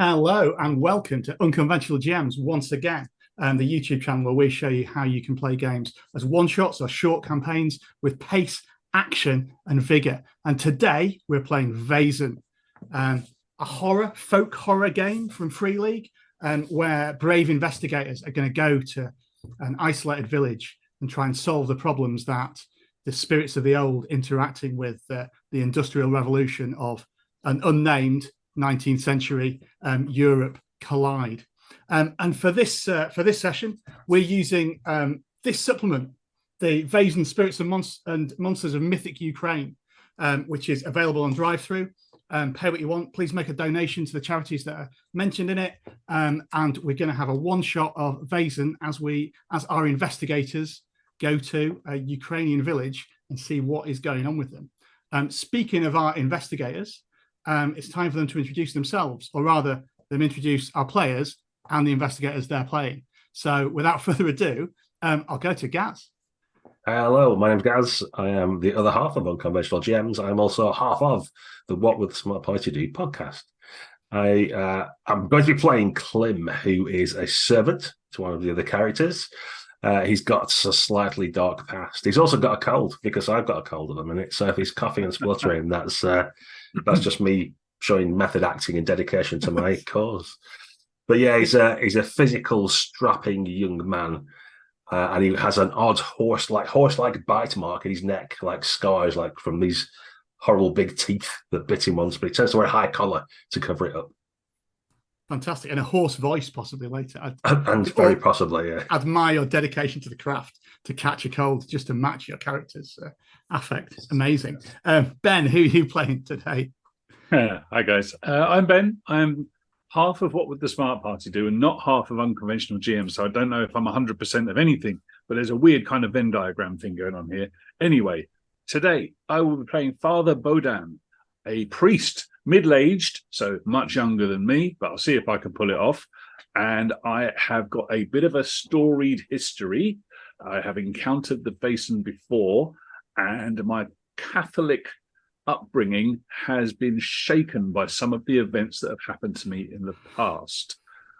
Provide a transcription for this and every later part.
Hello and welcome to Unconventional GMs once again, the YouTube channel where we show you how you can play games as one-shots or short campaigns with pace, action and vigor. And today we're playing Vaesen, a folk horror game from Free League, where brave investigators are going to go to an isolated village and try and solve the problems that the spirits of the old interacting with the Industrial Revolution of an unnamed 19th century Europe collide. And for this session, we're using this supplement, the Vaesen Spirits and Monsters of Mythic Ukraine, which is available on drive-through. Pay what you want. Please make a donation to the charities that are mentioned in it. And we're going to have a one-shot of Vaesen as our investigators go to a Ukrainian village and see what is going on with them. Speaking of our investigators, it's time for them to introduce themselves, or rather, them introduce our players and the investigators they're playing. So, without further ado, I'll go to Gaz. Hello, my name's Gaz. I am the other half of Unconventional GMs. I'm also half of the What Would the Smart Party Do podcast. I'm going to be playing Klim, who is a servant to one of the other characters. He's got a slightly dark past. He's also got a cold, because I've got a cold at the minute. So if he's coughing and spluttering, that's just me showing method acting and dedication to my cause. But yeah, he's a physical, strapping young man, and he has an odd horse-like bite mark in his neck, like scars, like from these horrible big teeth that bit him once. But he tends to wear a high collar to cover it up. Fantastic. And a hoarse voice possibly later. And very possibly, yeah. Admire your dedication to the craft to catch a cold just to match your character's affect. Amazing. Ben, who are you playing today? Hi, guys. I'm Ben. I'm half of What Would the Smart Party Do and not half of Unconventional GMs. So I don't know if I'm 100% of anything, but there's a weird kind of Venn diagram thing going on here. Anyway, today I will be playing Father Bodan, a priest, middle-aged, so much younger than me, but I'll see if I can pull it off. And I have got a bit of a storied history. I have encountered the Vaesen before, and my Catholic upbringing has been shaken by some of the events that have happened to me in the past.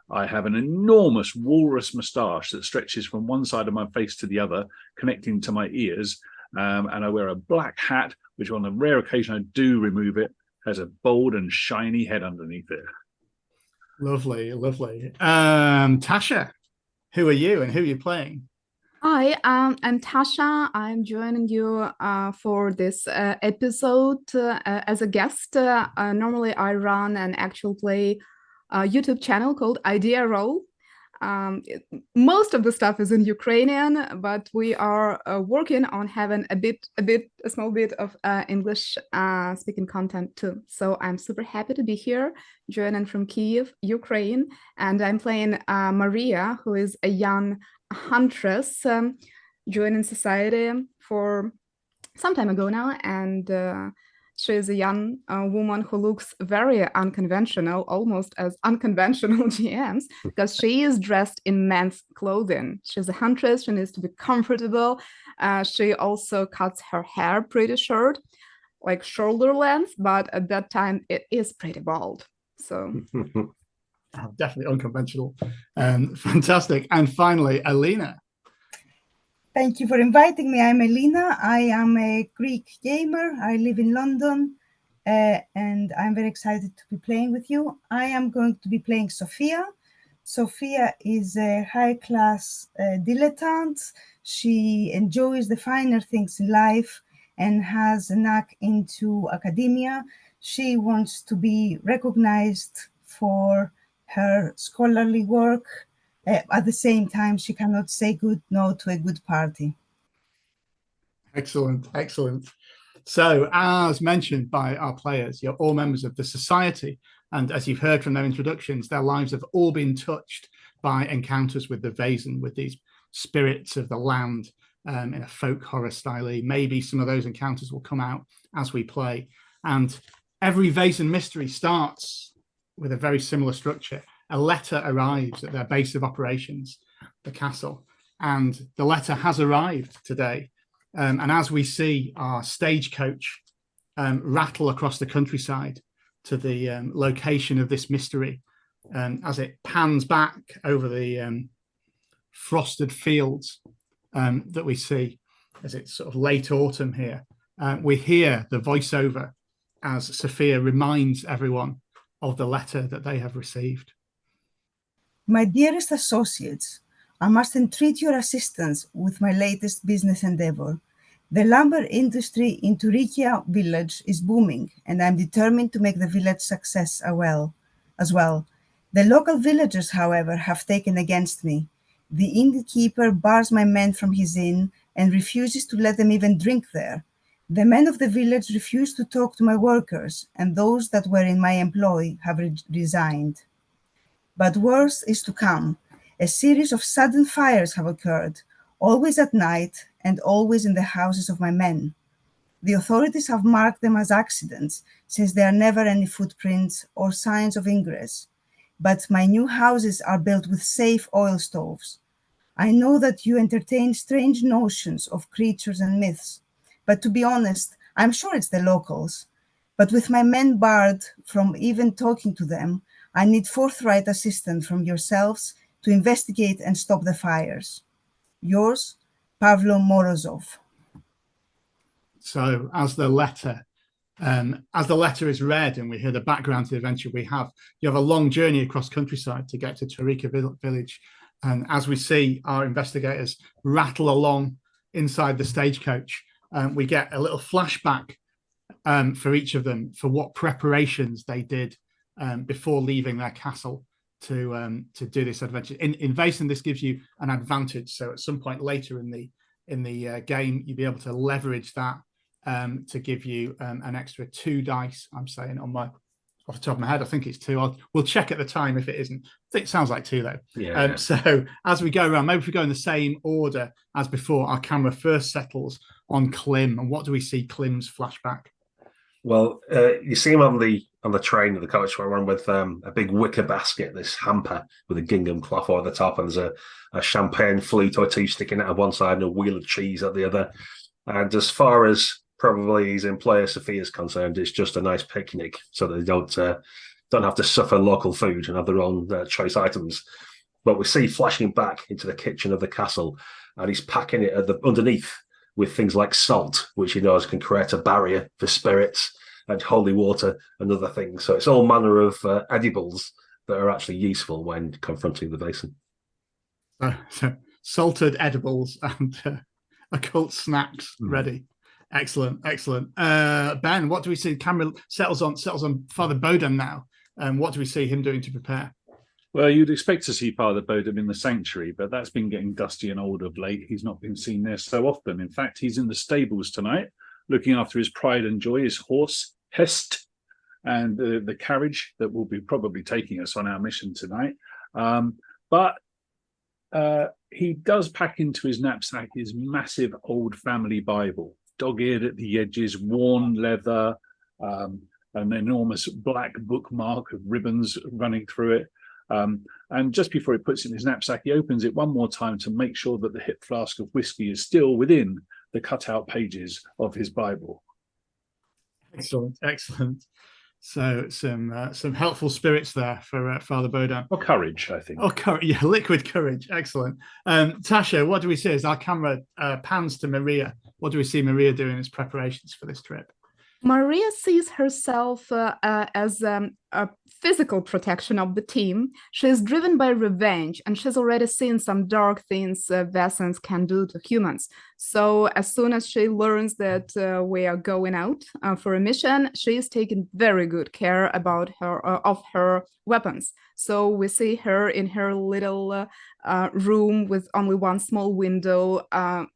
I have an enormous walrus moustache that stretches from one side of my face to the other, connecting to my ears, and I wear a black hat, which on a rare occasion I do remove it, has a bold and shiny head underneath it. Lovely, lovely. Tasha, who are you and who are you playing? Hi, I'm Tasha. I'm joining you for this episode as a guest. Normally, I run an actual play YouTube channel called Idea Roll. Most of the stuff is in Ukrainian, but we are working on having a small bit of English speaking content too. So I'm super happy to be here, joining from Kyiv, Ukraine, and I'm playing Maria, who is a young huntress joining society for some time ago now, and she is a young woman who looks very unconventional, almost as unconventional GMs, because she is dressed in men's clothing. She's a huntress. She needs to be comfortable. She also cuts her hair pretty short, like shoulder length, but at that time it is pretty bald. So definitely unconventional. Fantastic. And finally, Alina. Thank you for inviting me. I'm Elena. I am a Greek gamer. I live in London, and I'm very excited to be playing with you. I am going to be playing Sophia. Sophia is a high-class dilettante. She enjoys the finer things in life and has a knack into academia. She wants to be recognized for her scholarly work. At the same time, she cannot say good no to a good party. Excellent, excellent. So, as mentioned by our players, you're all members of the society. And as you've heard from their introductions, their lives have all been touched by encounters with the Vaesen, with these spirits of the land in a folk horror style. Maybe some of those encounters will come out as we play. And every Vaesen mystery starts with a very similar structure. A letter arrives at their base of operations, the castle, and the letter has arrived today. And as we see our stagecoach rattle across the countryside to the location of this mystery, as it pans back over the frosted fields that we see as it's sort of late autumn here. We hear the voiceover as Sophia reminds everyone of the letter that they have received. My dearest associates, I must entreat your assistance with my latest business endeavor. The lumber industry in Turikia village is booming, and I'm determined to make the village success as well. The local villagers, however, have taken against me. The innkeeper bars my men from his inn and refuses to let them even drink there. The men of the village refuse to talk to my workers, and those that were in my employ have resigned. But worse is to come. A series of sudden fires have occurred, always at night and always in the houses of my men. The authorities have marked them as accidents, since there are never any footprints or signs of ingress. But my new houses are built with safe oil stoves. I know that you entertain strange notions of creatures and myths, but to be honest, I'm sure it's the locals. But with my men barred from even talking to them, I need forthright assistance from yourselves to investigate and stop the fires. Yours, Pavlo Morozov. So as the letter is read and we hear the background to the adventure we have, you have a long journey across countryside to get to Turikia village. And as we see our investigators rattle along inside the stagecoach, we get a little flashback for each of them for what preparations they did before leaving their castle to do this adventure. In Vaesen, this gives you an advantage. So at some point later in the game, you'll be able to leverage that to give you an extra 2 dice. I'm saying off the top of my head, I think it's 2. We'll check at the time if it isn't. I think it sounds like 2 though. Yeah. So as we go around, maybe if we go in the same order as before, our camera first settles on Klim. And what do we see Klim's flashback? Well, you see him on the train of the coach where we're on with a big wicker basket, this hamper with a gingham cloth over the top, and there's a champagne flute or 2 sticking out of one side and a wheel of cheese at the other. And as far as probably his employer Sophia's concerned, it's just a nice picnic, so they don't have to suffer local food and have their own choice items. But we see flashing back into the kitchen of the castle, and he's packing it underneath with things like salt, which he knows can create a barrier for spirits, and holy water and other things. So it's all manner of edibles that are actually useful when confronting the Vaesen. So salted edibles and occult snacks ready. Excellent. Ben, what do we see? The camera settles on Father Bodum now. What do we see him doing to prepare? Well, you'd expect to see Father Bodum in the sanctuary, but that's been getting dusty and old of late. He's not been seen there so often. In fact, he's in the stables tonight, looking after his pride and joy, his horse, Hest, and the carriage that will be probably taking us on our mission tonight. But he does pack into his knapsack his massive old family Bible, dog-eared at the edges, worn leather, an enormous black bookmark of ribbons running through it. And just before he puts it in his knapsack, he opens it one more time to make sure that the hip flask of whiskey is still within the cutout pages of his Bible. Excellent. So some helpful spirits there for Father Bodum. Or courage, I think. Oh, courage, yeah, liquid courage. Excellent. Tasha, what do we see as our camera pans to Maria? What do we see Maria doing as preparations for this trip? Maria sees herself as a physical protection of the team. She is driven by revenge, and she's already seen some dark things Vaesens can do to humans. So as soon as she learns that we are going out for a mission, she is taking very good care about of her weapons. So we see her in her little room with only one small window,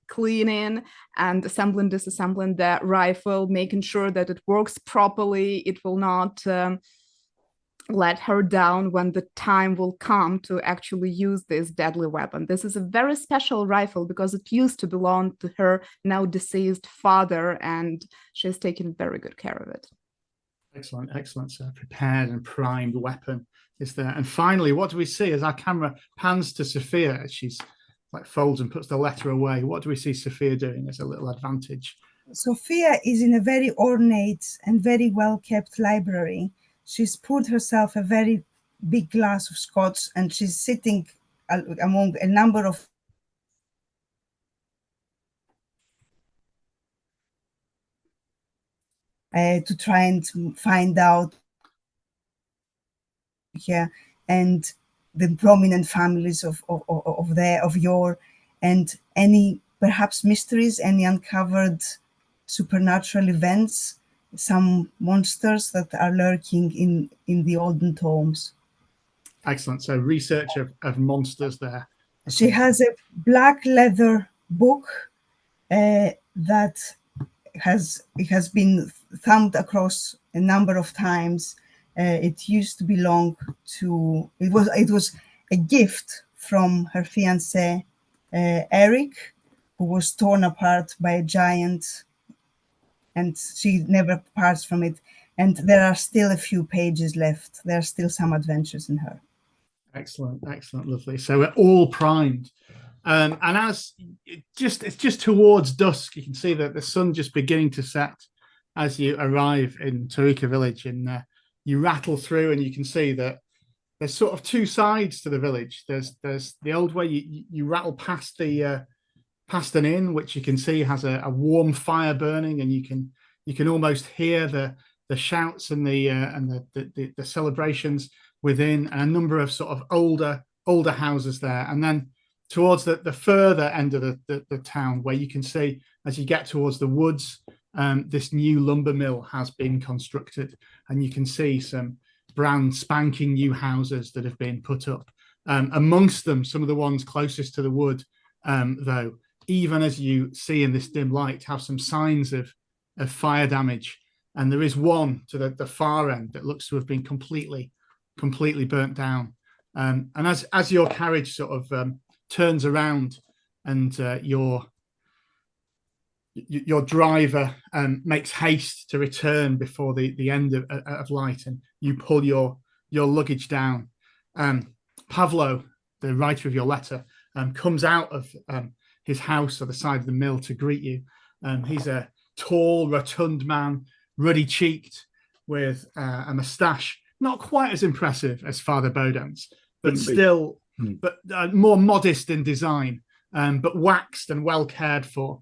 cleaning and assembling, disassembling the rifle, making sure that it works properly. It will not let her down when the time will come to actually use this deadly weapon. This is a very special rifle because it used to belong to her now deceased father, and she's taking very good care of it. Excellent. So prepared and primed weapon is there. And finally, what do we see as our camera pans to Sophia as she's like folds and puts the letter away? What do we see Sophia doing as a little advantage? Sophia is in a very ornate and very well-kept library. She's poured herself a very big glass of scotch, and she's sitting among a number of to try and find out here and the prominent families of your, and any perhaps mysteries, any uncovered supernatural events, some monsters that are lurking in the olden tomes. Excellent. So research of monsters there. She has a black leather book that has been thumbed across a number of times. It used to belong to, it was a gift from her fiancé Eric, who was torn apart by a giant, and she never parts from it. And there are still a few pages left. There are still some adventures in her. Excellent, excellent, lovely. So we're all primed. And as it's just towards dusk, you can see that the sun just beginning to set as you arrive in Tarika village, and you rattle through, and you can see that there's sort of two sides to the village. There's the old way you rattle past past an inn, which you can see has a warm fire burning, and you can almost hear the shouts and the celebrations within, and a number of sort of older houses there. And then towards the further end of the town, where you can see as you get towards the woods, this new lumber mill has been constructed, and you can see some brand spanking new houses that have been put up. Amongst them, some of the ones closest to the wood, though, even as you see in this dim light, have some signs of fire damage. And there is one to the far end that looks to have been completely burnt down. And as your carriage sort of turns around, and your driver makes haste to return before the end of light, and you pull your luggage down, Pavlo, the writer of your letter, comes out of his house at the side of the mill to greet you. He's a tall, rotund man, ruddy-cheeked, with a moustache, not quite as impressive as Father Bodan's, but still, but more modest in design, but waxed and well cared for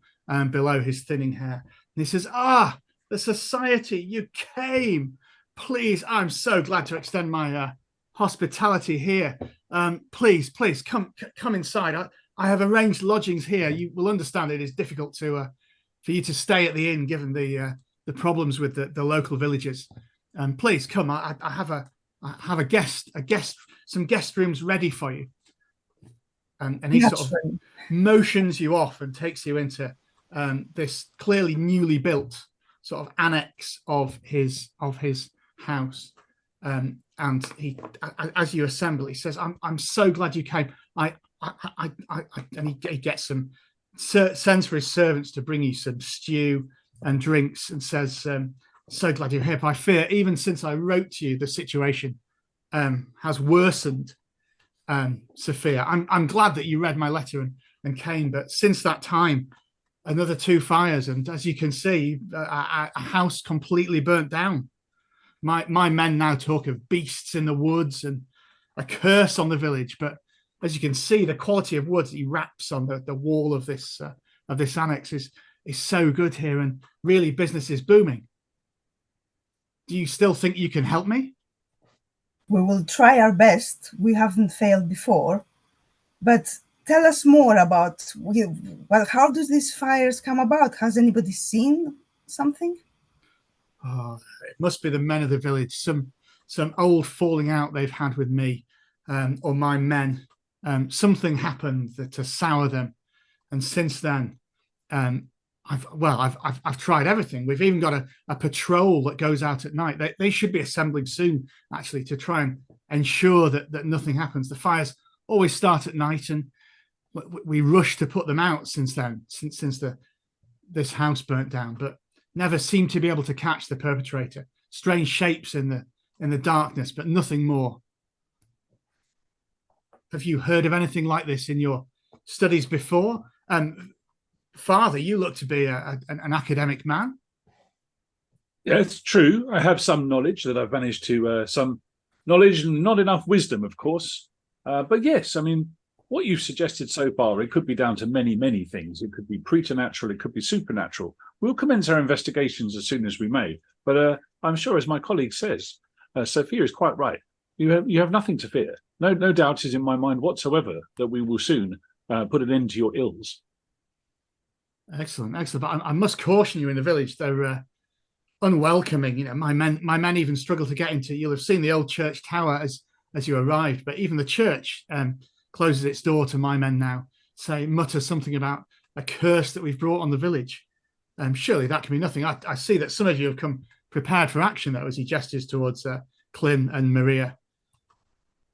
below his thinning hair. And he says, the society, you came. Please, I'm so glad to extend my hospitality here. Please, come inside. I have arranged lodgings here. You will understand it is difficult for you to stay at the inn, given the problems with the local villagers. Please come. I have some guest rooms ready for you. And he sort of motions you off and takes you into this clearly newly built sort of annex of his house. And he, as you assemble, he says, "I'm so glad you came. And he gets sends for his servants to bring you some stew and drinks, and says, so glad you're here. But I fear, even since I wrote to you, the situation has worsened. Sophia, I'm glad that you read my letter and came, but since that time, another 2 fires, and as you can see, a house completely burnt down. My men now talk of beasts in the woods and a curse on the village, but as you can see, the quality of wood that he wraps on the wall of this annex is so good here, and really business is booming. Do you still think you can help me? We will try our best. We haven't failed before. But tell us more about, how do these fires come about? Has anybody seen something? Oh, it must be the men of the village. Some old falling out they've had with me, or my men. Something happened to sour them, and since then, I've tried everything. We've even got a patrol that goes out at night. They should be assembling soon, actually, to try and ensure that nothing happens. The fires always start at night, and we rush to put them out since this house burnt down, but never seem to be able to catch the perpetrator. Strange shapes in the darkness, but nothing more. Have you heard of anything like this in your studies before? Father, you look to be an academic man. Yeah, it's true. I have some knowledge that I've managed to, some knowledge and not enough wisdom, of course. But yes, I mean, what you've suggested so far, it could be down to many, many things. It could be preternatural, it could be supernatural. We'll commence our investigations as soon as we may. But I'm sure, as my colleague says, Sophia is quite right. You have nothing to fear. No doubt is in my mind whatsoever that we will soon put an end to your ills. Excellent. But I must caution you, in the village, they're unwelcoming. You know, my men even struggle to get into. You'll have seen the old church tower as you arrived, but even the church closes its door to my men now. Mutter something about a curse that we've brought on the village. Surely that can be nothing. I see that some of you have come prepared for action, though, as he gestures towards Clym and Maria.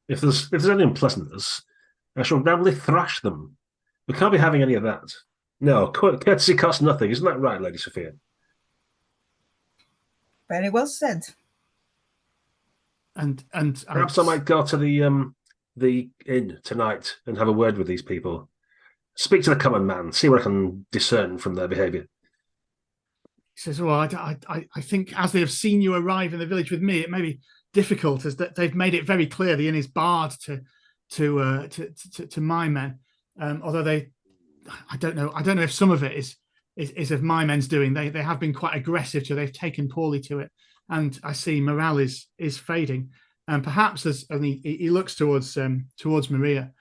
If there's any unpleasantness, I shall roundly thrash them. We can't be having any of that. No, courtesy costs nothing. Isn't that right, Lady Sophia? Very well said. And perhaps I might go to the inn tonight and have a word with these people. Speak to the common man, see what I can discern from their behaviour. He says, "Well, I think as they have seen you arrive in the village with me, it may be difficult, as that they've made it very clear the inn is barred to my men. Although I don't know if some of it is of my men's doing. They have been quite aggressive to. They've taken poorly to it, and I see morale is fading. And perhaps he looks towards Maria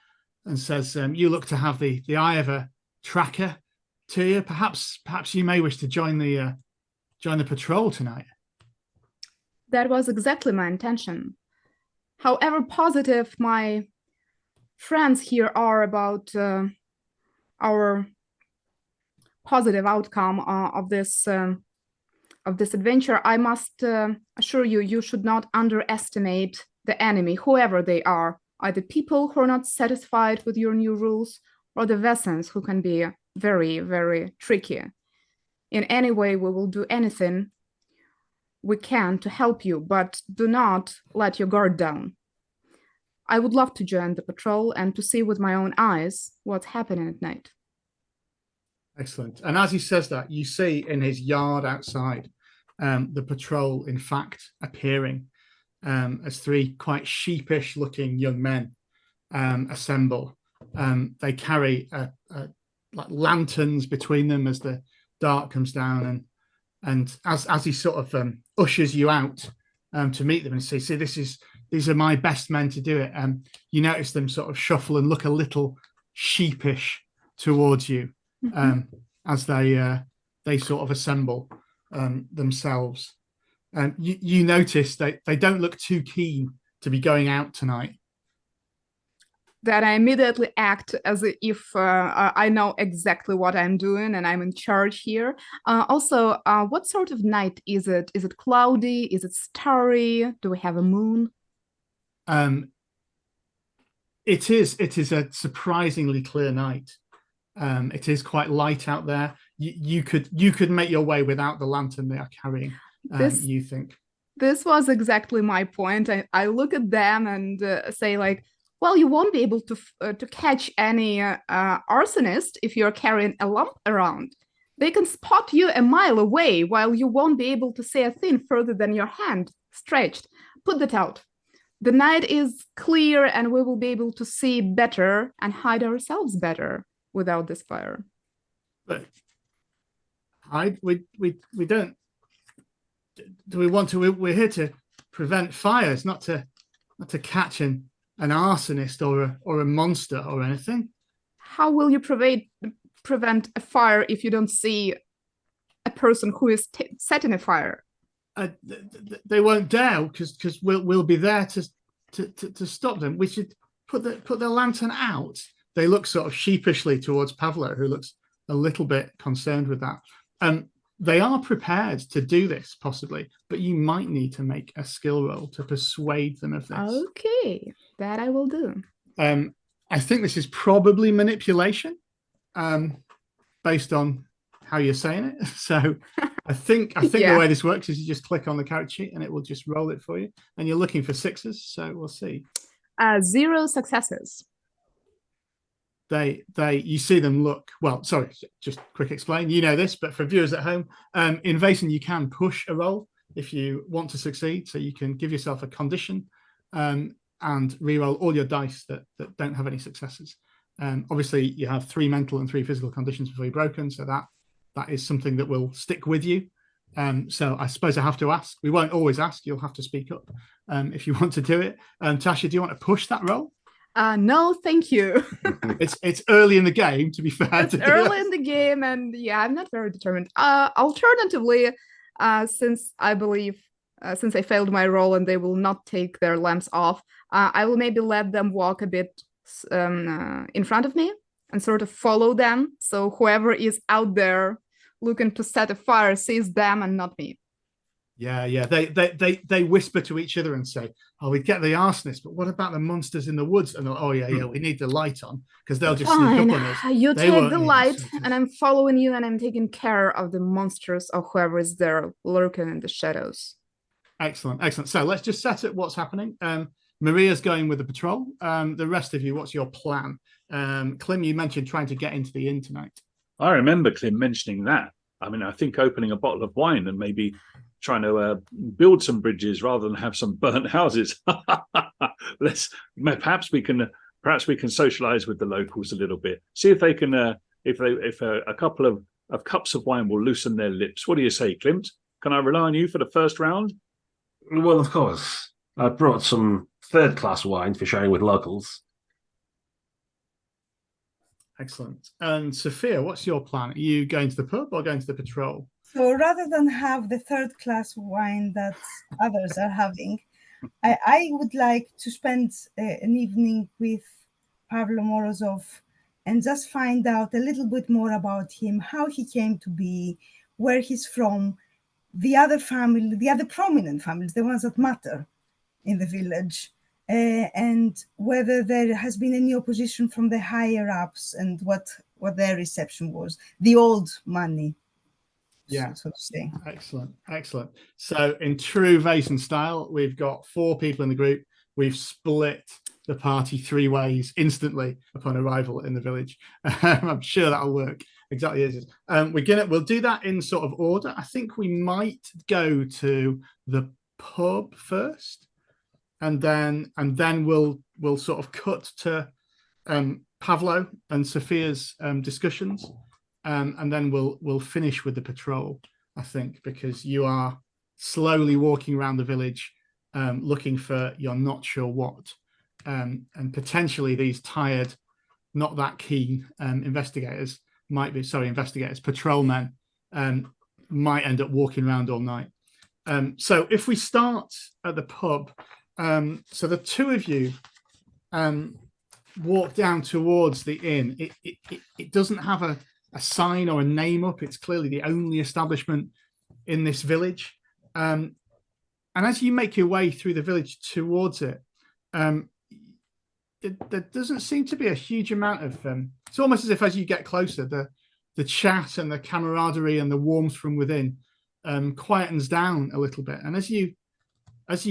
and says, "You look to have the eye of a tracker to you. Perhaps you may wish to join the patrol tonight." That was exactly my intention. However positive my friends here are about our positive outcome of this adventure, I must assure you, you should not underestimate the enemy, whoever they are, either people who are not satisfied with your new rules or the Vaesens, who can be very, very tricky. In any way, we will do anything we can to help you, but do not let your guard down. I would love to join the patrol and to see with my own eyes what's happening at night. Excellent. And as he says that, you see in his yard outside the patrol, in fact, appearing as three quite sheepish looking young men assemble. They carry like lanterns between them as the dark comes down, and as he sort of ushers you out to meet them and say, "See, these are my best men to do it." You notice them sort of shuffle and look a little sheepish towards you as they sort of assemble themselves. You notice they don't look too keen to be going out tonight. That I immediately act as if I know exactly what I'm doing and I'm in charge here. Also, what sort of night is it? Is it cloudy? Is it starry? Do we have a moon? It is a surprisingly clear night. It is quite light out there. You could make your way without the lantern they are carrying. You think? This was exactly my point. I look at them and say, like, well, you won't be able to catch any arsonist if you're carrying a lamp around. They can spot you a mile away, while you won't be able to see a thing further than your hand stretched. Put that out. The night is clear, and we will be able to see better and hide ourselves better without this fire. But we don't. Do we want to? We're here to prevent fires, not to catch an arsonist or a monster or anything. How will you prevent a fire if you don't see a person who is setting a fire? They won't dare, because we'll be there to stop them. We should put the lantern out. They look sort of sheepishly towards Pavlo, who looks a little bit concerned with that. They are prepared to do this, possibly, but you might need to make a skill roll to persuade them of this. Okay, that I will do. I think this is probably manipulation, based on how you're saying it. So I think Yeah. The way this works is you just click on the character sheet and it will just roll it for you. And you're looking for 6s, so we'll see. 0 successes. You see them look, well, sorry, just quick explain. You know this, but for viewers at home, in Vaesen you can push a roll if you want to succeed. So you can give yourself a condition and reroll all your dice that don't have any successes. Obviously, you have 3 mental and 3 physical conditions before you're broken, so that is something that will stick with you. So I suppose I have to ask. We won't always ask. You'll have to speak up if you want to do it. Tasha, do you want to push that roll? No, thank you. It's early in the game, to be fair. It's early in the game, and yeah, I'm not very determined. Alternatively, since I believe, since I failed my roll and they will not take their lamps off, I will maybe let them walk a bit in front of me and sort of follow them. So whoever is out there looking to set a fire sees them and not me. Yeah. They whisper to each other and say, "Oh, we get the arsonists, but what about the monsters in the woods?" And oh yeah, we need the light on because they'll just sneak up on us. You take the light, and I'm following you, and I'm taking care of the monsters or whoever is there lurking in the shadows. Excellent. So let's just set it. What's happening? Maria's going with the patrol. The rest of you, what's your plan? Clem, you mentioned trying to get into the inn tonight. I remember Clem mentioning that. I mean, I think opening a bottle of wine and maybe trying to build some bridges rather than have some burnt houses. Perhaps we can socialize with the locals a little bit. See if they can, if a couple of cups of wine will loosen their lips. What do you say, Klimt? Can I rely on you for the first round? Well, of course. I brought some third-class wine for sharing with locals. Excellent. And Sophia, what's your plan? Are you going to the pub or going to the patrol? So rather than have the third-class wine that others are having, I would like to spend an evening with Pavlo Morozov and just find out a little bit more about him, how he came to be, where he's from, the other family, the other prominent families, the ones that matter in the village, and whether there has been any opposition from the higher ups and what their reception was, the old money. Yeah, so to say. Excellent. So in true Vaesen style, we've got 4 people in the group. We've split the party 3 ways instantly upon arrival in the village. I'm sure that'll work exactly as it is. We'll do that in sort of order. I think we might go to the pub first, and then we'll sort of cut to Pavlo and Sophia's discussions. And then we'll finish with the patrol, I think, because you are slowly walking around the village looking for you're not sure what. And potentially these tired, not that keen patrolmen might end up walking around all night. So if we start at the pub, so the 2 of you walk down towards the inn. It doesn't have a sign or a name up. It's clearly the only establishment in this village. And as you make your way through the village towards it, there doesn't seem to be a huge amount of it's almost as if as you get closer, the chat and the camaraderie and the warmth from within quietens down a little bit. And as you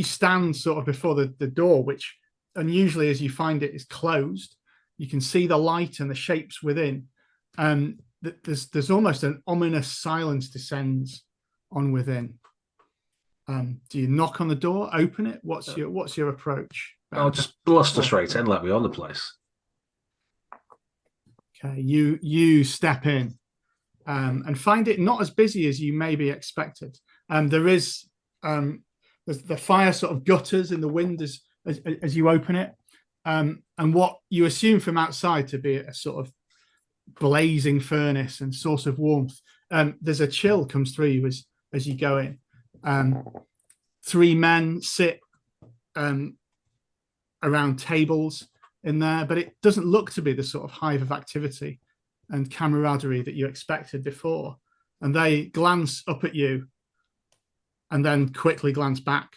stand sort of before the door, which unusually as you find it is closed, you can see the light and the shapes within. There's almost an ominous silence descends on within. Do you knock on the door, open it? What's your approach? I'll just bluster straight in, let me on the place. Okay, you step in and find it not as busy as you maybe expected. There's the fire sort of gutters in the wind as you open it, and what you assume from outside to be a sort of blazing furnace and source of warmth. There's a chill comes through you as you go in. 3 men sit around tables in there, but it doesn't look to be the sort of hive of activity and camaraderie that you expected before. And they glance up at you and then quickly glance back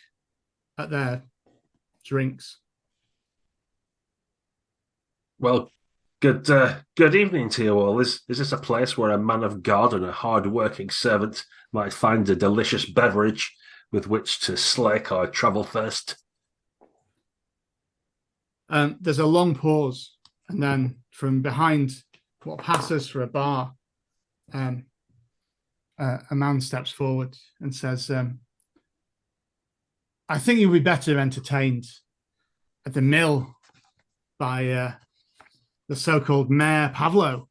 at their drinks. Well, good evening to you all. Is this a place where a man of God and a hard-working servant might find a delicious beverage with which to slake our travel thirst? There's a long pause, and then from behind what passes for a bar, a man steps forward and says, I think you'll be better entertained at the mill by the so-called Mayor Pavlo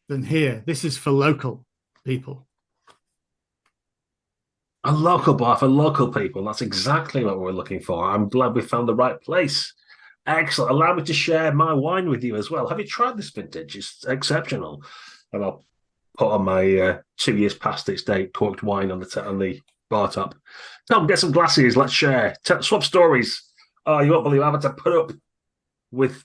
than here. This is for local people. A local bar for local people. That's exactly what we're looking for. I'm glad we found the right place. Excellent. Allow me to share my wine with you as well. Have you tried this vintage? It's exceptional. And I'll put on my 2 years past its date corked wine on the bar top. Tom, get some glasses. Let's share. Swap stories. Oh, you won't believe I'm having to put up with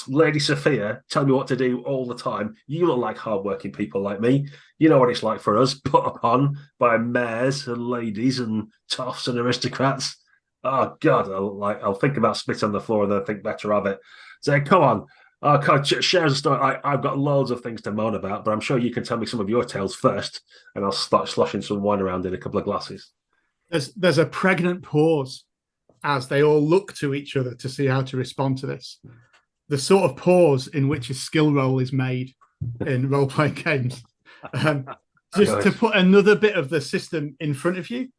Lady Sophia telling me what to do all the time. You look like hardworking people like me. You know what it's like for us, put upon by mayors and ladies and toffs and aristocrats. Oh God, I'll think about spit on the floor and then think better of it. So come on, share a story. I've got loads of things to moan about, but I'm sure you can tell me some of your tales first, and I'll start sloshing some wine around in a couple of glasses. There's a pregnant pause as they all look to each other to see how to respond to this. The sort of pause in which a skill roll is made in role-playing games. Just to put another bit of the system in front of you.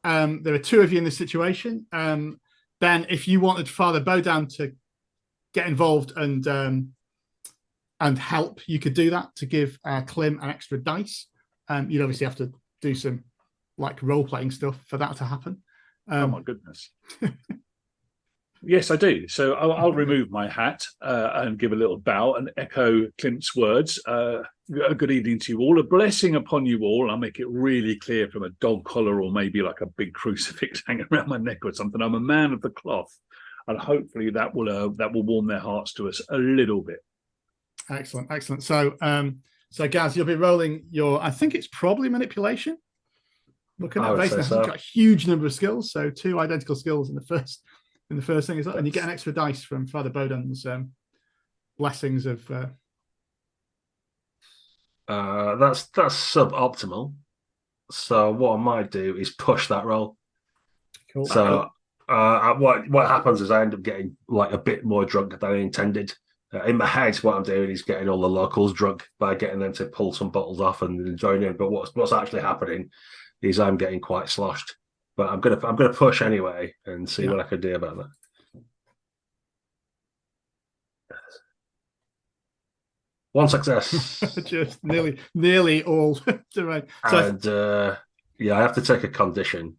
There are two of you in this situation. Ben, if you wanted Father Bodan to get involved and help, you could do that to give Klim an extra dice. You'd obviously have to do some like role-playing stuff for that to happen. Oh my goodness. Yes, I do. So I'll remove my hat and give a little bow and echo Clint's words. A good evening to you all. A blessing upon you all. I'll make it really clear from a dog collar or maybe like a big crucifix hanging around my neck or something. I'm a man of the cloth, and hopefully that will warm their hearts to us a little bit. Excellent, excellent. So, Gaz, you'll be rolling your. I think it's probably manipulation. Looking at Vaesen, he's got a huge number of skills. So 2 identical skills in the first thing, is that, and you get an extra dice from Father Bodan's blessings of. That's suboptimal. So what I might do is push that roll. Cool. So what happens is I end up getting like a bit more drunk than I intended. In my head, what I'm doing is getting all the locals drunk by getting them to pull some bottles off and join in. But what's actually happening is I'm getting quite sloshed. But I'm gonna push anyway and see what I can do about that. One success. Just nearly all. Right. So I have to take a condition.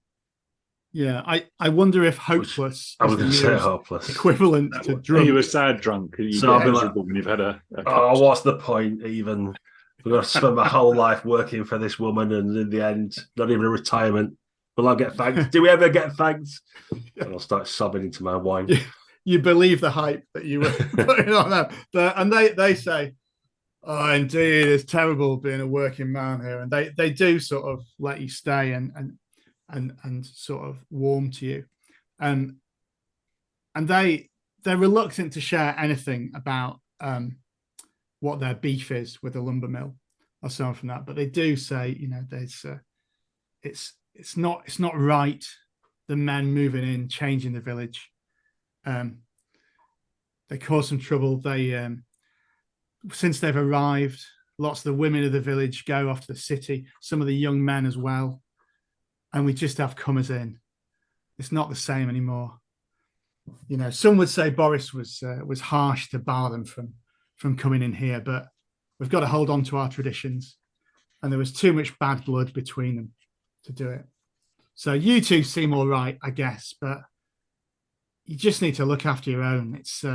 Yeah, I wonder if hopeless. I was going to say hopeless. Equivalent to drunk. Are you a sad drunk? So I'll be like, when you've had a oh, what's the point even? I've got to spend my whole life working for this woman, and in the end, not even a retirement. Will I get thanked? Do we ever get thanked? And I'll start sobbing into my wine. You believe the hype that you were putting on them. And they say, oh, indeed, it's terrible being a working man here. And they do sort of let you stay and sort of warm to you. And they're reluctant to share anything about what their beef is with the lumber mill or something from that. But they do say, there's it's not right, the men moving in, changing the village. They cause some trouble. They since they've arrived, lots of the women of the village go off to the city, some of the young men as well. And we just have comers in. It's not the same anymore. Some would say Boris was harsh to bar them from coming in here, but we've got to hold on to our traditions. And there was too much bad blood between them to do it. So you two seem all right, I guess, but you just need to look after your own. It's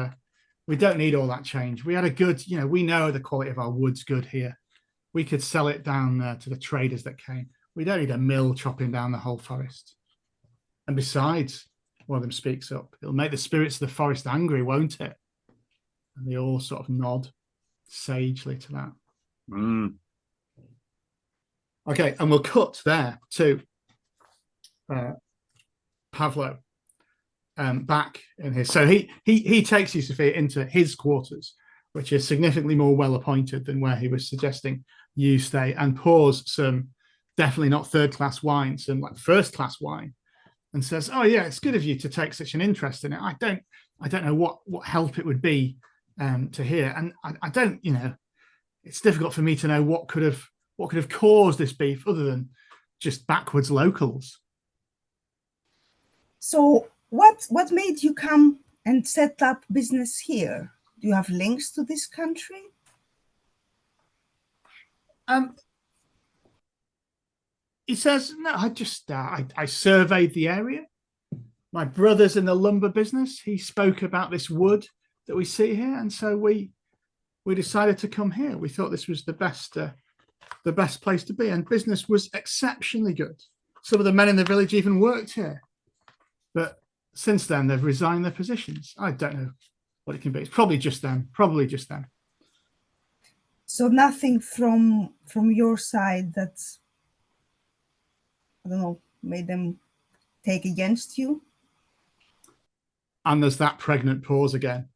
we don't need all that change. We had a good, we know the quality of our wood's good here. We could sell it down to the traders that came. We don't need a mill chopping down the whole forest. And besides, one of them speaks up. It'll make the spirits of the forest angry, won't it? And they all sort of nod sagely to that. Mm. Okay, and we'll cut there to Pavlo back in his. So he takes you, Sophia, into his quarters, which is significantly more well appointed than where he was suggesting you stay, and pours some definitely not third-class wine, some like first-class wine, and says, "Oh yeah, it's good of you to take such an interest in it. I don't know what help it would be to hear, and I don't, it's difficult for me to know what could have caused this beef other than just backwards locals." So what made you come and set up business here? Do you have links to this country? He says, no, I just I surveyed the area. My brother's in the lumber business. He spoke about this wood that we see here, and so we decided to come here. We thought this was the best place to be, and business was exceptionally good. Some of the men in the village even worked here, but since then they've resigned their positions. I don't know what it can be. It's probably just them. Probably just them. So nothing from your side that's, I don't know, made them take against you? And there's that pregnant pause again,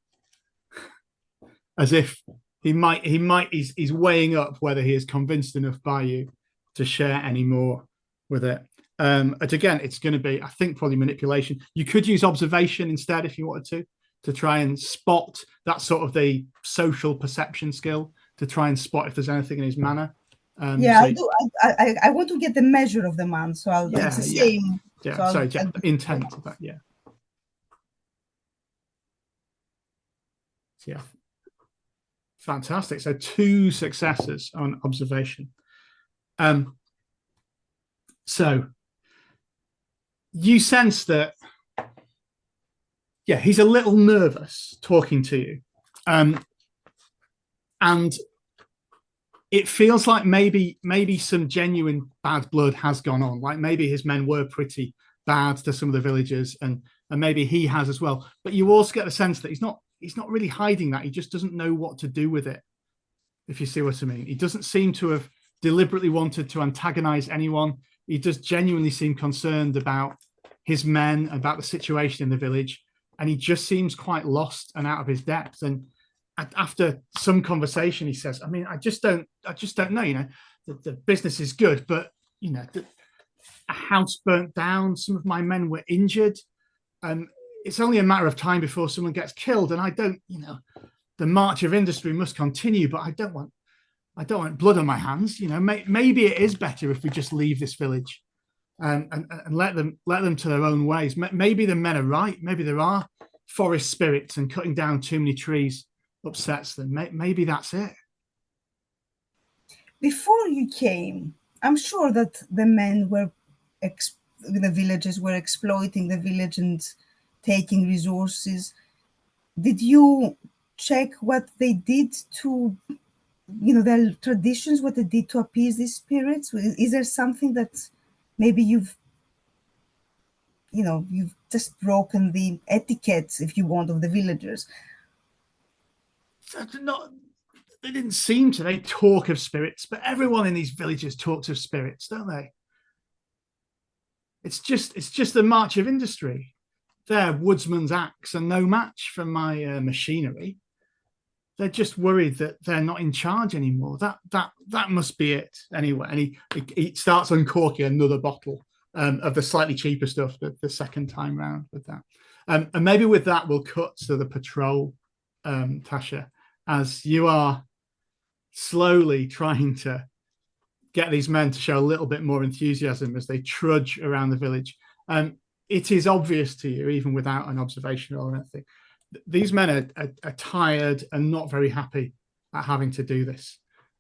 as if he's weighing up whether he is convinced enough by you to share any more with it. And again, it's going to be, I think, probably manipulation. You could use observation instead if you wanted to try and spot that sort of the social perception skill, to try and spot if there's anything in his manner. I do. I want to get the measure of the man, so it's the same. Yeah, so sorry, intent of that, yeah. Yeah, fantastic. So 2 successes on observation. So you sense that, yeah, he's a little nervous talking to you, and it feels like maybe some genuine bad blood has gone on. Like maybe his men were pretty bad to some of the villagers, and maybe he has as well. But you also get the sense that he's not really hiding that. He just doesn't know what to do with it, if you see what I mean. He doesn't seem to have deliberately wanted to antagonize anyone. He does genuinely seem concerned about his men, about the situation in the village, and he just seems quite lost and out of his depth. And after some conversation, he says, I mean, I just don't know, you know, the business is good, but, you know, a house burnt down, some of my men were injured, and it's only a matter of time before someone gets killed. And I don't, you know, the march of industry must continue, but I don't want blood on my hands. You know, maybe it is better if we just leave this village and let them to their own ways. Maybe the men are right. Maybe there are forest spirits, and cutting down too many trees upsets them. Maybe that's it. Before you came, I'm sure that the men were, the villagers were exploiting the village and taking resources. Did you check what they did to, you know, their traditions, what they did to appease these spirits? Is there something that maybe you've just broken the etiquette, if you want, of the villagers? They didn't seem to. They talk of spirits, but everyone in these villages talks of spirits, don't they? It's just the march of industry. Their woodsman's axe are no match for my machinery. They're just worried that they're not in charge anymore. That must be it anyway. And he starts uncorking another bottle of the slightly cheaper stuff the second time round with that. And maybe with that we'll cut to the patrol, Tasha, as you are slowly trying to get these men to show a little bit more enthusiasm as they trudge around the village. It is obvious to you, even without an observation or anything, these men are tired and not very happy at having to do this.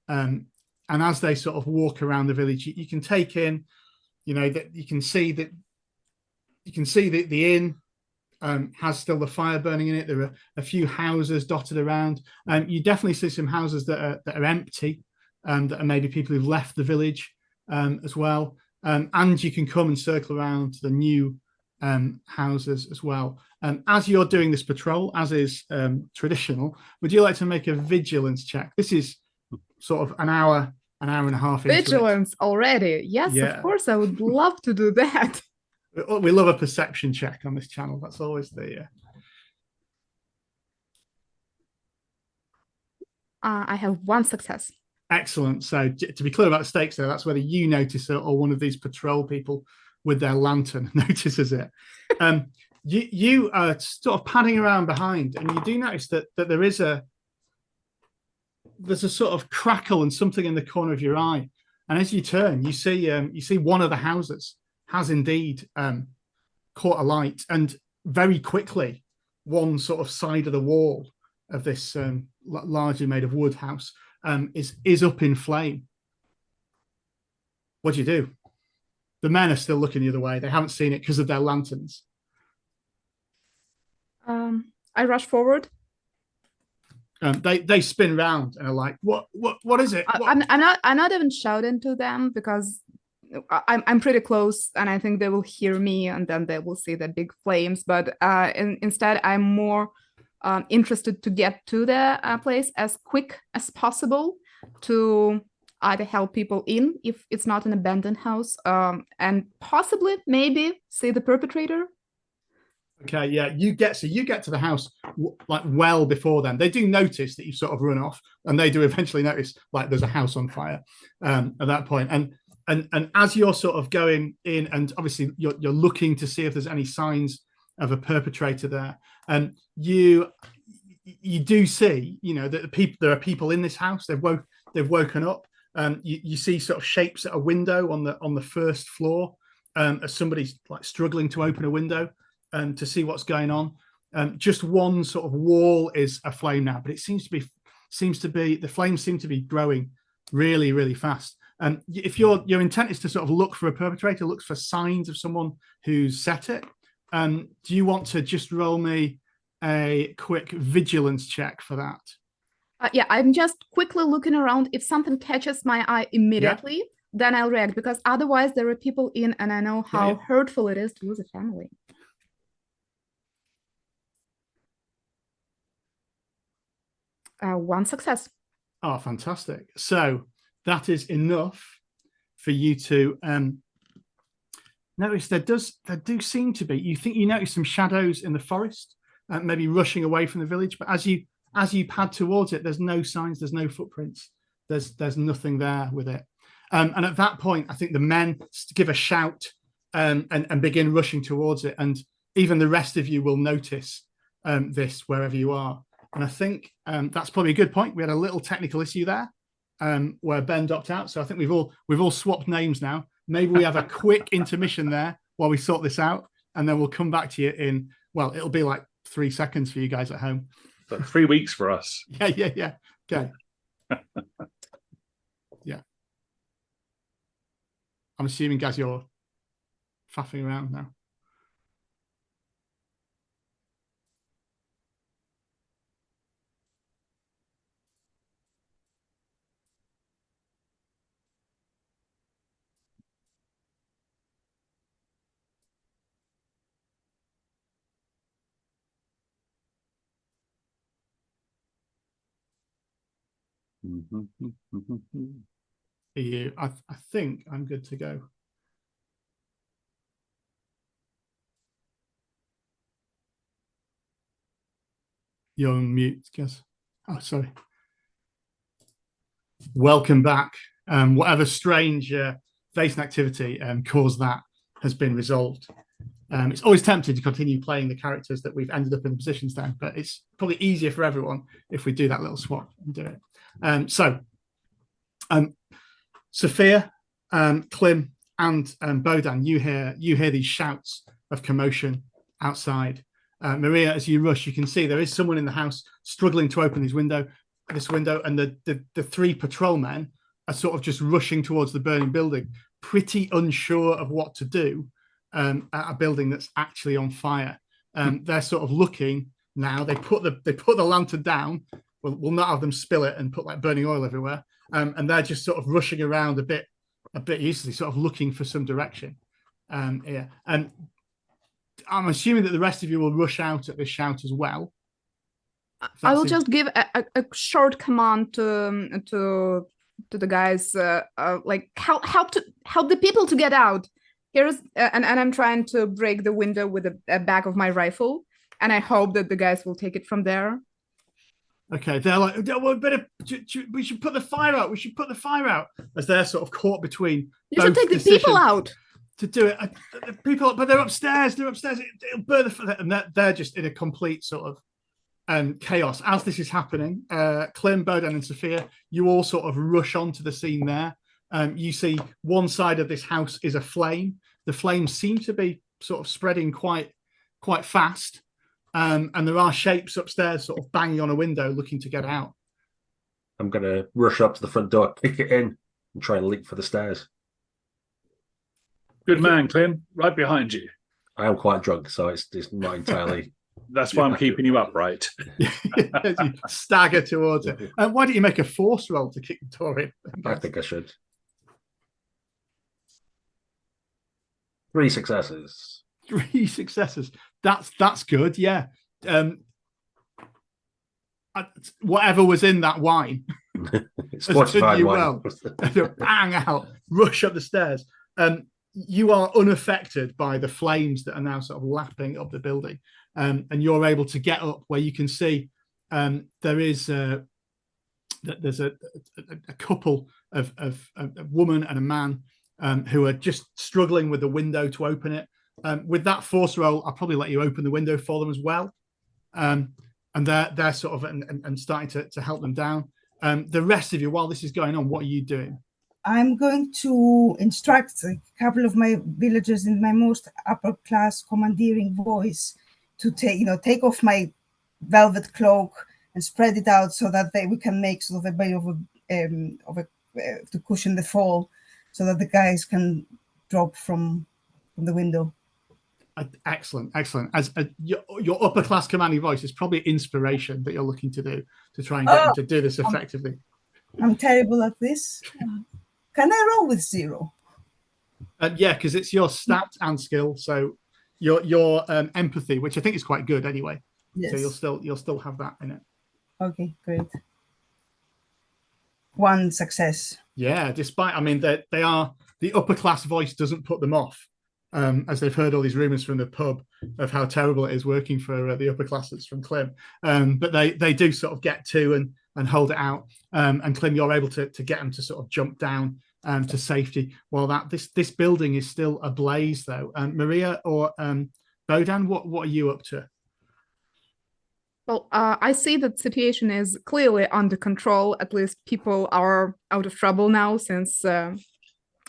And as they sort of walk around the village, you can take in, you know, that you can see that the inn has still the fire burning in it. There are a few houses dotted around. You definitely see some houses that are empty, that are maybe people who've left the village as well. And you can come and circle around the new houses as well. As you're doing this patrol, as is traditional, would you like to make a vigilance check? This is sort of an hour and a half into Vigilance already? Yes, Yeah. Of course, I would love to do that. We love a perception check on this channel. That's always the... I have 1 success. Excellent. So to be clear about the stakes there, that's whether you notice it or one of these patrol people with their lantern notices it. You are sort of padding around behind, and you do notice that there's a sort of crackle and something in the corner of your eye. And as you turn, you see one of the houses has indeed caught alight, and very quickly one sort of side of the wall of this largely made of wood house is up in flame. What do you do? The men are still looking the other way. They haven't seen it because of their lanterns. I rush forward. They spin round and are like, what is it? I'm not even shouting to them because I'm pretty close and I think they will hear me and then they will see the big flames. But instead, I'm more interested to get to the place as quick as possible to either help people in if it's not an abandoned house and possibly maybe see the perpetrator. Okay, yeah, you get to the house like well before them. They do notice that you've sort of run off, and they do eventually notice like there's a house on fire at that point. And as you're sort of going in, and obviously you're looking to see if there's any signs of a perpetrator there, and you do see, you know, that there are people in this house. They've woken up. You see sort of shapes at a window on the first floor as somebody's like struggling to open a window. To see what's going on. Just one sort of wall is aflame now, but it seems to be the flames seem to be growing really, really fast. If your intent is to sort of look for a perpetrator, look for signs of someone who's set it, do you want to just roll me a quick vigilance check for that? Yeah, I'm just quickly looking around. If something catches my eye immediately, then I'll react, because otherwise there are people in, and I know how hurtful it is to lose a family. One success. Oh, fantastic. So that is enough for you to notice there do seem to be, you notice some shadows in the forest, maybe rushing away from the village, but as you pad towards it, there's no signs, there's no footprints, there's nothing there with it. And at that point, I think the men give a shout and begin rushing towards it, and even the rest of you will notice this wherever you are. And I think that's probably a good point. We had a little technical issue there where Ben dropped out. So I think we've all swapped names now. Maybe we have a quick intermission there while we sort this out. And then we'll come back to you in, well, it'll be like 3 seconds for you guys at home. But 3 weeks for us. Yeah. Okay. Yeah. I'm assuming, guys, you're faffing around now. I think I'm good to go. You're on mute, guess. Oh, sorry. Welcome back. Whatever strange Vaesen activity caused that has been resolved. It's always tempting to continue playing the characters that we've ended up in the positions down, but it's probably easier for everyone if we do that little swap and do it. Sophia, Klim, and Bodan, you hear these shouts of commotion outside. Maria, as you rush, you can see there is someone in the house struggling to open this window, and the 3 patrolmen are sort of just rushing towards the burning building, pretty unsure of what to do at a building that's actually on fire. They're sort of looking now. They put the lantern down. We'll not have them spill it and put like burning oil everywhere. And they're just sort of rushing around a bit uselessly, sort of looking for some direction. And I'm assuming that the rest of you will rush out at this shout as well. I will just give a short command to the guys, like help the people to get out. Here's and I'm trying to break the window with a back of my rifle, and I hope that the guys will take it from there. Okay, they're like, well, we should put the fire out. We should put the fire out, as they're sort of caught between. You should take the people out to do it. The people, but they're upstairs. It'll burn the, and they're just in a complete sort of chaos as this is happening. Klim, Bodan, and Sophia, you all sort of rush onto the scene there. You see one side of this house is aflame. The flames seem to be sort of spreading quite fast. and there are shapes upstairs sort of banging on a window looking to get out. I'm going to rush up to the front door, kick it in, and try and leap for the stairs. Good man, Clem. Right behind you. I am quite drunk, so it's not entirely... That's why I'm keeping you upright. As you stagger towards it. Why don't you make a force roll to kick the door in? I think I should. 3 successes. 3 successes. That's good. Yeah. Whatever was in that wine, It's fortified wine. Well. Bang out, rush up the stairs. You are unaffected by the flames that are now sort of lapping up the building, and you're able to get up where you can see there's a couple of a woman and a man who are just struggling with the window to open it. With that force roll, I'll probably let you open the window for them as well. And they're sort of and starting to help them down. The rest of you, while this is going on, what are you doing? I'm going to instruct a couple of my villagers in my most upper class commandeering voice to take off my velvet cloak and spread it out so that we can make sort of a bit of a to cushion the fall, so that the guys can drop from the window. Excellent. As your upper class commanding voice is probably inspiration that you're looking to do to try and get them to do this effectively. I'm terrible at this. Can I roll with 0? Yeah, because it's your stat and skill. So your empathy, which I think is quite good anyway. Yes. So you'll still have that in it. Okay, great. 1 success. Yeah, despite they are the upper class voice doesn't put them off. As they've heard all these rumors from the pub of how terrible it is working for the upper classes from Clem. But they do sort of get to and hold it out. And Clem, you're able to get them to sort of jump down to safety while this building is still ablaze, though. Maria or Bodan, what are you up to? Well, I see that the situation is clearly under control. At least people are out of trouble now since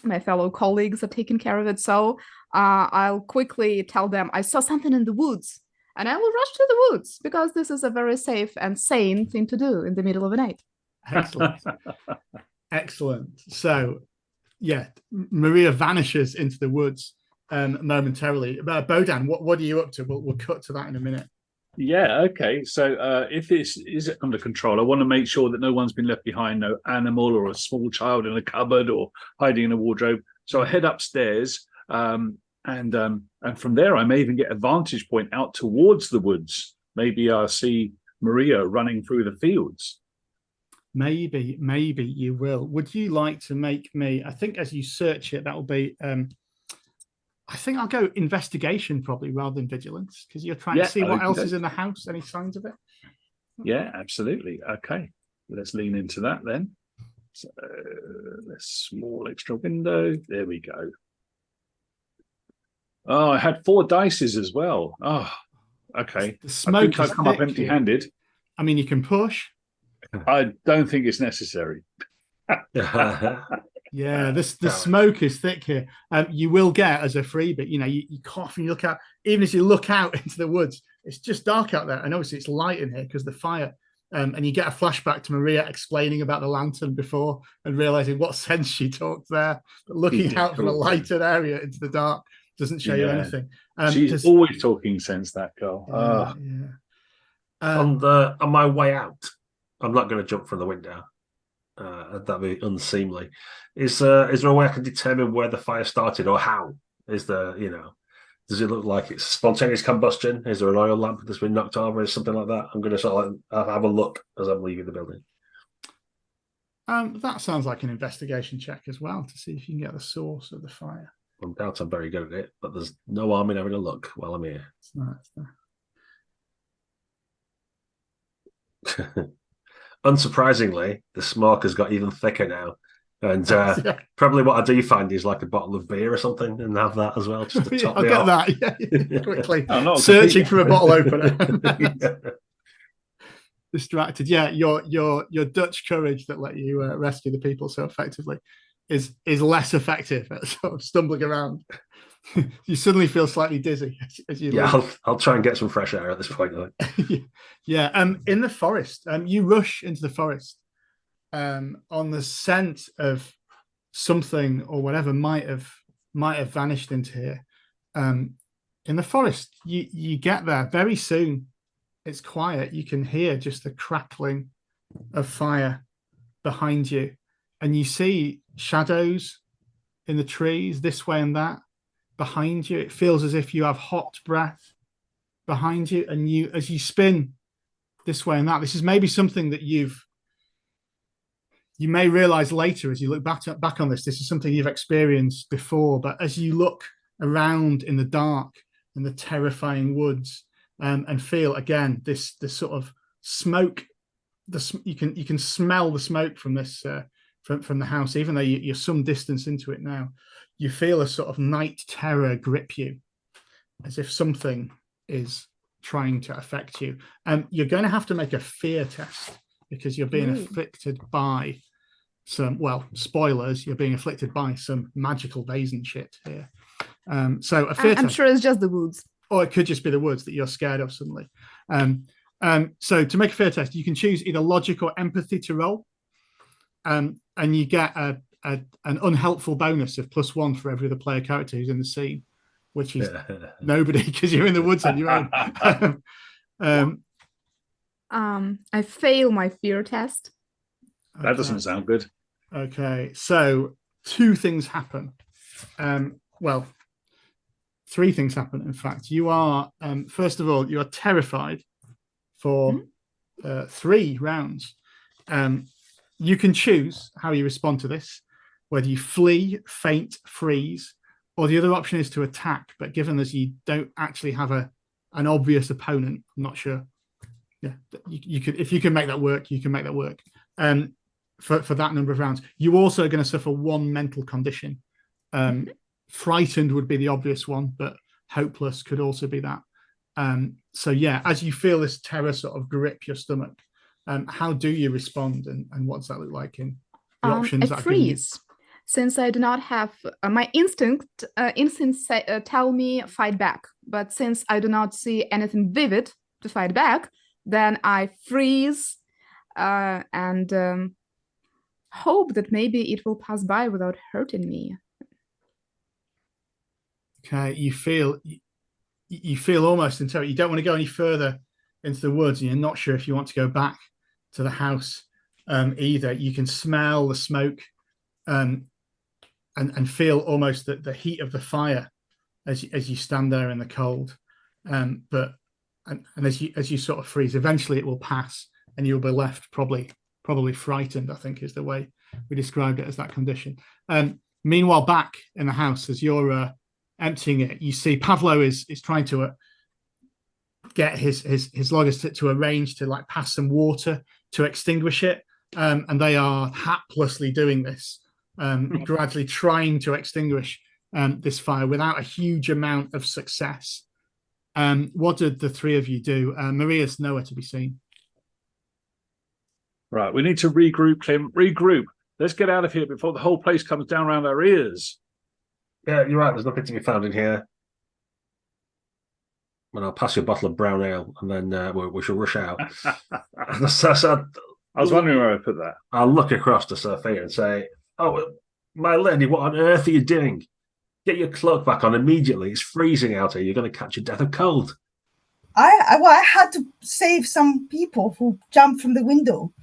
my fellow colleagues are taking care of it. So I'll quickly tell them I saw something in the woods, and I will rush to the woods because this is a very safe and sane thing to do in the middle of the night. Excellent. Excellent. So, yeah, Maria vanishes into the woods momentarily. Bodan, what are you up to? We'll cut to that in a minute. Yeah, okay. So if this is under control, I want to make sure that no one's been left behind, no animal or a small child in a cupboard or hiding in a wardrobe. So I head upstairs, and from there I may even get a vantage point out towards the woods. Maybe I'll see Maria running through the fields. Maybe you will. Would you like to make me, I think as you search it, that will be I think I'll go investigation probably rather than vigilance, because you're trying to see what else is in the house, any signs of it. Yeah, absolutely. Okay, let's lean into that then. So let's small extra window. There we go. Oh, I had 4 dices as well. Oh, okay. The smoke I've come up empty-handed. I mean, you can push. I don't think it's necessary. Yeah, the smoke is thick here. You will get as a freebie, you cough and you look out. Even as you look out into the woods, it's just dark out there, and obviously it's light in here because the fire. And you get a flashback to Maria explaining about the lantern before and realizing what sense she talked there. But looking out from a lighted area into the dark doesn't show you anything. She's always talking sense, that girl. On my way out, I'm not going to jump from the window. That'd be unseemly. Is there a way I can determine where the fire started or how? Is there, does it look like it's spontaneous combustion? Is there an oil lamp that's been knocked over or something like that? I'm going to sort of have a look as I'm leaving the building. That sounds like an investigation check as well to see if you can get the source of the fire. I doubt I'm very good at it, but there's no harm in having a look while I'm here. It's not. Unsurprisingly, the smoke has got even thicker now. And probably what I do find is like a bottle of beer or something and have that as well, just to top I'll me get off. that. Yeah, quickly. Searching for a bottle opener. Distracted. Yeah, your Dutch courage that let you rescue the people so effectively is less effective at sort of stumbling around. You suddenly feel slightly dizzy as you leave. I'll try and get some fresh air at this point. Yeah. In the forest, you rush into the forest on the scent of something or whatever might have vanished into here. In the forest, you get there very soon. It's quiet. You can hear just the crackling of fire behind you, and you see shadows in the trees this way and that behind you. It feels as if you have hot breath behind you, and as you spin this way and that, this is maybe something that you may realize later as you look back on this. This is something you've experienced before, but as you look around in the dark and the terrifying woods, and feel again this sort of smoke, you can smell the smoke from this from the house, even though you're some distance into it now. You feel a sort of night terror grip you, as if something is trying to affect you. You're going to have to make a fear test because you're being afflicted by some, well, spoilers, you're being afflicted by some magical Vaesen shit here. So a fear test. I'm sure it's just the woods. Or it could just be the woods that you're scared of suddenly. So to make a fear test, you can choose either logic or empathy to roll. And you get an unhelpful bonus of +1 for every other player character who's in the scene, which is nobody, because you're in the woods on your own. I fail my fear test. That doesn't sound good. Okay, so 2 things happen. Well, 3 things happen, in fact. You are, first of all, you are terrified for 3 rounds. You can choose how you respond to this, whether you flee, faint, freeze, or the other option is to attack. But given that you don't actually have an obvious opponent, I'm not sure. Yeah, you could, if you can make that work, you can make that work. For that number of rounds, you're also going to suffer 1 mental condition. Frightened would be the obvious one, but hopeless could also be that. So yeah, as you feel this terror sort of grip your stomach, how do you respond, and what does that look like in the options? I freeze, since I do not have my instincts tell me fight back, but since I do not see anything vivid to fight back, then I freeze and hope that maybe it will pass by without hurting me. Okay, you feel almost in terror. You don't want to go any further into the woods, and you're not sure if you want to go back to the house either. You can smell the smoke and feel almost the heat of the fire as you stand there in the cold. But as you sort of freeze, eventually it will pass, and you'll be left probably frightened, I think is the way we described it, as that condition. Meanwhile, back in the house, as you're emptying it, you see Pavlo is trying to get his loggers to arrange to like pass some water to extinguish it, and they are haplessly doing this, gradually trying to extinguish this fire without a huge amount of success. What did the 3 of you do? Maria's nowhere to be seen. Right, we need to regroup, Clem. Regroup. Let's get out of here before the whole place comes down around our ears. Yeah, you're right. There's nothing to be found in here. And I'll pass you a bottle of brown ale, and then we shall rush out. I was wondering where I put that. I'll look across to Sophia and say, "Oh, my lady, what on earth are you doing? Get your cloak back on immediately. It's freezing out here. You're going to catch a death of cold." I had to save some people who jumped from the window.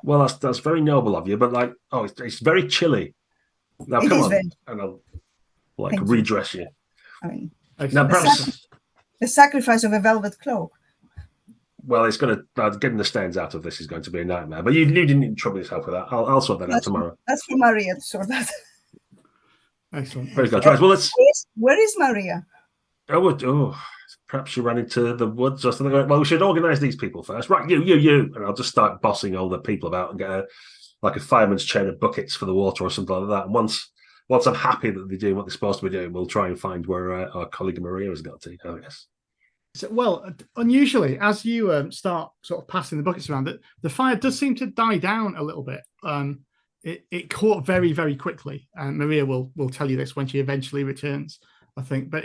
Well, that's very noble of you, but it's very chilly. Now come on, and I'll redress you. I mean, now perhaps the sacrifice of a velvet cloak. Well, it's going to getting the stains out of this is going to be a nightmare. But you didn't need to trouble yourself with that. I'll sort that out tomorrow. That's for Maria to sort that. Excellent. Very good. Right. Well, where is Maria? Perhaps she ran into the woods or something. Well, we should organise these people first. Right, you. And I'll just start bossing all the people about and get a fireman's chain of buckets for the water or something like that. And once I'm happy that they're doing what they're supposed to be doing, we'll try and find where our colleague Maria has got to, I guess. So, well, unusually, as you start sort of passing the buckets around, the fire does seem to die down a little bit. It caught very, very quickly. And Maria will tell you this when she eventually returns I think. But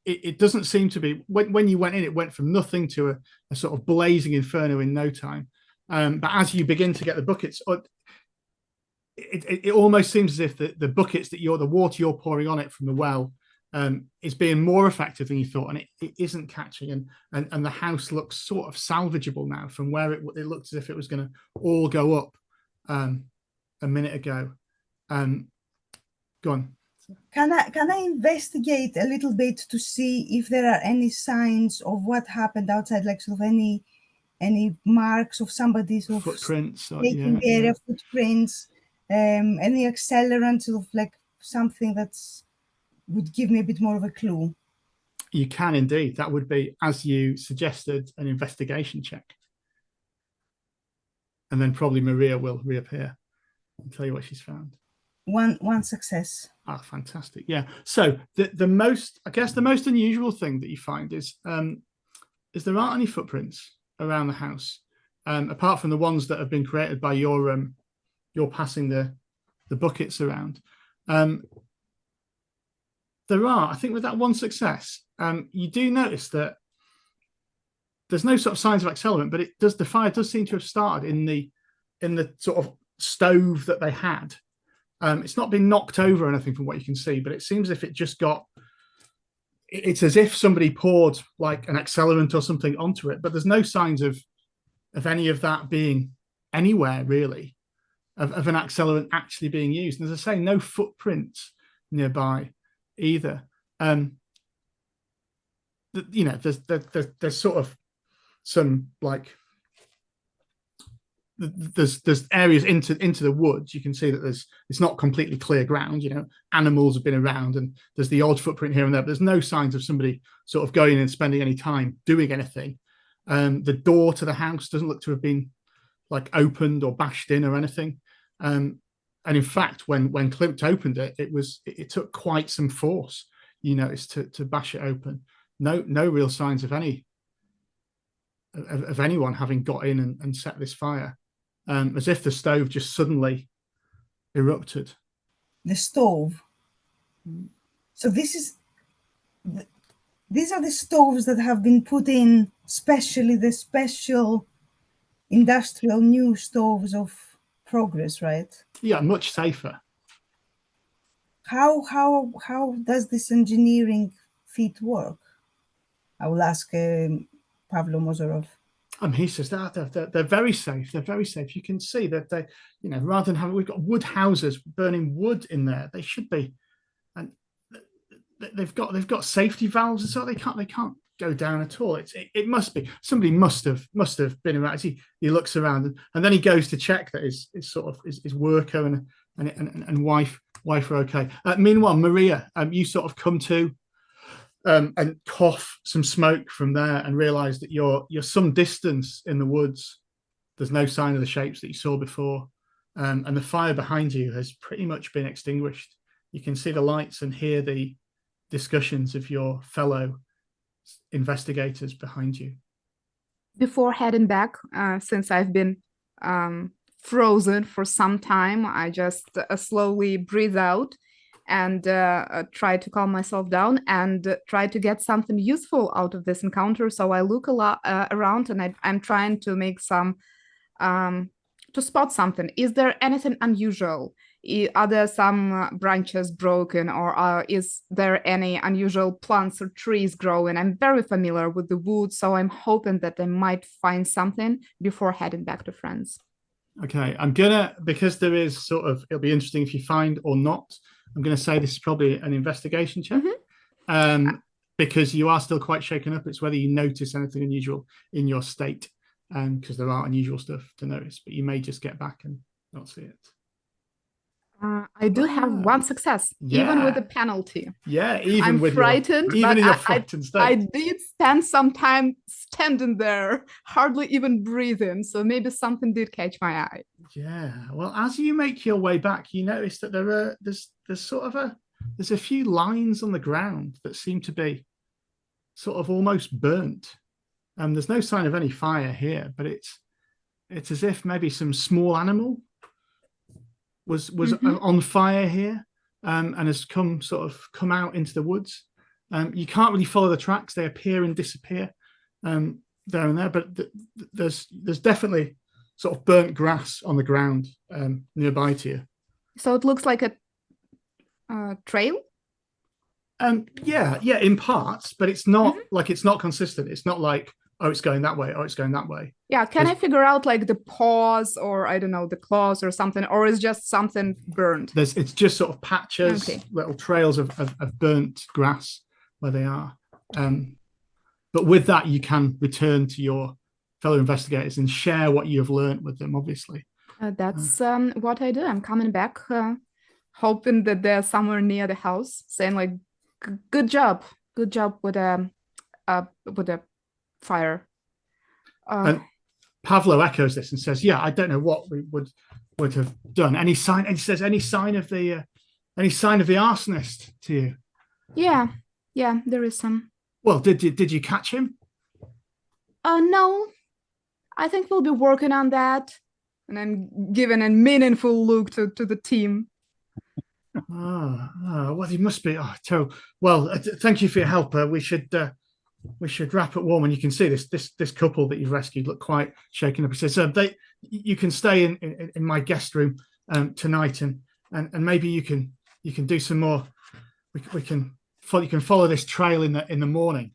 it doesn't seem to be, when you went in, it went from nothing to a sort of blazing inferno in no time. But as you begin to get the buckets, it almost seems as if the buckets the water you're pouring on it from the well is being more effective than you thought, and it isn't catching. And the house looks sort of salvageable now from where it looked as if it was going to all go up a minute ago. Go on. Can I investigate a little bit to see if there are any signs of what happened outside, like sort of any marks of somebody sort of footprints, taking the area, footprints, any accelerant, sort of like something that's would give me a bit more of a clue? You can indeed. That would be, as you suggested, an investigation check. And then probably Maria will reappear and tell you what she's found. One success. Ah, fantastic. Yeah. So the most unusual thing that you find is there aren't any footprints around the house, apart from the ones that have been created by your passing the buckets around. There are, I think, with that one success, you do notice that there's no sort of signs of accelerant, but the fire does seem to have started in the sort of stove that they had. It's not been knocked over or anything from what you can see, but it seems as if it's as if somebody poured like an accelerant or something onto it, but there's no signs of any of that being anywhere really, of an accelerant actually being used. And as I say, no footprints nearby either. There's sort of some like there's areas into the woods. You can see that it's not completely clear ground. Animals have been around, and there's the odd footprint here and there, but there's no signs of somebody sort of going and spending any time doing anything. The door to the house doesn't look to have been like opened or bashed in or anything. And in fact, when Klimt opened it, it took quite some force, you notice, to bash it open. No real signs of anyone having got in and set this fire. As if the stove just suddenly erupted. The stove. So these are the stoves that have been put in, especially the special industrial new stoves of progress, right? Yeah, much safer. How does this engineering feat work? I will ask Pavlo Mozorov. He says that they're very safe. They're very safe. You can see that they, rather than we've got wood houses burning wood in there, they should be, and they've got safety valves, and so they can't go down at all. It must be somebody must have been around. He looks around and then he goes to check that his worker and wife are okay. Meanwhile, Maria, you sort of come to. And cough some smoke from there and realize that you're some distance in the woods. There's no sign of the shapes that you saw before. And the fire behind you has pretty much been extinguished. You can see the lights and hear the discussions of your fellow investigators behind you. Before heading back, since I've been frozen for some time, I just slowly breathe out and try to calm myself down and try to get something useful out of this encounter. So I look a lot around, and I'm trying to make some, to spot something. Is there anything unusual? Are there some branches broken, or is there any unusual plants or trees growing? I'm very familiar with the woods, so I'm hoping that I might find something before heading back to France. Okay, because there is it'll be interesting if you find or not. I'm going to say this is probably an investigation check, because you are still quite shaken up. It's whether you notice anything unusual in your state, because there are unusual stuff to notice, but you may just get back and not see it. I do have one success, even with a penalty. Yeah, even I'm with frightened, even but in your frightened state. I did spend some time standing there, hardly even breathing. So maybe something did catch my eye. Yeah. Well, as you make your way back, you notice that there's a few lines on the ground that seem to be sort of almost burnt. There's no sign of any fire here, but it's as if maybe some small animal was on fire here, and has come out into the woods. You can't really follow the tracks; they appear and disappear there and there. But there's definitely sort of burnt grass on the ground nearby to you. So it looks like a trail. Yeah, in parts, but it's not like it's not consistent. It's not like, oh, it's going that way, oh, it's going that way. Yeah, can I figure out like the paws or I don't know, the claws or something, or is just something burnt? It's just sort of patches, little trails of burnt grass where they are. But with that, you can return to your fellow investigators and share what you have learned with them, obviously. That's what I do. I'm coming back, hoping that they're somewhere near the house, saying like, good job with a fire. And Pavlo echoes this and says, yeah, I don't know what we would have done. Any sign? And he says, any sign of the arsonist to you? Yeah, there is some. Well, did you catch him? No, I think we'll be working on that. And I'm giving a meaningful look to the team. Well, he must be. Well, thank you for your help. We should wrap up warm. And you can see this couple that you've rescued look quite shaken up. He says, you can stay in my guest room tonight, and maybe you can do some more. You can follow this trail in the morning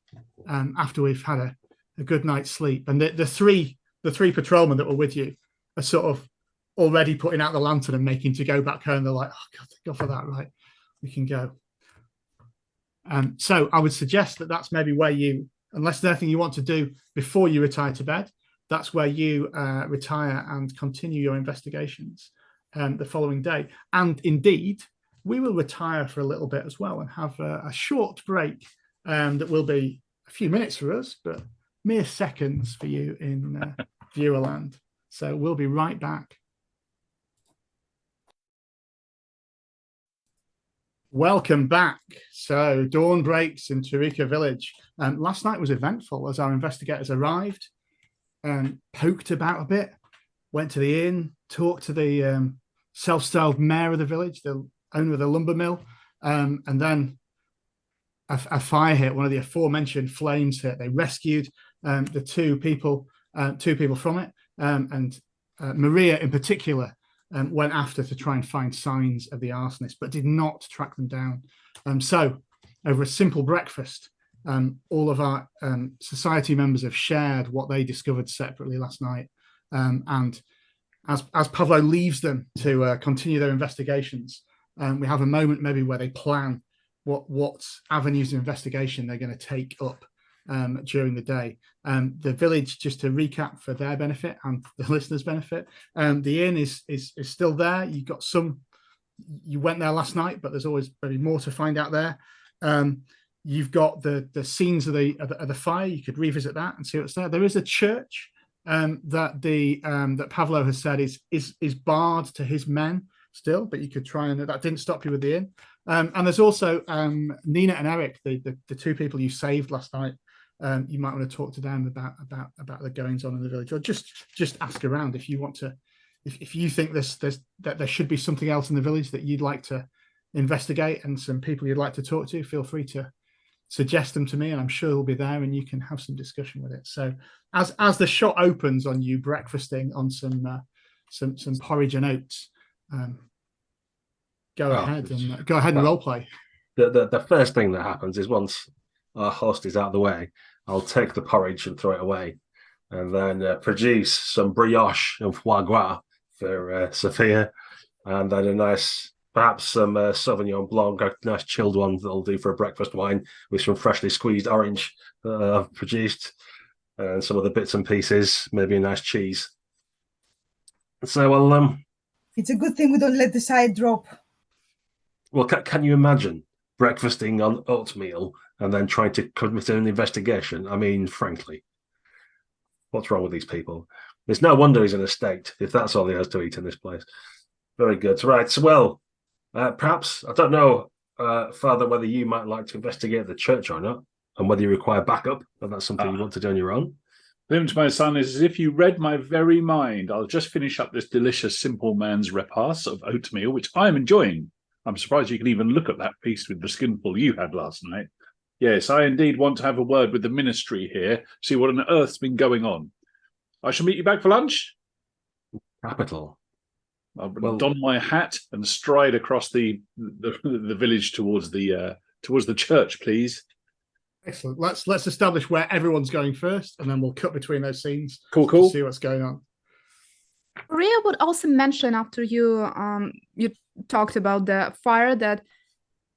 after we've had a good night's sleep. And the three patrolmen that were with you are sort of already putting out the lantern and making to go back home. They're like, oh God, thank God for that. Right, we can go. So I would suggest that's maybe where you, unless there's anything you want to do before you retire to bed, that's where you retire and continue your investigations the following day. And indeed, we will retire for a little bit as well and have a short break that will be a few minutes for us, but mere seconds for you in Viewerland. So we'll be right back. Welcome back. So dawn breaks in Turika village. Last night was eventful as our investigators arrived and poked about a bit, went to the inn, talked to the self-styled mayor of the village, the owner of the lumber mill, and then a fire hit. One of the aforementioned flames hit. They rescued the two people from it, and Maria in particular went after to try and find signs of the arsonist, but did not track them down. So over a simple breakfast, all of our society members have shared what they discovered separately last night. And as Pavlo leaves them to continue their investigations, we have a moment maybe where they plan what avenues of investigation they're going to take up during the day. The village, just to recap for their benefit and the listeners' benefit, the inn is still there. You went there last night, but there's always maybe more to find out there. You've got the scenes of the fire. You could revisit that and see what's there. There is a church that Pavlo has said is barred to his men still, but you could try, and that didn't stop you with the inn. And there's also Nina and Eric, the two people you saved last night. You might want to talk to them about the goings on in the village, or just ask around if you want to. If you think that there should be something else in the village that you'd like to investigate, and some people you'd like to talk to, feel free to suggest them to me, and I'm sure they'll be there, and you can have some discussion with it. So as the shot opens on you breakfasting on some porridge and oats, go ahead and role play. The first thing that happens is once our host is out of the way, I'll take the porridge and throw it away, and then produce some brioche and foie gras for Sophia, and then perhaps some Sauvignon Blanc, a nice chilled one that'll do for a breakfast wine with some freshly squeezed orange that I've produced, and some of the bits and pieces, maybe a nice cheese. So it's a good thing we don't let the side drop. Well, can you imagine breakfasting on oatmeal and then trying to commit an investigation? I mean, frankly, what's wrong with these people? It's no wonder he's in a state if that's all he has to eat in this place. Very good. Right. So, well, perhaps, I don't know, Father, whether you might like to investigate the church or not, and whether you require backup, if that's something you want to do on your own. Then to my son is as if you read my very mind. I'll just finish up this delicious simple man's repast of oatmeal, which I'm enjoying. I'm surprised you can even look at that feast with the skinful you had last night. Yes, I indeed want to have a word with the ministry here, see what on earth's been going on. I shall meet you back for lunch. Capital. I'll Well- don my hat and stride across the village towards the church, please. Excellent. Let's establish where everyone's going first, and then we'll cut between those scenes Cool, to cool. see what's going on. Maria would also mention after you talked about the fire that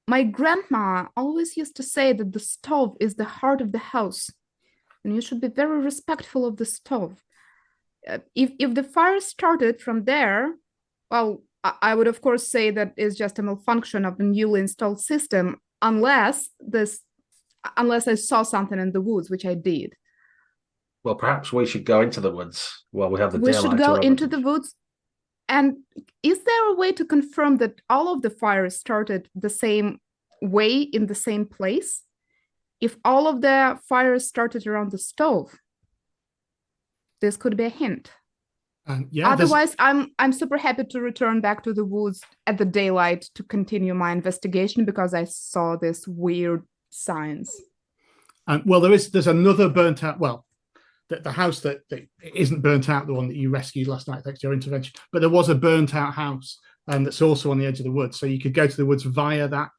my grandma always used to say that the stove is the heart of the house, and you should be very respectful of the stove. If the fire started from there, well, I would of course say that it's just a malfunction of the newly installed system, unless I saw something in the woods, which I did. Well, perhaps we should go into the woods while we have the We daylight. should go to into advantage. the woods. And is there a way to confirm that all of the fires started the same way in the same place? If all of the fires started around the stove, this could be a hint. Yeah. Otherwise, I'm super happy to return back to the woods at the daylight to continue my investigation because I saw this weird signs. Well, there's another burnt out. Well, the house that isn't burnt out, the one that you rescued last night thanks to your intervention, but there was a burnt out house that's also on the edge of the woods. So you could go to the woods via that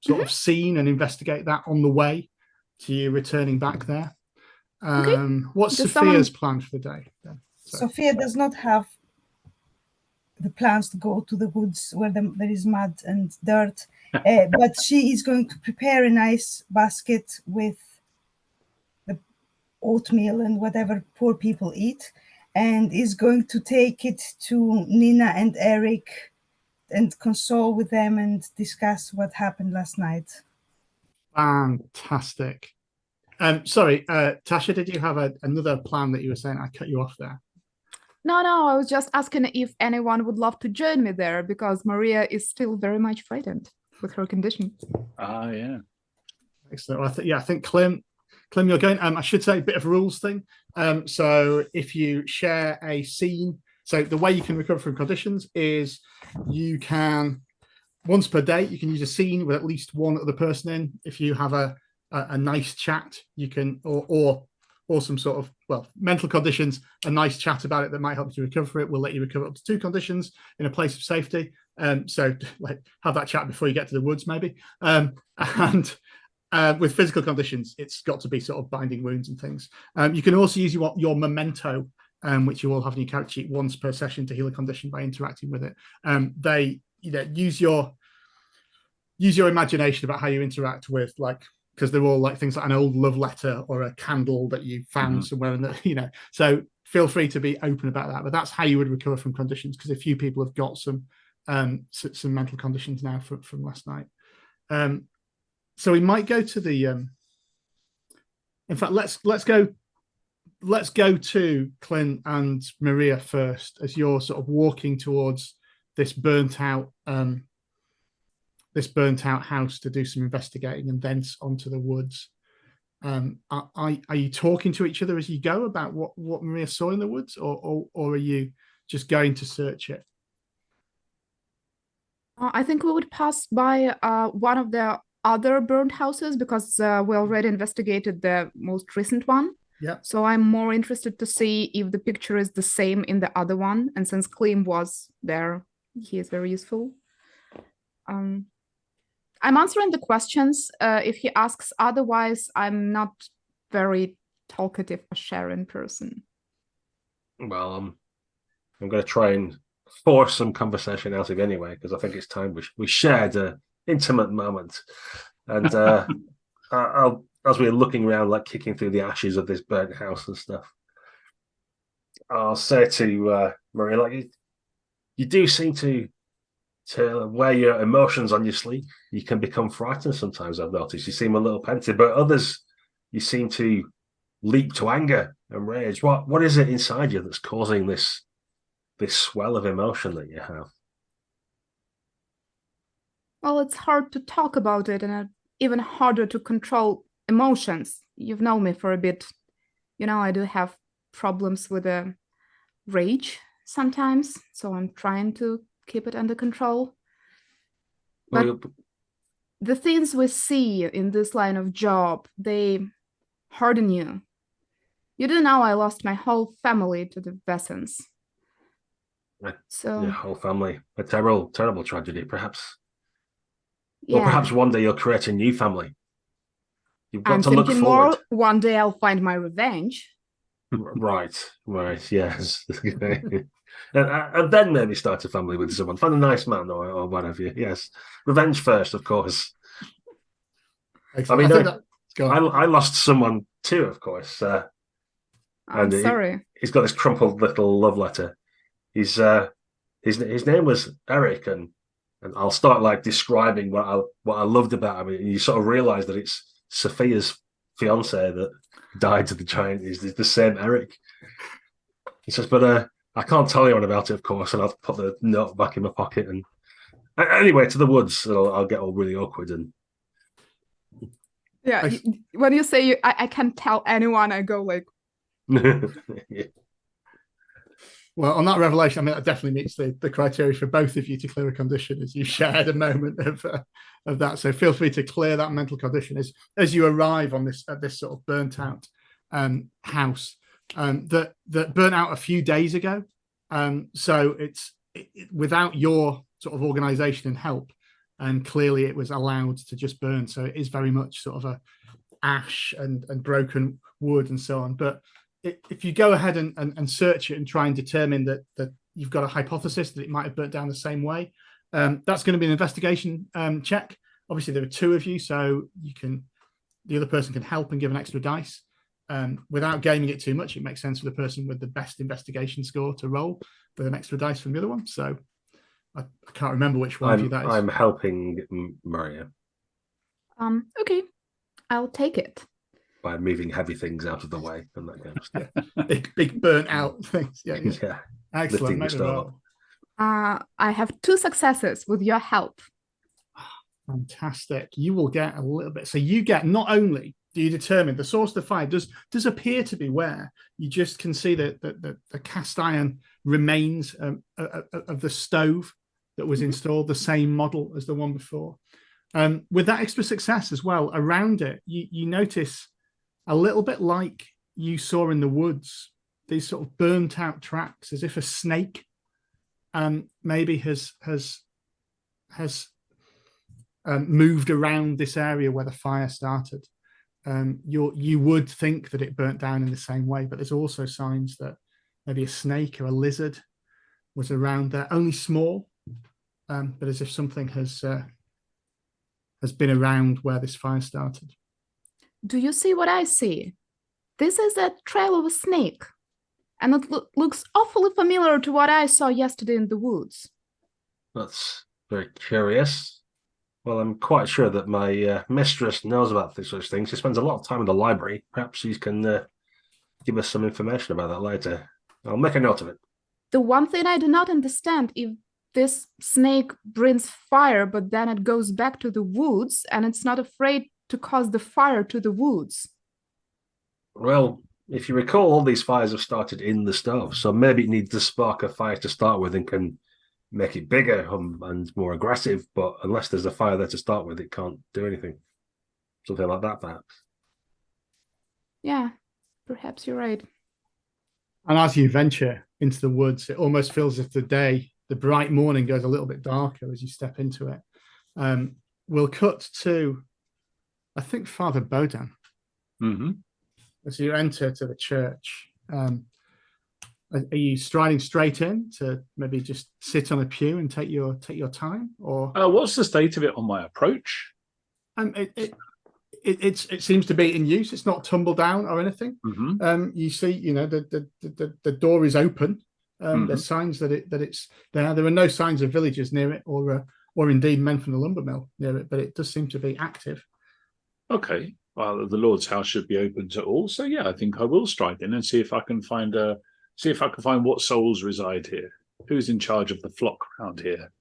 sort of scene and investigate that on the way to you returning back there. What's Sophia's plan for the day then? Sophia does not have the plans to go to the woods where there is mud and dirt, but she is going to prepare a nice basket with oatmeal and whatever poor people eat, and is going to take it to Nina and Eric and console with them and discuss what happened last night. Fantastic. Sorry, Tasha, did you have another plan that you were saying? I cut you off there. No, I was just asking if anyone would love to join me there because Maria is still very much frightened with her condition. Ah, yeah. Excellent. Well, I think Clem, you're going. I should say a bit of a rules thing. So if you share a scene, so the way you can recover from conditions is you can once per day you can use a scene with at least one other person in. If you have a nice chat, you can or some sort of mental conditions, a nice chat about it that might help you recover it. We'll let you recover up to 2 conditions in a place of safety. So like have that chat before you get to the woods, maybe. With physical conditions, it's got to be sort of binding wounds and things. You can also use your memento, which you all have in your character sheet once per session to heal a condition by interacting with it. They use your imagination about how you interact with, like, because they're all like things like an old love letter or a candle that you found somewhere in the, so feel free to be open about that. But that's how you would recover from conditions, because a few people have got some mental conditions now from last night. So we might go to the. In fact, let's go to Clint and Maria first, as you're sort of walking towards this burnt out house to do some investigating, and then onto the woods. Are you talking to each other as you go about what Maria saw in the woods, or are you just going to search it? I think we would pass by one of the other burned houses because we already investigated the most recent one. Yeah. So I'm more interested to see if the picture is the same in the other one. And since Klim was there, he is very useful. I'm answering the questions if he asks. Otherwise, I'm not very talkative or sharing person. Well, I'm going to try and force some conversation out of you anyway, because I think it's time we shared an intimate moment. And as we're looking around, like kicking through the ashes of this burnt house and stuff, I'll say to Maria, like, you do seem to wear your emotions on your sleeve. You can become frightened sometimes, I've noticed. You seem a little pensive, but others, you seem to leap to anger and rage. What is it inside you that's causing this swell of emotion that you have? Well, it's hard to talk about it, and even harder to control emotions. You've known me for a bit. I do have problems with rage sometimes, so I'm trying to keep it under control. But the things we see in this line of job, they harden you. You do know I lost my whole family to the Vaesens. So Your whole family. A terrible, terrible tragedy, perhaps. yeah. Or perhaps one day you'll create a new family. You've got I'm to look thinking forward. more one day I'll find my revenge. Right, yes. and then maybe start a family with someone. Find a nice man or what have you. Yes. Revenge first, of course. Excellent. I lost someone too, of course. I'm sorry. He's got this crumpled little love letter. His name was Eric, and I'll start like describing what I loved about him. And you sort of realise that it's Sophia's fiance that died to the giant is the same Eric. He says, but I can't tell anyone about it, of course, and I'll put the note back in my pocket. And anyway, to the woods, I'll get all really awkward. And yeah, when you say I can't tell anyone, I go like. yeah. Well, on that revelation, I mean, that definitely meets the criteria for both of you to clear a condition, as you shared a moment of that. So feel free to clear that mental condition as you arrive on this sort of burnt out house that burnt out a few days ago. So it's without your sort of organisation and help, and clearly it was allowed to just burn. So it is very much sort of a ash and broken wood and so on. But if you go ahead and search it and try and determine that you've got a hypothesis that it might have burnt down the same way, that's going to be an investigation check. Obviously, there are two of you, so the other person can help and give an extra dice. Without gaming it too much, it makes sense for the person with the best investigation score to roll with an extra dice from the other one. So I can't remember which one of you that is. I'm helping Maria. Okay, I'll take it. By moving heavy things out of the way and that kind of stuff. Yeah. big burnt out things. Yeah. Excellent. Lifting the stove. I have 2 successes with your help. Fantastic. You will get a little bit. So you get, not only do you determine the source of the fire does appear to be where you just can see that the cast iron remains of the stove that was installed, the same model as the one before. With that extra success as well, around it, you notice a little bit like you saw in the woods, these sort of burnt out tracks, as if a snake maybe has moved around this area where the fire started. You would think that it burnt down in the same way, but there's also signs that maybe a snake or a lizard was around there, only small, but as if something has been around where this fire started. Do you see what I see? This is a trail of a snake, and it looks awfully familiar to what I saw yesterday in the woods. That's very curious. Well, I'm quite sure that my mistress knows about such things. She spends a lot of time in the library. Perhaps she can give us some information about that later. I'll make a note of it. The one thing I do not understand, if this snake brings fire, but then it goes back to the woods, and it's not afraid to cause the fire to the woods. Well, if you recall, all these fires have started in the stove, so maybe it needs to spark a fire to start with and can make it bigger and more aggressive, but unless there's a fire there to start with, it can't do anything. Something like that, perhaps. Yeah, perhaps you're right. And as you venture into the woods, it almost feels as if the bright morning goes a little bit darker as you step into it. We'll cut to, I think, Father Bodan. Mm-hmm. As you enter to the church, are you striding straight in to maybe just sit on a pew and take your time, or what's the state of it on my approach? It seems to be in use. It's not tumbled down or anything. Mm-hmm. You see, the door is open. There's signs that it's there. There are no signs of villagers near it, or indeed men from the lumber mill near it, but it does seem to be active. Okay. Well, the Lord's house should be open to all. So yeah, I think I will stride in and see if I can find what souls reside here. Who's in charge of the flock around here?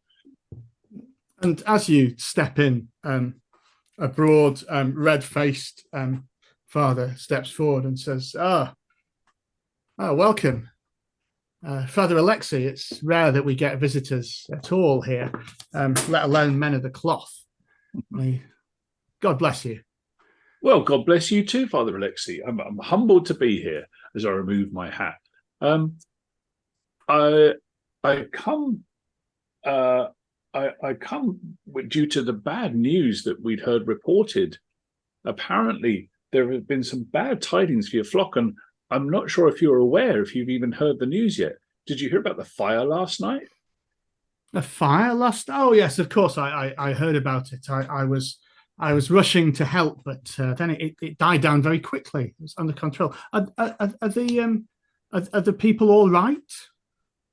And as you step in, a broad, red-faced father steps forward and says, welcome. Father Alexei, it's rare that we get visitors at all here, let alone men of the cloth. God bless you. Well, God bless you too, Father Alexei. I'm humbled to be here as I remove my hat. I come I come due to the bad news that we'd heard reported. Apparently, there have been some bad tidings for your flock, and I'm not sure if you're aware, if you've even heard the news yet. Did you hear about the fire last night? A fire last? Oh yes, of course. I heard about it. I was rushing to help, but then it died down very quickly. It was under control. Are the people all right?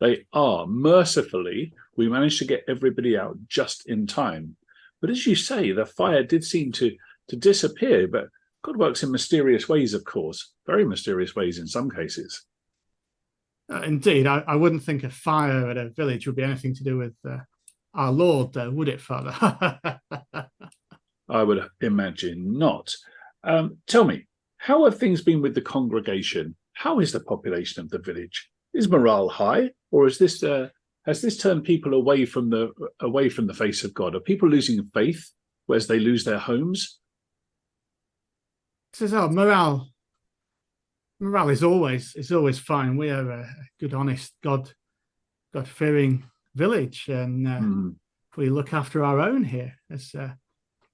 They are. Mercifully, we managed to get everybody out just in time. But as you say, the fire did seem to disappear. But God works in mysterious ways, of course. Very mysterious ways in some cases. Indeed, I wouldn't think a fire at a village would be anything to do with our Lord, though, would it, Father? I would imagine not. Tell me, how have things been with the congregation? How is the population of the village? Is morale high, or is this has this turned people away from the face of God? Are people losing faith as they lose their homes? Says, oh, morale is always fine. We are a good, honest, God-fearing village, and we look after our own here. As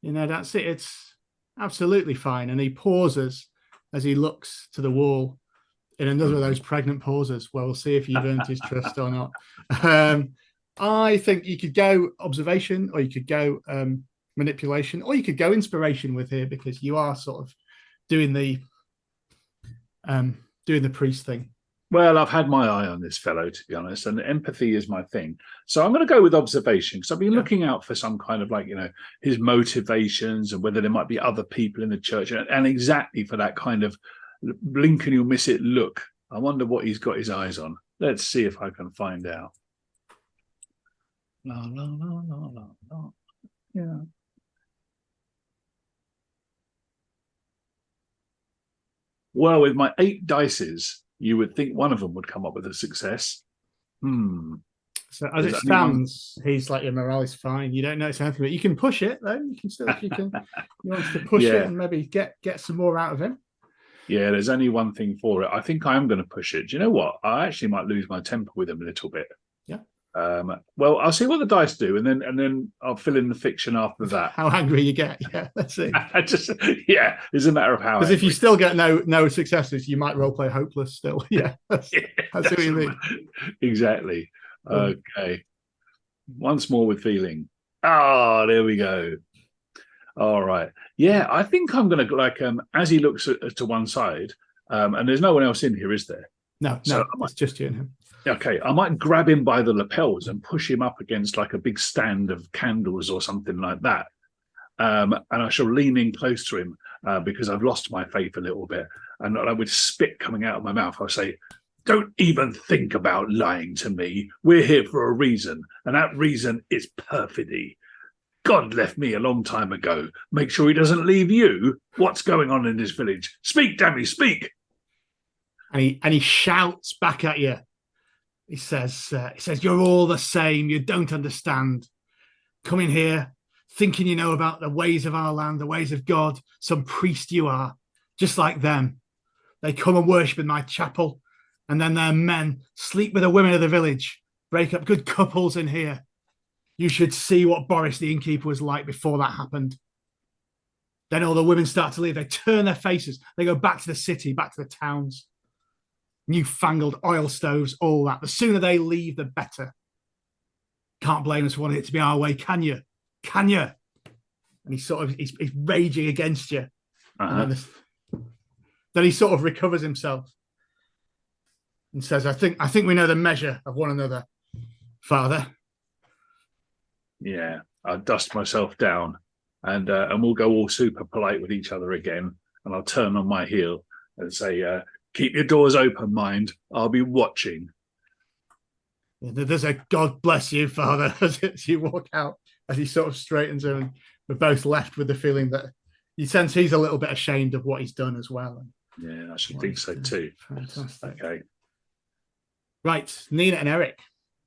that's it. It's absolutely fine. And he pauses as he looks to the wall in another of those pregnant pauses where we'll see if you've earned his trust or not. I think you could go observation, or you could go manipulation, or you could go inspiration with here, because you are sort of doing the priest thing. Well, I've had my eye on this fellow, to be honest, and empathy is my thing. So I'm going to go with observation, because I've been looking out for some kind of his motivations and whether there might be other people in the church, and exactly for that kind of blink and you'll miss it look. I wonder what he's got his eyes on. Let's see if I can find out. La, la, la, la, la, la. Yeah. Well, with my 8 dices, you would think one of them would come up with a success. So as it stands, he's like, your morale is fine. You don't notice anything, but you can push it though. You can still, if you can, you want to push it and maybe get some more out of him. Yeah, there's only one thing for it. I think I am going to push it. Do you know what? I actually might lose my temper with him a little bit. Yeah. Well, I'll see what the dice do, and then I'll fill in the fiction after that. How angry you get? Yeah, let's see. It's a matter of how. Because if you still get no successes, you might roleplay hopeless still. Yeah, that's what you mean. Exactly. Okay. Once more with feeling. Ah, there we go. All right. Yeah, I think I'm going to as he looks to one side, and there's no one else in here, is there? No, it's just you and him. Okay, I might grab him by the lapels and push him up against like a big stand of candles or something like that. And I shall lean in close to him because I've lost my faith a little bit. And with spit coming out of my mouth, I'll say, don't even think about lying to me. We're here for a reason, and that reason is perfidy. God left me a long time ago. Make sure he doesn't leave you. What's going on in this village? Speak, Dammy, speak. And he shouts back at you. He says, you're all the same. You don't understand. Coming here, thinking you know about the ways of our land, the ways of God. Some priest you are, just like them. They come and worship in my chapel, and then their men sleep with the women of the village, break up good couples in here. You should see what Boris the innkeeper was like before that happened. Then all the women start to leave. They turn their faces. They go back to the city, back to the towns. Newfangled oil stoves, all that. The sooner they leave, the better. Can't blame us for wanting it to be our way, can you? Can you? And he's raging against you. And then he sort of recovers himself and says, I think we know the measure of one another, Father. Yeah, I'll dust myself down and we'll go all super polite with each other again. And I'll turn on my heel and say, keep your doors open, mind. I'll be watching. There's a God bless you, Father, as you walk out, as he sort of straightens him. And we're both left with the feeling that you sense he's a little bit ashamed of what he's done as well. Yeah, I should think so too. Fantastic. Okay. Right, Nina and Eric.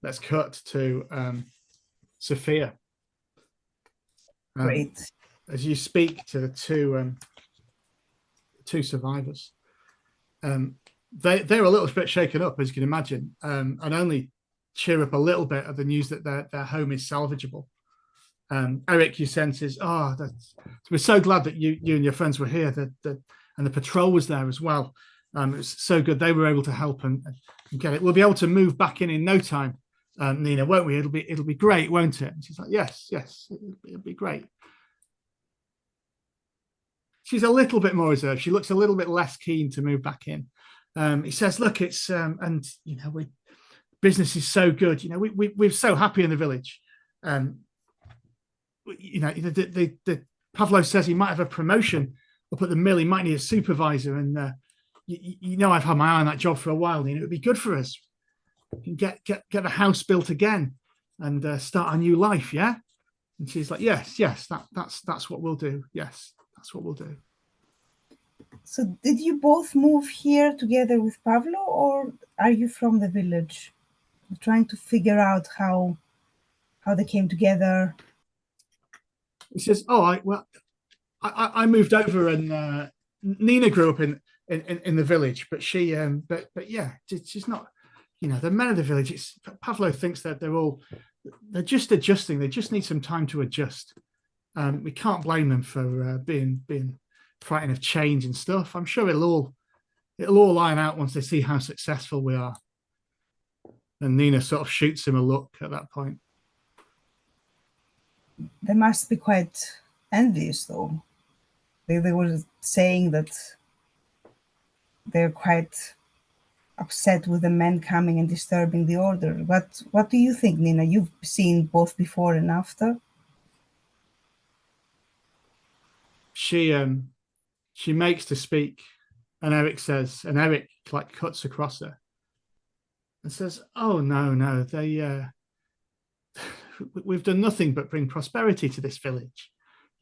Let's cut to Sophia. Great. As you speak to the two survivors, they're a little bit shaken up, as you can imagine, and only cheer up a little bit at the news that their home is salvageable. Eric, you sense is, we're so glad that you and your friends were here, and the patrol was there as well. It was so good they were able to help and get it. We'll be able to move back in no time, Nina, won't we? It'll be great, won't it? And she's like, yes, it'll be great. She's a little bit more reserved. She looks a little bit less keen to move back in. He says, look, it's and business is so good. We're so happy in the village. The Pavlo says he might have a promotion up at the mill. He might need a supervisor, and I've had my eye on that job for a while. It would be good for us. We can get the house built again and start a new life. Yeah. And she's like, yes, that's what we'll do. Yes, that's what we'll do. So did you both move here together with Pavlo, or are you from the village? I'm trying to figure out how they came together. He says, I moved over, and Nina grew up in the village, but she but yeah, she's not, the men of the village. Pavlo thinks that they're just adjusting. They just need some time to adjust. We can't blame them for being frightened of change and stuff. I'm sure it'll all line out once they see how successful we are. And Nina sort of shoots him a look at that point. They must be quite envious, though. They were saying that they're quite upset with the men coming and disturbing the order. What do you think, Nina? You've seen both before and after. She makes to speak, and Eric cuts across her and says, "Oh no, they we've done nothing but bring prosperity to this village.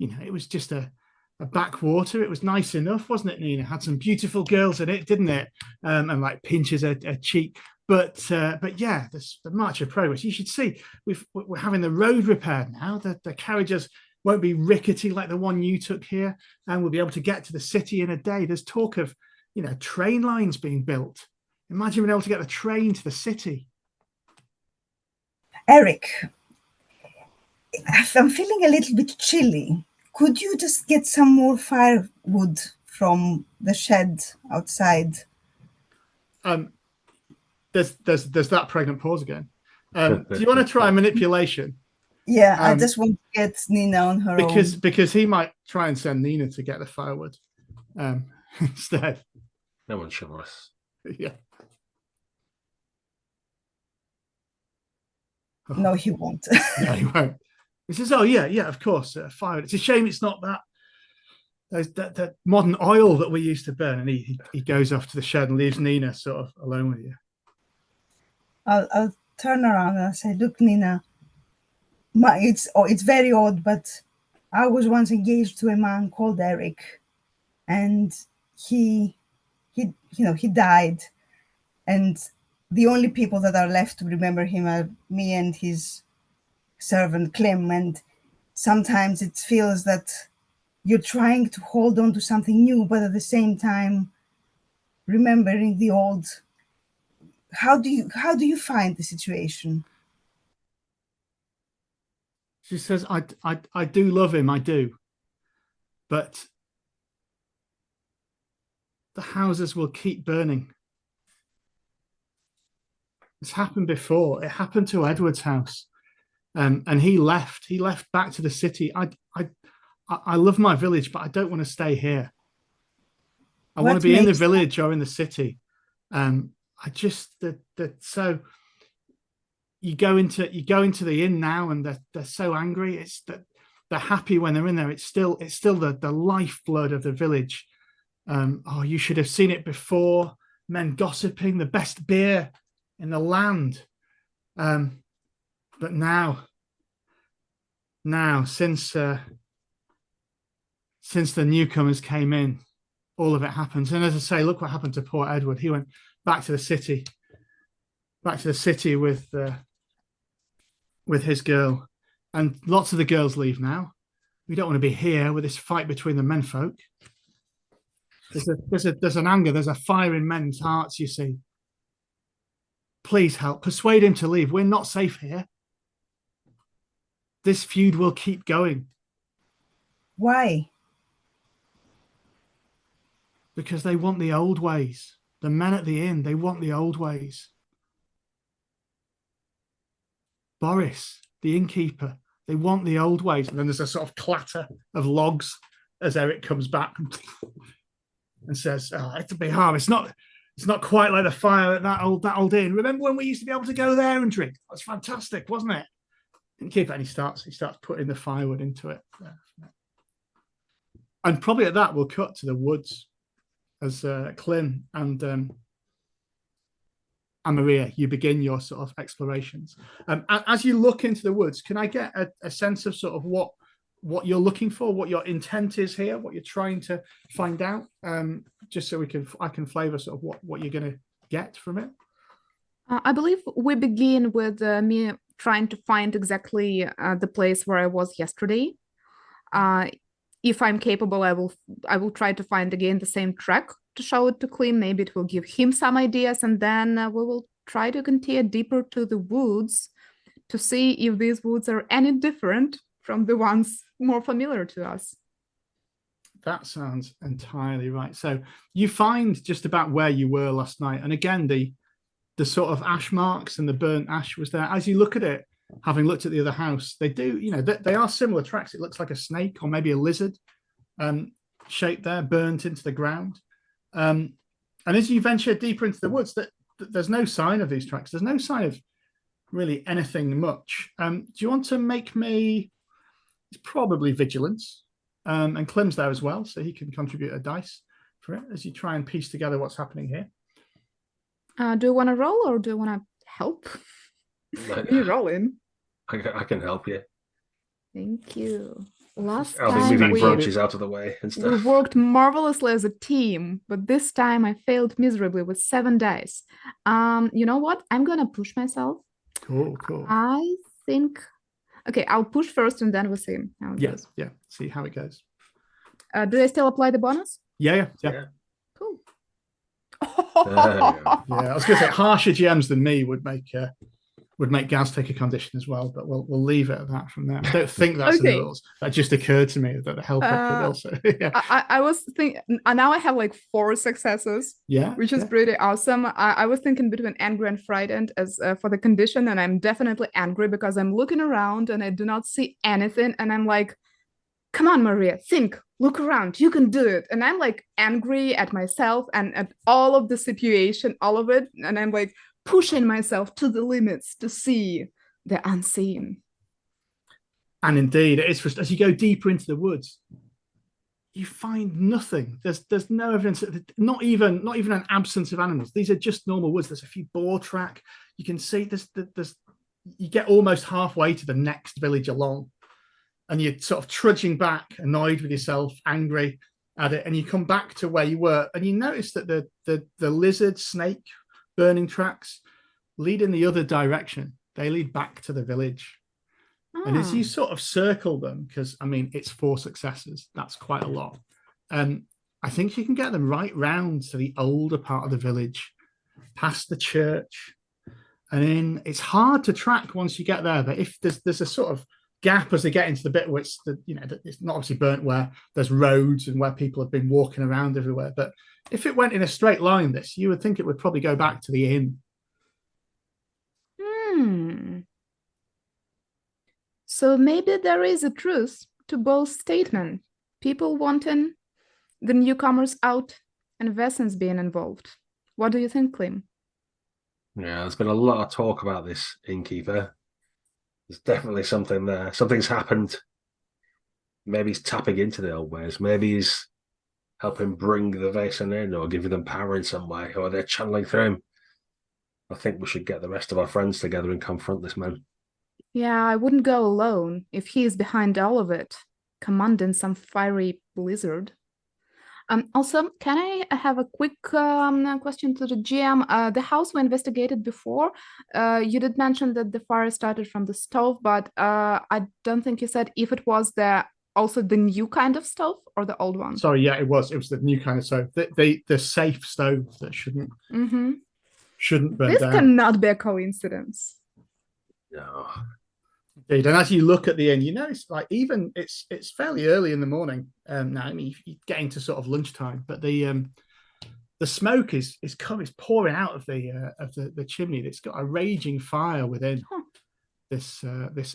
It was just a backwater. It was nice enough, wasn't it, Nina? Had some beautiful girls in it, didn't it? And like pinches her cheek. But yeah, the march of progress. You should see we're having the road repaired now. The carriages won't be rickety like the one you took here, and we'll be able to get to the city in a day. There's talk of train lines being built. Imagine being able to get the train to the city." Eric, I'm feeling a little bit chilly. Could you just get some more firewood from the shed outside? There's that pregnant pause again. Do you want to try manipulation? Yeah, I just want to get Nina on her own. Because he might try and send Nina to get the firewood instead. No one's chivalrous. Yeah. No, he won't. No, he won't. He says, "Oh yeah, of course, firewood. It's a shame it's not that modern oil that we used to burn." And he goes off to the shed and leaves Nina sort of alone with you. I'll turn around and say, "Look, Nina, it's very odd, but I was once engaged to a man called Eric, and he died, and the only people that are left to remember him are me and his servant Clem, and sometimes it feels that you're trying to hold on to something new, but at the same time remembering the old. How do you find the situation?" She says, I do love him, I do. But the houses will keep burning. It's happened before. It happened to Edward's house. And he left back to the city. I love my village, but I don't want to stay here. I want to be in the village or in the city. So you go into the inn now, and they're so angry. It's that they're happy when they're in there. It's still the lifeblood of the village. You should have seen it before. Men gossiping, the best beer in the land. But now, since the newcomers came in, all of it happens. And as I say, look what happened to poor Edward. He went back to the city with his girl, and lots of the girls leave now. We don't want to be here with this fight between the menfolk. There's an anger, there's a fire in men's hearts, you see. Please help. Persuade him to leave. We're not safe here. This feud will keep going. Why? Because they want the old ways. The men at the inn, they want the old ways. Boris, the innkeeper, they want the old ways. And then there's a sort of clatter of logs as Eric comes back and says, "Oh, it's a bit hard. It's not quite like the fire at that old inn. Remember when we used to be able to go there and drink? That was fantastic, wasn't it?" Innkeeper, and he starts putting the firewood into it. And probably at that we'll cut to the woods as Clem and Maria, you begin your sort of explorations. As you look into the woods, can I get a sense of sort of what you're looking for, what your intent is here, what you're trying to find out, just so I can flavor sort of what you're going to get from it? I believe we begin with me trying to find exactly the place where I was yesterday. If I'm capable, I will try to find again the same track to show it to Klim. Maybe it will give him some ideas, and then we will try to continue deeper to the woods to see if these woods are any different from the ones more familiar to us. That sounds entirely right. So you find just about where you were last night, and again the sort of ash marks and the burnt ash was there. As you look at it, having looked at the other house, they do, they are similar tracks. It looks like a snake or maybe a lizard shaped there, burnt into the ground. And as you venture deeper into the woods, there's no sign of these tracks. There's no sign of really anything much. Do you want to make me? It's probably vigilance, and Clem's there as well, so he can contribute a dice for it as you try and piece together what's happening here. Do you want to roll or do you want to help? You roll in. I can help you. Thank you. Last I'll be time moving branches out of the way and stuff. we worked marvelously as a team, but this time I failed miserably with 7 dice. You know what? I'm gonna push myself. Cool. I think. Okay, I'll push first and then we'll see how it goes. Yeah. See how it goes. Do I still apply the bonus? Yeah. Cool. Yeah, I was going to say harsher GMs than me would make Gaz take a condition as well, but we'll leave it at that from there. I don't think that's in the rules. That just occurred to me that the helper could also. Yeah. I was thinking, now I have like 4 successes, which is pretty awesome. I was thinking between angry and frightened as for the condition, and I'm definitely angry because I'm looking around and I do not see anything, and I'm like, come on, Maria, think, look around, you can do it. And I'm like angry at myself and at all of the situation, all of it, and I'm like pushing myself to the limits to see the unseen. And indeed, it is just as you go deeper into the woods, you find nothing. There's no evidence, not even an absence of animals. These are just normal woods. There's a few boar track. You can see there's you get almost halfway to the next village along, and you're sort of trudging back, annoyed with yourself, angry at it, and you come back to where you were, and you notice that the lizard, snake, burning tracks lead in the other direction. They lead back to the village. And as you sort of circle them, because I mean it's 4 successes, that's quite a lot. I think you can get them right round to the older part of the village, past the church, and in. It's hard to track once you get there. But if there's a sort of gap as they get into the bit where it's it's not obviously burnt, where there's roads and where people have been walking around everywhere. But if it went in a straight line, you would think it would probably go back to the inn. So maybe there is a truth to both statements. People wanting the newcomers out and Vaesens being involved. What do you think, Klim? Yeah, there's been a lot of talk about this innkeeper. There's definitely something there. Something's happened. Maybe he's tapping into the old ways. Maybe he's helping bring the Vaesen in or giving them power in some way, or they're channeling through him. I think we should get the rest of our friends together and confront this man. Yeah, I wouldn't go alone if he is behind all of it, commanding some fiery blizzard. Also, can I have a quick question to the GM? The house we investigated before, you did mention that the fire started from the stove, but I don't think you said if it was the also the new kind of stove or the old one? Sorry, yeah, it was the new kind of stove, the safe stove that shouldn't burn This down. cannot be a coincidence. No. Indeed. And as you look at the inn, you know it's like even it's fairly early in the morning. Now, I mean, you're getting to sort of lunchtime, but the smoke is pouring out of the chimney. It's got a raging fire within this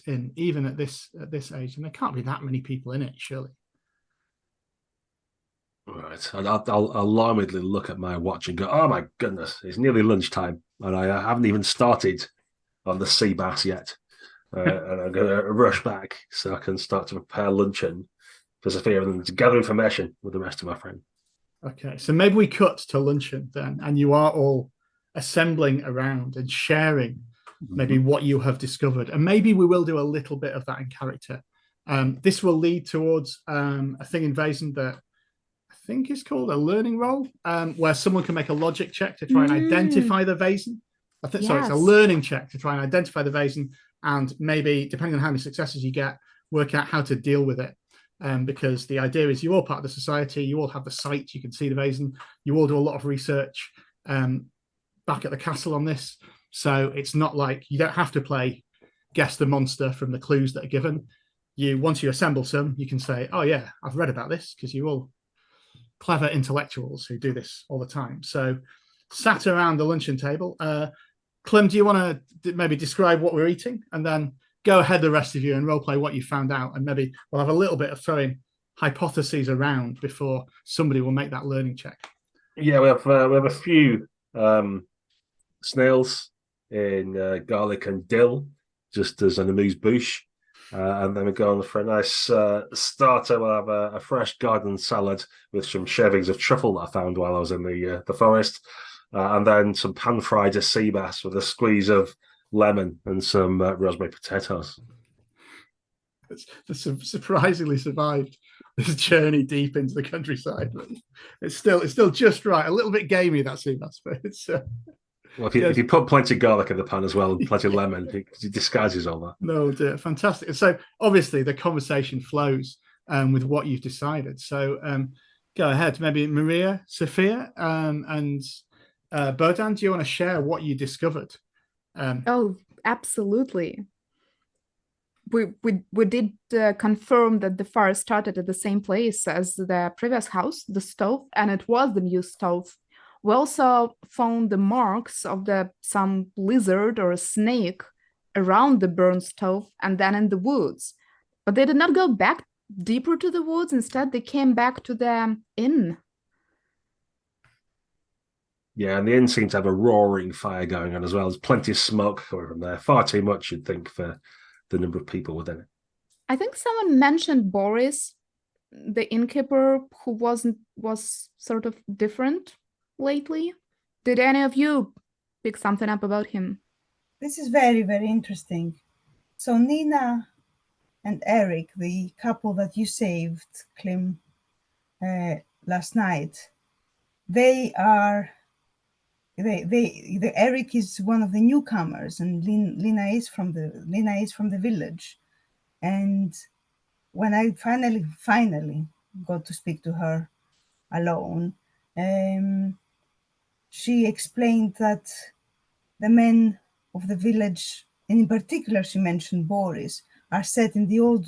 inn, even at this age, and there can't be that many people in it, surely. Right, and I'll alarmedly look at my watch and go, "Oh my goodness, it's nearly lunchtime, and I haven't even started on the sea bass yet." And I'm going to rush back so I can start to prepare luncheon for Sophia and to gather information with the rest of my friends. Okay, so maybe we cut to luncheon then, and you are all assembling around and sharing maybe what you have discovered, and maybe we will do a little bit of that in character. This will lead towards a thing in Vaesen that I think is called a learning roll, where someone can make a logic check to try and identify the Vaesen. Sorry, it's a learning check to try and identify the Vaesen, and maybe, depending on how many successes you get, work out how to deal with it. Because the idea is you're all part of the society, you all have the site, you can see the Vaesen, you all do a lot of research back at the castle on this. So it's not like you don't have to play guess the monster from the clues that are given. Once you assemble some, you can say, oh yeah, I've read about this, because you're all clever intellectuals who do this all the time. So sat around the luncheon table, Clem, do you want to maybe describe what we're eating, and then go ahead, the rest of you, and roleplay what you found out, and maybe we'll have a little bit of throwing hypotheses around before somebody will make that learning check. Yeah, we have a few snails in garlic and dill, just as an amuse-bouche, and then we go on for a nice starter. We'll have a fresh garden salad with some shavings of truffle that I found while I was in the forest. And then some pan-fried sea bass with a squeeze of lemon and some rosemary potatoes. It's surprisingly survived this journey deep into the countryside. But it's still just right. A little bit gamey, that sea bass, but it's. Well, if you put plenty of garlic in the pan as well and plenty of lemon, it disguises all that. No, dear, fantastic. So obviously the conversation flows with what you've decided. So go ahead, maybe Maria, Sophia, and Bodan, do you want to share what you discovered? Oh, absolutely. We did confirm that the fire started at the same place as the previous house, the stove, and it was the new stove. We also found the marks of some lizard or a snake around the burned stove and then in the woods. But they did not go back deeper to the woods. Instead, they came back to the inn. Yeah, and the inn seemed to have a roaring fire going on as well. There's plenty of smoke coming from there. Far too much, you'd think, for the number of people within it. I think someone mentioned Boris, the innkeeper, who was sort of different lately. Did any of you pick something up about him? This is very, very interesting. So Nina and Eric, the couple that you saved, Klim, last night, Eric is one of the newcomers, and Lina is from the village. And when I finally got to speak to her alone, she explained that the men of the village, and in particular she mentioned Boris, are set in the old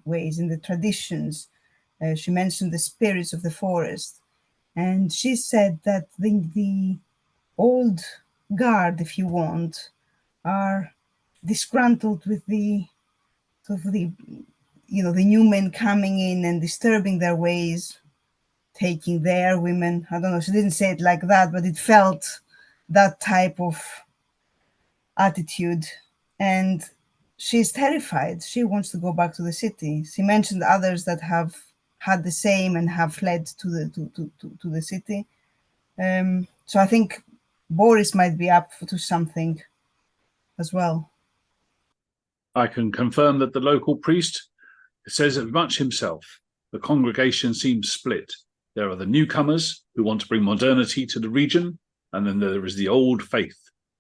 ways, in the traditions. She mentioned the spirits of the forest, and she said that the old guard, if you want, are disgruntled with the new men coming in and disturbing their ways, taking their women. I don't know, she didn't say it like that, but it felt that type of attitude. And she's terrified. She wants to go back to the city. She mentioned others that have had the same and have fled to the city. So I think Boris might be up to something as well. I can confirm that the local priest says as much himself. The congregation seems split. There are the newcomers who want to bring modernity to the region, and then there is the old faith.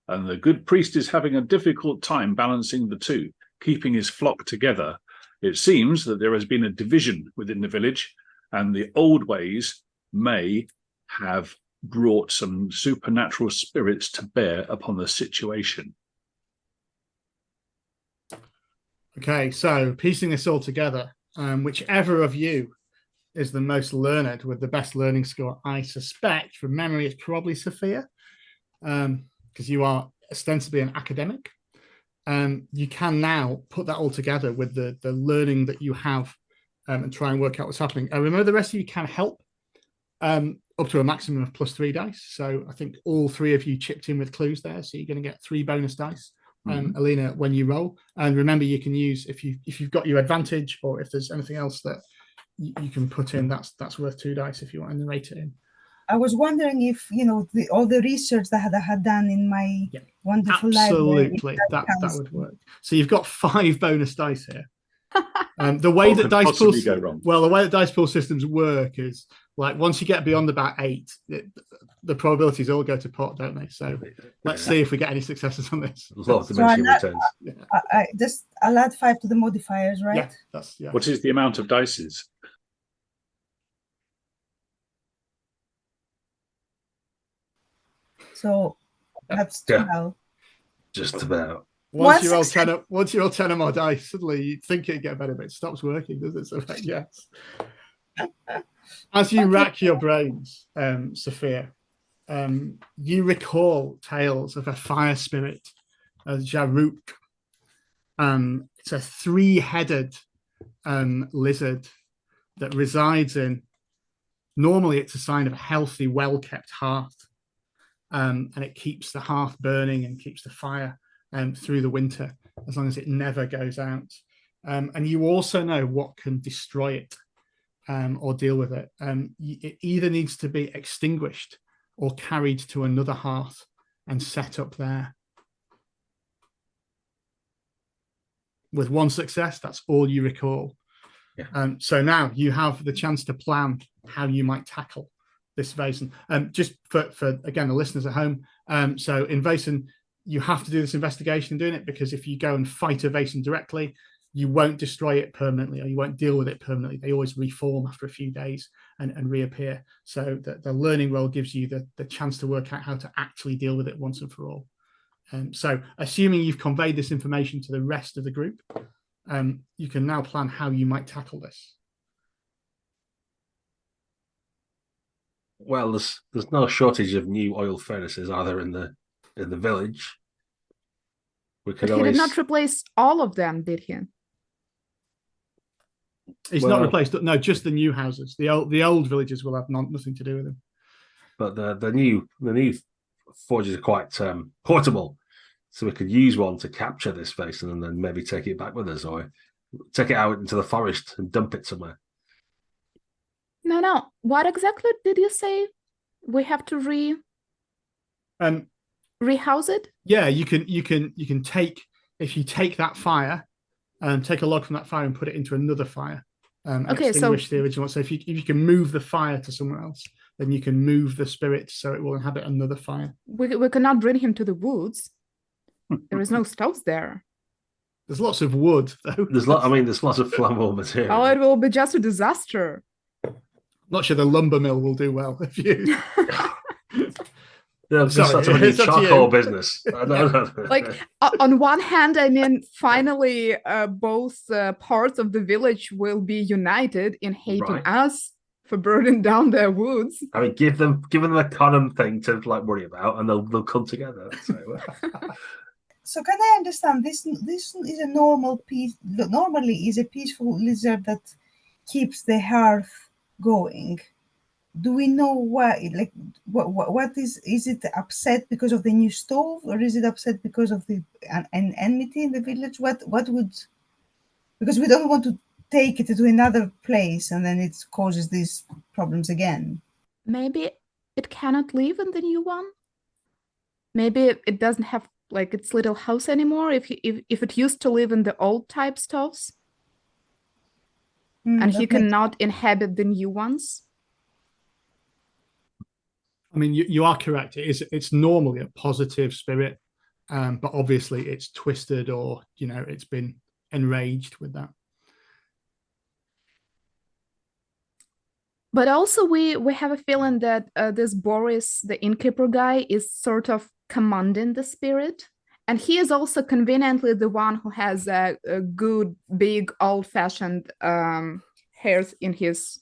And the good priest is having a difficult time balancing the two, keeping his flock together It seems that there has been a division within the village, and the old ways may have brought some supernatural spirits to bear upon the situation. Okay, so piecing this all together, whichever of you is the most learned with the best learning score, I suspect from memory it's probably Sophia, because you are ostensibly an academic. You can now put that all together with the learning that you have and try and work out what's happening. Remember, the rest of you can help up to a maximum of +3 dice. So I think all 3 of you chipped in with clues there. So you're going to get 3 bonus dice, Alina, when you roll. And remember, you can use, if you've got your advantage, or if there's anything else that you can put in, that's worth 2 dice if you want to narrate it in. I was wondering if, all the research that I had done in my wonderful library. Absolutely, that would work. So you've got 5 bonus dice here. The way that dice pool, the way that dice pool systems work is like once you get beyond about 8, the probabilities all go to pot, don't they? So let's see if we get any successes on this. Lots of diminishing returns. I'll add 5 to the modifiers, right? Yeah, What is the amount of dices? So that's 12. Just about. Once you roll 10 or more dice, suddenly you think it'd get better, but it stops working, does it? So yes. As you rack your brains, Sophia, you recall tales of a fire spirit, a Jaruk. It's a 3-headed lizard that resides in. Normally, it's a sign of a healthy, well-kept hearth, and it keeps the hearth burning and keeps the fire through the winter, as long as it never goes out. And you also know what can destroy it or deal with it. It either needs to be extinguished or carried to another hearth and set up there. With 1 success, that's all you recall. Yeah. So now you have the chance to plan how you might tackle this Vaesen. Just for again, the listeners at home. So in Vaesen, you have to do this investigation doing it, because if you go and fight a Vaesen directly, you won't destroy it permanently, or you won't deal with it permanently. They always reform after a few days and reappear. So the learning role gives you the chance to work out how to actually deal with it once and for all. So assuming you've conveyed this information to the rest of the group, you can now plan how you might tackle this. Well, there's no shortage of new oil furnaces, are there, in the village? We could He did not replace all of them, did he? He's not replaced. No, just the new houses. The old villages will have nothing to do with them. But the new forges are quite portable, so we could use one to capture this Vaesen and then maybe take it back with us, or take it out into the forest and dump it somewhere. No. What exactly did you say? We have to rehouse it? Yeah, you can take, if you take that fire and take a log from that fire and put it into another fire. Okay, extinguish the original. So if you can move the fire to somewhere else, then you can move the spirit so it will inhabit another fire. We cannot bring him to the woods. There is no stoves there. There's lots of wood, though. There's lots of flammable material. Oh, it will be just a disaster. Not sure the lumber mill will do well if you. Yeah, sorry, charcoal business. Like on one hand, I mean, finally, both parts of the village will be united in hating us for burning down their woods. I mean, give them a common thing to worry about, and they'll come together. So can I understand this? This is a normally is a peaceful lizard that keeps the hearth going. Do we know why? Like, what is it upset because of the new stove, or is it upset because of the an enmity in the village? What would? Because we don't want to take it to another place and then it causes these problems again. Maybe it cannot live in the new one. Maybe it doesn't have its little house anymore. If it used to live in the old type stoves, and he cannot inhabit the new ones. I mean, you are correct. It's normally a positive spirit, but obviously it's twisted, or it's been enraged with that. But also we have a feeling that this Boris, the innkeeper guy, is sort of commanding the spirit. And he is also conveniently the one who has a good, big, old-fashioned hairs in his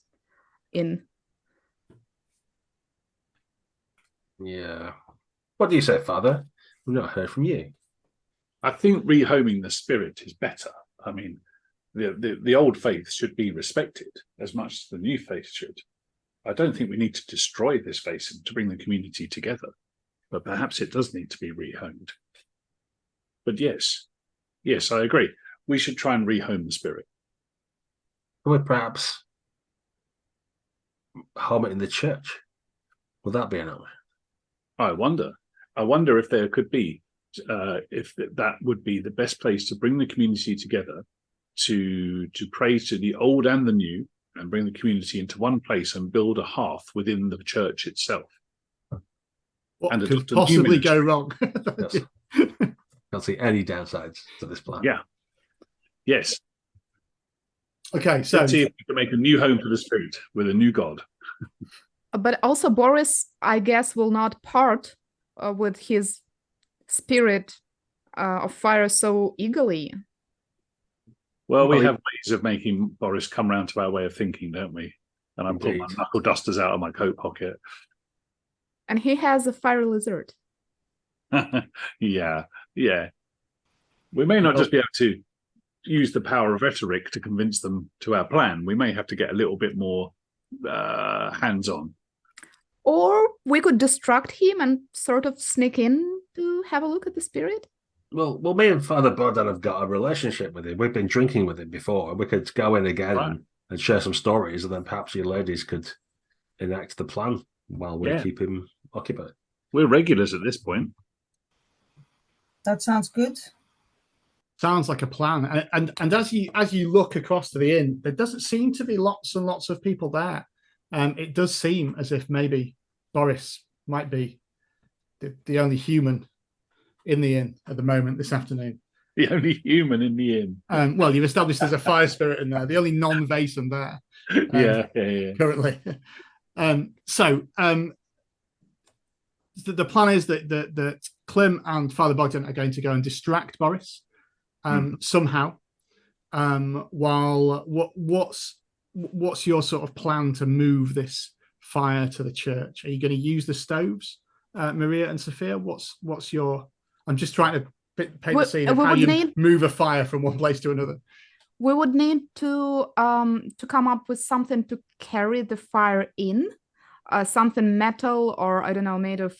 Yeah. What do you say, Father? We've not heard from you. I think rehoming the spirit is better. I mean, the old faith should be respected as much as the new faith should. I don't think we need to destroy this Vaesen to bring the community together, but perhaps it does need to be rehomed. But yes, I agree. We should try and rehome the spirit. Can we perhaps home it in the church? Would that be an option? I wonder if there could be, if that would be the best place to bring the community together, to pray to the old and the new, and bring the community into one place and build a hearth within the church itself. What and could possibly go wrong? Yes. Can't see any downsides to this plan. Yeah. Yes. Okay, so Let's see if we can make a new home for the spirit with a new god. But also Boris, I guess, will not part with his spirit of fire so eagerly. Well, we have ways of making Boris come round to our way of thinking, don't we? And I'm pulling my knuckle dusters out of my coat pocket. And he has a fire lizard. Yeah. We may not just be able to use the power of rhetoric to convince them to our plan. We may have to get a little bit more hands-on. Or we could distract him and sort of sneak in to have a look at the spirit. Well, me and Father Bogdan have got a relationship with him. We've been drinking with him before. We could go in again and share some stories, and then perhaps you ladies could enact the plan while we keep him occupied. We're regulars at this point. That sounds good. Sounds like a plan. And as you look across to the inn, there doesn't seem to be lots and lots of people there. It does seem as if maybe Boris might be the only human in the inn at the moment this afternoon. The only human in the inn. Well, you've established there's a fire spirit in there, the only non-Vaesen there. Yeah. Currently. The plan is that Klim and Father Bogdan are going to go and distract Boris somehow. While what's your sort of plan to move this fire to the church? Are you going to use the stoves, Maria and Sophia? What's your? I'm just trying to paint the scene of how you move a fire from one place to another. We would need to come up with something to carry the fire in, something metal, or I don't know, made of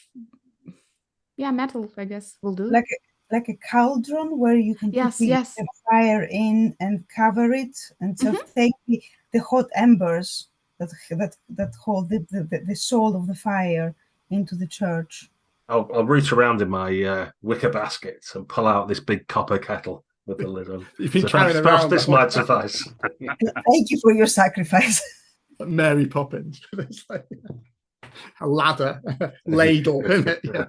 metal. I guess will do. Like a cauldron where you can put the fire in and cover it, and so take the hot embers that hold the soul of the fire into the church. I'll reach around in my wicker basket and pull out this big copper kettle with the lid on. You've been carrying around. This might suffice. Thank you for your sacrifice. Mary Poppins. It's like a ladder, ladle, isn't it? Yeah.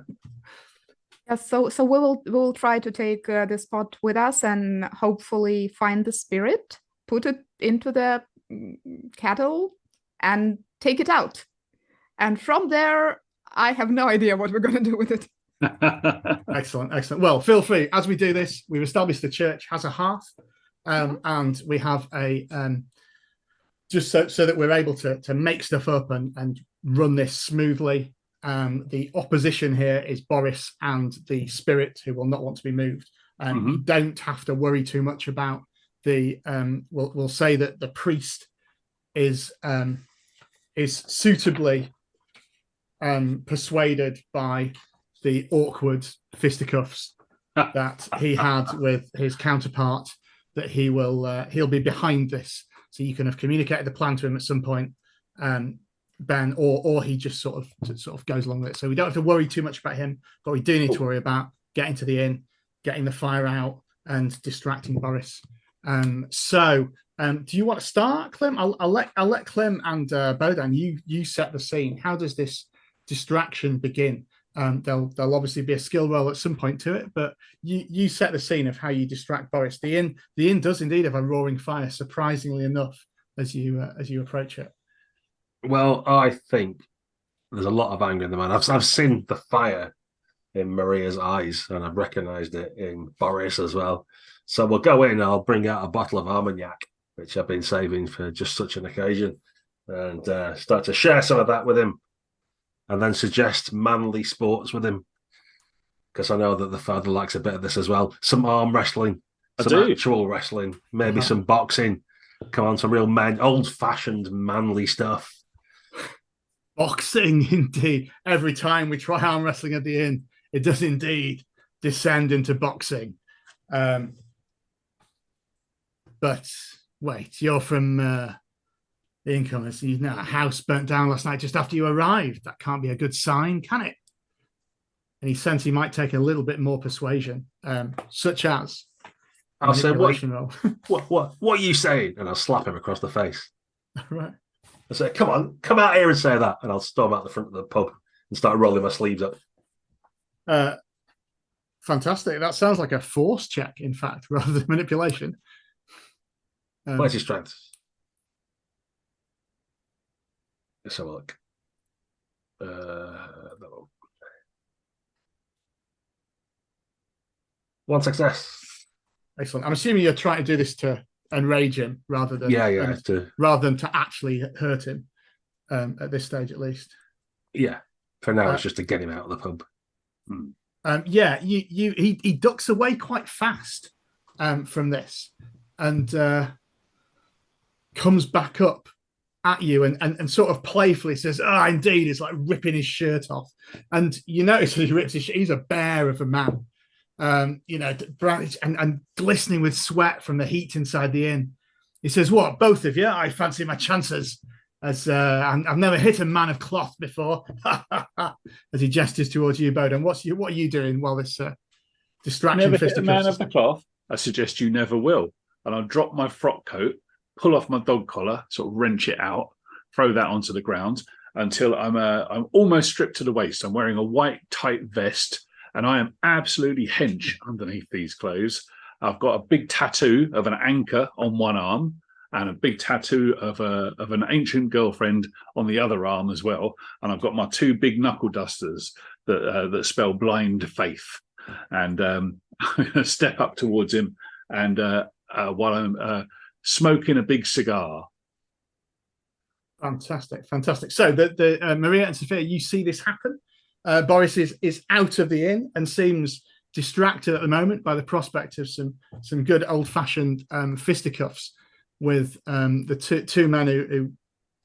Yes, so we will try to take this pot with us and hopefully find the spirit, put it into the kettle, and take it out. And from there, I have no idea what we're going to do with it. Excellent. Well, feel free. As we do this, we've established the church has a hearth, and we have a just so that we're able to make stuff up and run this smoothly. The opposition here is Boris and the spirit, who will not want to be moved. You don't have to worry too much about the. We'll say that the priest is suitably persuaded by the awkward fisticuffs that he had with his counterpart, that he'll be behind this. So you can have communicated the plan to him at some point, Ben, or he just sort of goes along with it. So we don't have to worry too much about him, but we do need to worry about getting to the inn, getting the fire out, and distracting Boris. Do you want to start, Klim? I'll let Klim and Bodan, you set the scene. How does this distraction begin? There'll obviously be a skill roll at some point to it, but you set the scene of how you distract Boris. The inn does indeed have a roaring fire, surprisingly enough, as you approach it. Well, I think there's a lot of anger in the man. I've seen the fire in Maria's eyes, and I've recognised it in Boris as well. So we'll go in. I'll bring out a bottle of Armagnac, which I've been saving for just such an occasion, and start to share some of that with him, and then suggest manly sports with him, because I know that the father likes a bit of this as well. Some arm wrestling, some actual wrestling, maybe some boxing. Come on, some real old-fashioned manly stuff. Boxing, indeed. Every time we try arm wrestling at the inn, it does indeed descend into boxing. But wait, you're from the incomers. You know, a house burnt down last night just after you arrived. That can't be a good sign, can it? And he sensed he might take a little bit more persuasion, such as I'll say, what are you saying? And I'll slap him across the face. Right. I say, come on, come out here and say that. And I'll storm out the front of the pub and start rolling my sleeves up. Fantastic. That sounds like a force check, in fact, rather than manipulation. Where's your strength? Let's have a look. One success. Excellent. I'm assuming you're trying to do this to enrage him rather than rather than to actually hurt him at this stage, at least. Yeah. For now, it's just to get him out of the pub. He ducks away quite fast from this and comes back up at you and sort of playfully says, indeed, it's like ripping his shirt off. And you notice as he rips his shirt, he's a bear of a man. Brown and glistening with sweat from the heat inside the inn. He says, "What, both of you? I fancy my chances, as I've never hit a man of cloth before." As he gestures towards you, Bowden. What are you doing while this distraction? Never hit a man of the cloth. I suggest you never will. And I'll drop my frock coat, pull off my dog collar, sort of wrench it out, throw that onto the ground until I'm almost stripped to the waist. I'm wearing a white tight vest. And I am absolutely hench underneath these clothes. I've got a big tattoo of an anchor on one arm and a big tattoo of an ancient girlfriend on the other arm as well. And I've got my two big knuckle dusters that spell blind faith. And I'm going to step up towards him and while I'm smoking a big cigar. Fantastic. So the Maria and Sophia, you see this happen. Boris is out of the inn and seems distracted at the moment by the prospect of some good old-fashioned fisticuffs with the two men who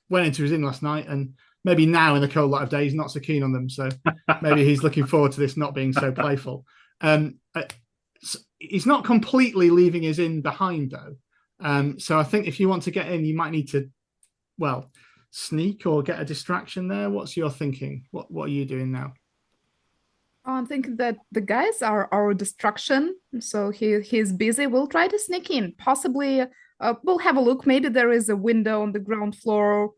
went into his inn last night, and maybe now in the cold light of day he's not so keen on them. So maybe he's looking forward to this not being so playful. He's not completely leaving his inn behind though. So I think if you want to get in, you might need to, sneak or get a distraction there. What's your thinking? What are you doing now? I'm thinking that the guys are our distraction, so he's busy. We'll try to sneak in. Possibly, we'll have a look. Maybe there is a window on the ground floor,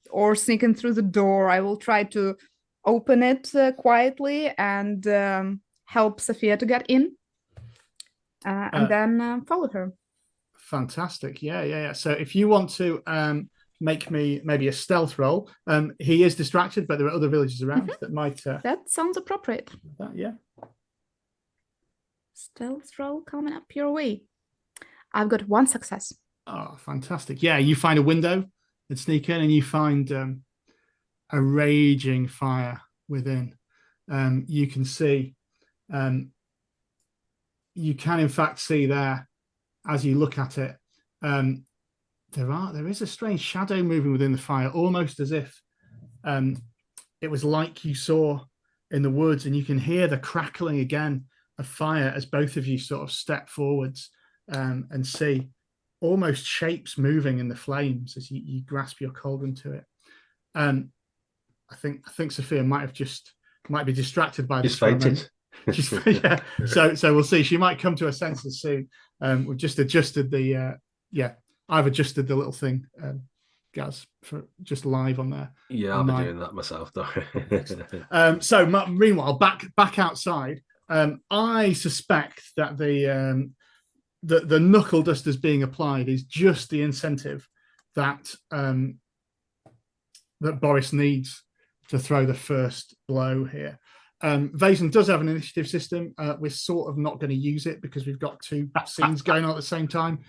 or sneaking through the door. I will try to open it quietly and help Sophia to get in, and then follow her. Fantastic. Yeah. So if you want to make me maybe a stealth roll. He is distracted, but there are other villagers around that might... that sounds appropriate. Yeah. Stealth roll coming up your way. I've got one success. Oh, fantastic. Yeah, you find a window and sneak in and you find a raging fire within. You can see... you can, in fact, see there, as you look at it, there is a strange shadow moving within the fire, almost as if it was like you saw in the woods, and you can hear the crackling again of fire as both of you sort of step forwards and see almost shapes moving in the flames as you grasp your cauldron to it. I think Sophia might be distracted by this. Fainted. Yeah. So we'll see. She might come to her senses soon. We've just adjusted the I've adjusted the little thing, Gaz, for just live on there. Yeah, I'll be doing that myself, though. So meanwhile, back outside, I suspect that the knuckle dusters being applied is just the incentive that that Boris needs to throw the first blow here. Vaesen does have an initiative system. We're sort of not going to use it because we've got two scenes going on at the same time.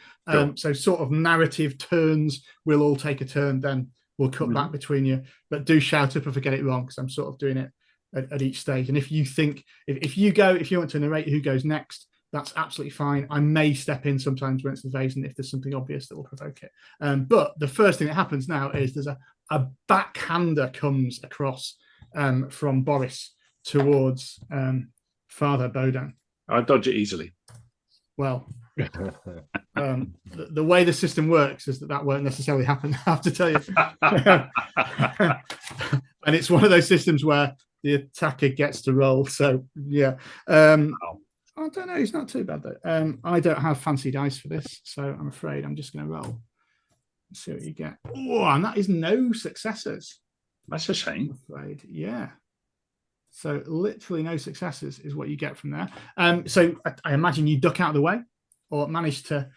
So sort of narrative turns, we'll all take a turn, then we'll cut back between you. But do shout up if I get it wrong, because I'm sort of doing it at each stage. And if you think, if you want to narrate who goes next, that's absolutely fine. I may step in sometimes when it's the Vaesen if there's something obvious that will provoke it. But the first thing that happens now is there's a backhander comes across from Boris towards Father Bodan. I dodge it easily. Well, the way the system works is that won't necessarily happen, I have to tell you. And it's one of those systems where the attacker gets to roll. So, yeah. I don't know. He's not too bad, though. I don't have fancy dice for this, so I'm afraid I'm just going to roll. Let's see what you get. Oh, and that is no successes. That's a shame. I'm afraid. Yeah. So literally no successes is what you get from there. So I imagine you duck out of the way or manage to...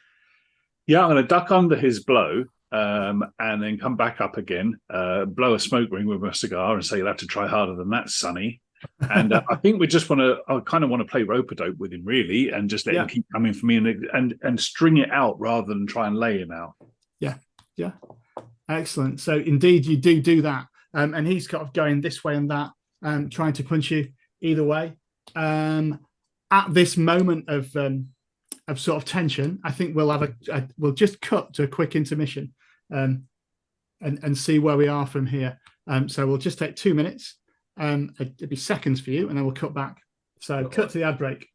Yeah, I'm going to duck under his blow and then come back up again, blow a smoke ring with my cigar and say, you'll have to try harder than that, Sonny. And I think I kind of want to play rope-a-dope with him, really, and just let him keep coming for me and string it out rather than try and lay him out. Yeah. Excellent. So indeed, you do that. And he's kind of going this way and that, trying to punch you either way. At this moment of sort of tension, I think we'll have we'll just cut to a quick intermission and see where we are from here. So we'll just take 2 minutes. It'd be seconds for you, and then we'll cut back. So cut to the ad break.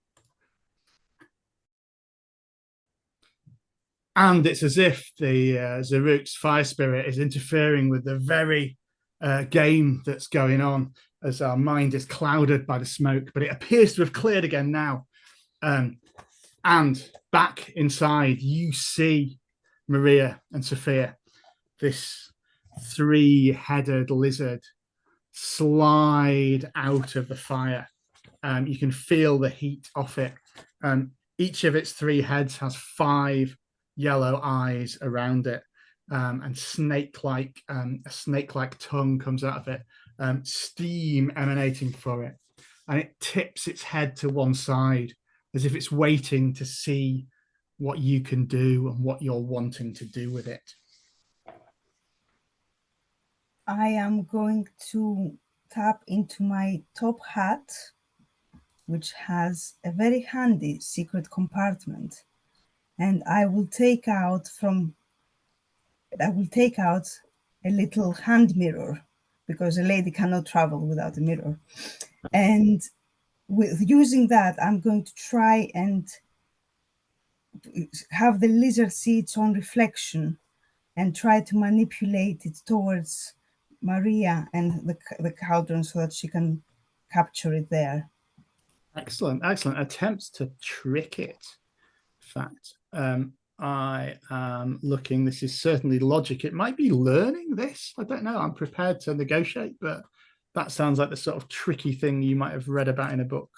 And it's as if the Zaruk's fire spirit is interfering with the very game that's going on as our mind is clouded by the smoke, but it appears to have cleared again now. And back inside, you see Maria and Sophia, this 3-headed lizard, slide out of the fire. You can feel the heat off it. Each of its 3 heads has 5 yellow eyes around it, and a snake-like tongue comes out of it, steam emanating from it, and it tips its head to one side as if it's waiting to see what you can do and what you're wanting to do with it. I am going to tap into my top hat, which has a very handy secret compartment, and I will take out a little hand mirror, because a lady cannot travel without a mirror. And with using that, I'm going to try and have the lizard see its own reflection and try to manipulate it towards Maria and the cauldron so that she can capture it there. Excellent. Attempts to trick it. In fact, I am looking. This is certainly logic. It might be learning this. I don't know. I'm prepared to negotiate, but that sounds like the sort of tricky thing you might have read about in a book.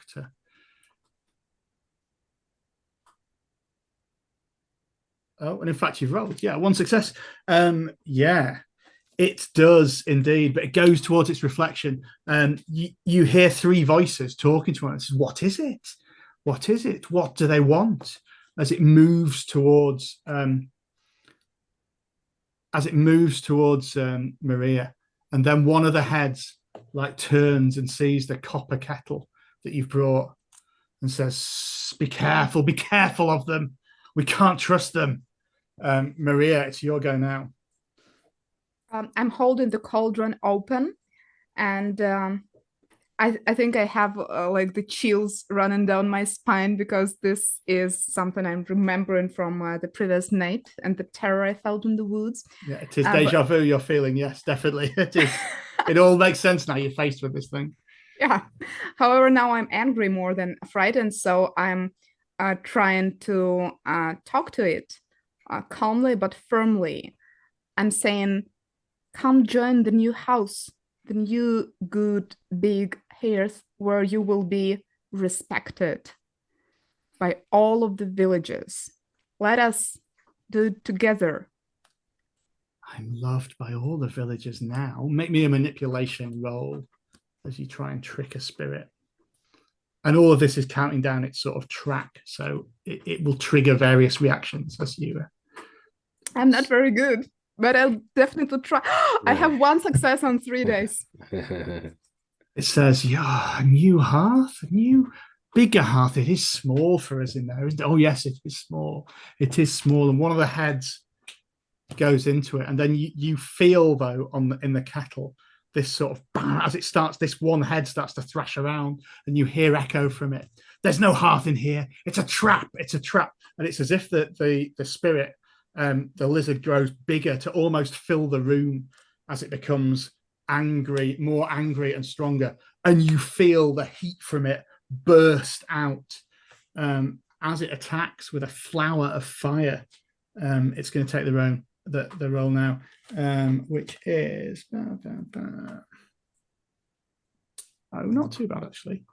Oh, and in fact, you've rolled. Yeah, 1 success. Yeah, it does indeed, but it goes towards its reflection. You hear 3 voices talking to one. It says, what is it? What is it? What do they want? As it moves towards Maria, and then one of the heads turns and sees the copper kettle that you've brought and says, be careful of them. We can't trust them. Maria, it's your go now. I'm holding the cauldron open, and I think I have the chills running down my spine, because this is something I'm remembering from the previous night and the terror I felt in the woods. Yeah, it is deja vu you're feeling. Yes, definitely. It is. It all makes sense now. You're faced with this thing. Yeah. However, now I'm angry more than frightened, so I'm trying to talk to it calmly but firmly. I'm saying, come join the new house, the new good big hearth, where you will be respected by all of the villages. Let us do it together. I'm loved by all the villagers now. Make me a manipulation roll as you try and trick a spirit. And all of this is counting down its sort of track, so it will trigger various reactions as you. I'm not very good, but I'll definitely try. I have 1 success on 3 days. It says, yeah, a new hearth, a new bigger hearth. It is small for us in there, isn't it? Oh, yes, it is small. It is small. And one of the heads goes into it. And then you feel, though, in the kettle, this sort of, as it starts, this one head starts to thrash around and you hear echo from it. There's no hearth in here. It's a trap. It's a trap. And it's as if the spirit, the lizard grows bigger to almost fill the room as it becomes angry, more angry and stronger. And you feel the heat from it burst out as it attacks with a flower of fire. It's going to take the roll now, which is not too bad actually.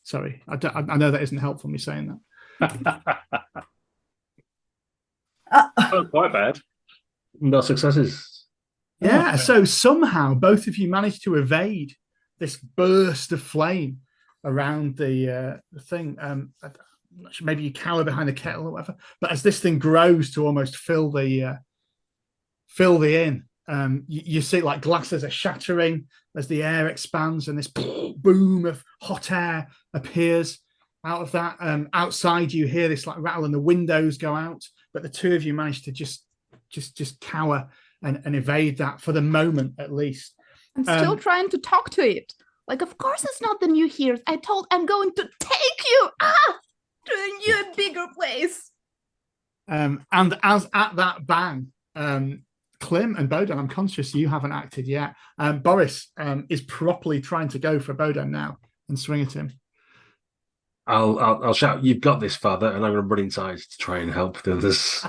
Sorry, I know that isn't helpful me saying that. Not quite bad. No successes. Yeah, okay. So somehow both of you managed to evade this burst of flame around the thing. Maybe you cower behind the kettle or whatever. But as this thing grows to almost fill the inn, you see like glasses are shattering as the air expands, and this boom of hot air appears out of that. Outside, you hear this like rattle, and the windows go out. But the two of you manage to just cower and evade that for the moment, at least. I'm still trying to talk to it. Like, of course it's not the new heroes. I'm going to take you to a new and bigger place. And as at that bang, Klim and Bodan, I'm conscious you haven't acted yet. Boris is properly trying to go for Bodan now and swing at him. I'll shout, "You've got this, father," and I'm going to run inside to try and help the others.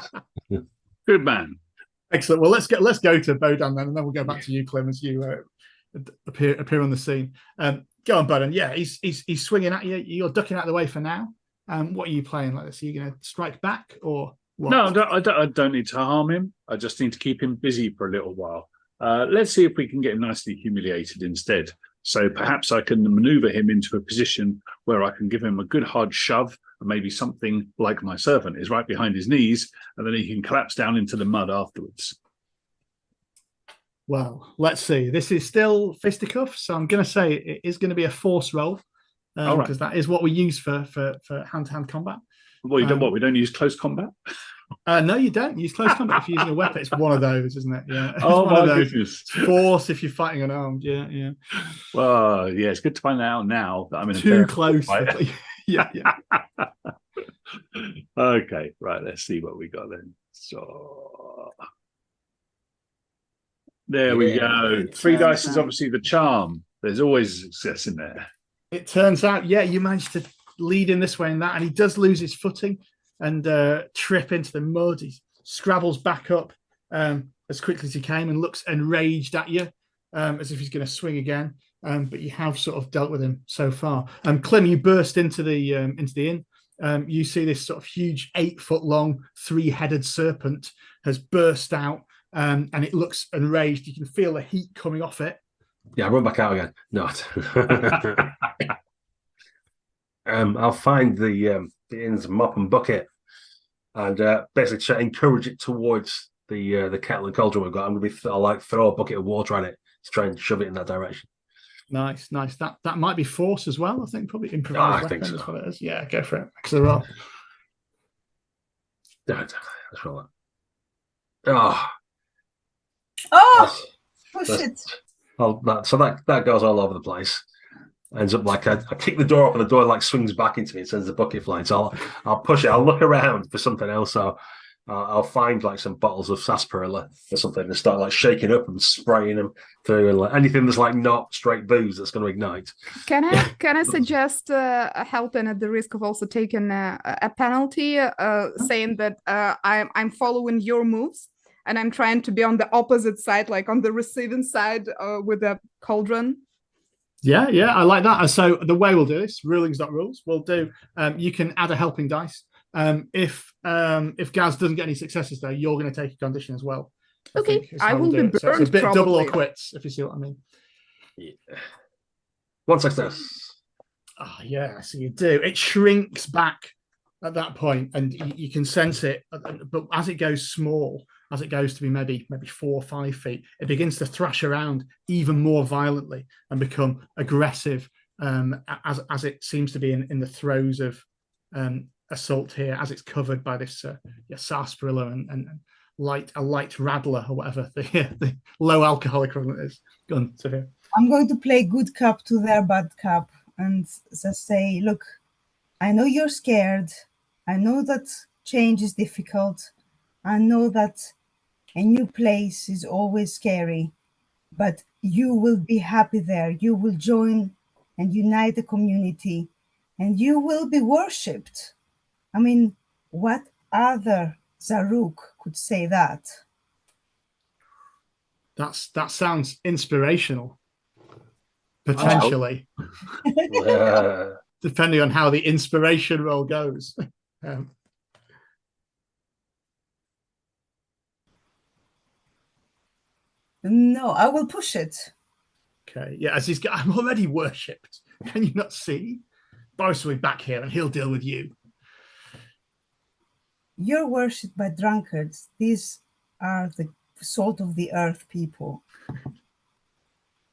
Good man. Excellent. Well, let's go to Bodan then, and then we'll go back to you, Klim, as you appear on the scene. Go on, Bodan. Yeah, he's swinging at you. You're ducking out of the way for now. What are you playing like this? Are you going to strike back or what? No, I don't need to harm him. I just need to keep him busy for a little while. Let's see if we can get him nicely humiliated instead. So perhaps I can maneuver him into a position where I can give him a good hard shove, and maybe something like my servant is right behind his knees, and then he can collapse down into the mud afterwards. Well, let's see. This is still fisticuffs, so I'm going to say it is going to be a force roll, because that is what we use for hand-to-hand combat. Well, you don't what? We don't use close combat? No, you don't use close combat if you're using a weapon. It's one of those, isn't it? Yeah. Oh, my goodness. It's force if you're fighting unarmed. Yeah. Well, yeah, it's good to find out now that I'm in too close. Yeah. Okay, right. Let's see what we got then. So there we go. 3 dice is obviously the charm. There's always success in there. It turns out, you managed to lead in this way and that, and he does lose his footing and trip into the mud. He scrabbles back up as quickly as he came and looks enraged at you, as if he's going to swing again. But you have sort of dealt with him so far. Klim, you burst into the inn. You see this sort of huge 8-foot-long, 3-headed serpent has burst out, and it looks enraged. You can feel the heat coming off it. Yeah, I run back out again. No. I'll find the inn's mop and bucket and basically try to encourage it towards the kettle and cauldron we've got. I'll throw a bucket of water at it to try and shove it in that direction. Nice. That might be force as well. I think probably improvised weapon is what it is. Yeah, go for it. Because they're all. Let's roll that. Push it. So that goes all over the place. Ends up like I kick the door open, the door swings back into me and sends the bucket flying. So I'll push it. I'll look around for something else. So I'll find some bottles of sarsaparilla or something and start shaking up and spraying them through, and anything that's not straight booze that's going to ignite. Can I suggest helping at the risk of also taking a penalty, saying that I'm following your moves and I'm trying to be on the opposite side, like on the receiving side with the cauldron? Yeah, I like that. So the way we'll do this, rulings not rules, we'll do, you can add a helping dice. If Gaz doesn't get any successes though, you're going to take a condition as well. Okay, think is I how we'll will do be it. So it's a burned, bit double or probably. quits, if you see what I mean. Yeah. One success. Oh, yeah, so you do. It shrinks back at that point, and you can sense it. But as it goes small, as it goes to be maybe 4 or 5 feet, it begins to thrash around even more violently and become aggressive, as it seems to be in the throes of assault here, as it's covered by this sarsaparilla and a light rattler or whatever the low alcohol equivalent is. Go on, Sophia. I'm going to play good cop to their bad cop and just say, look, I know you're scared. I know that change is difficult. I know that a new place is always scary, but you will be happy there. You will join and unite the community, and you will be worshipped. I mean, what other Zaruk could say that? That sounds inspirational. Potentially, depending on how the inspiration roll goes. No, I will push it. Okay, yeah, as I'm already worshipped. Can you not see? Boris will be back here and he'll deal with you. You're worshipped by drunkards. These are the salt of the earth people.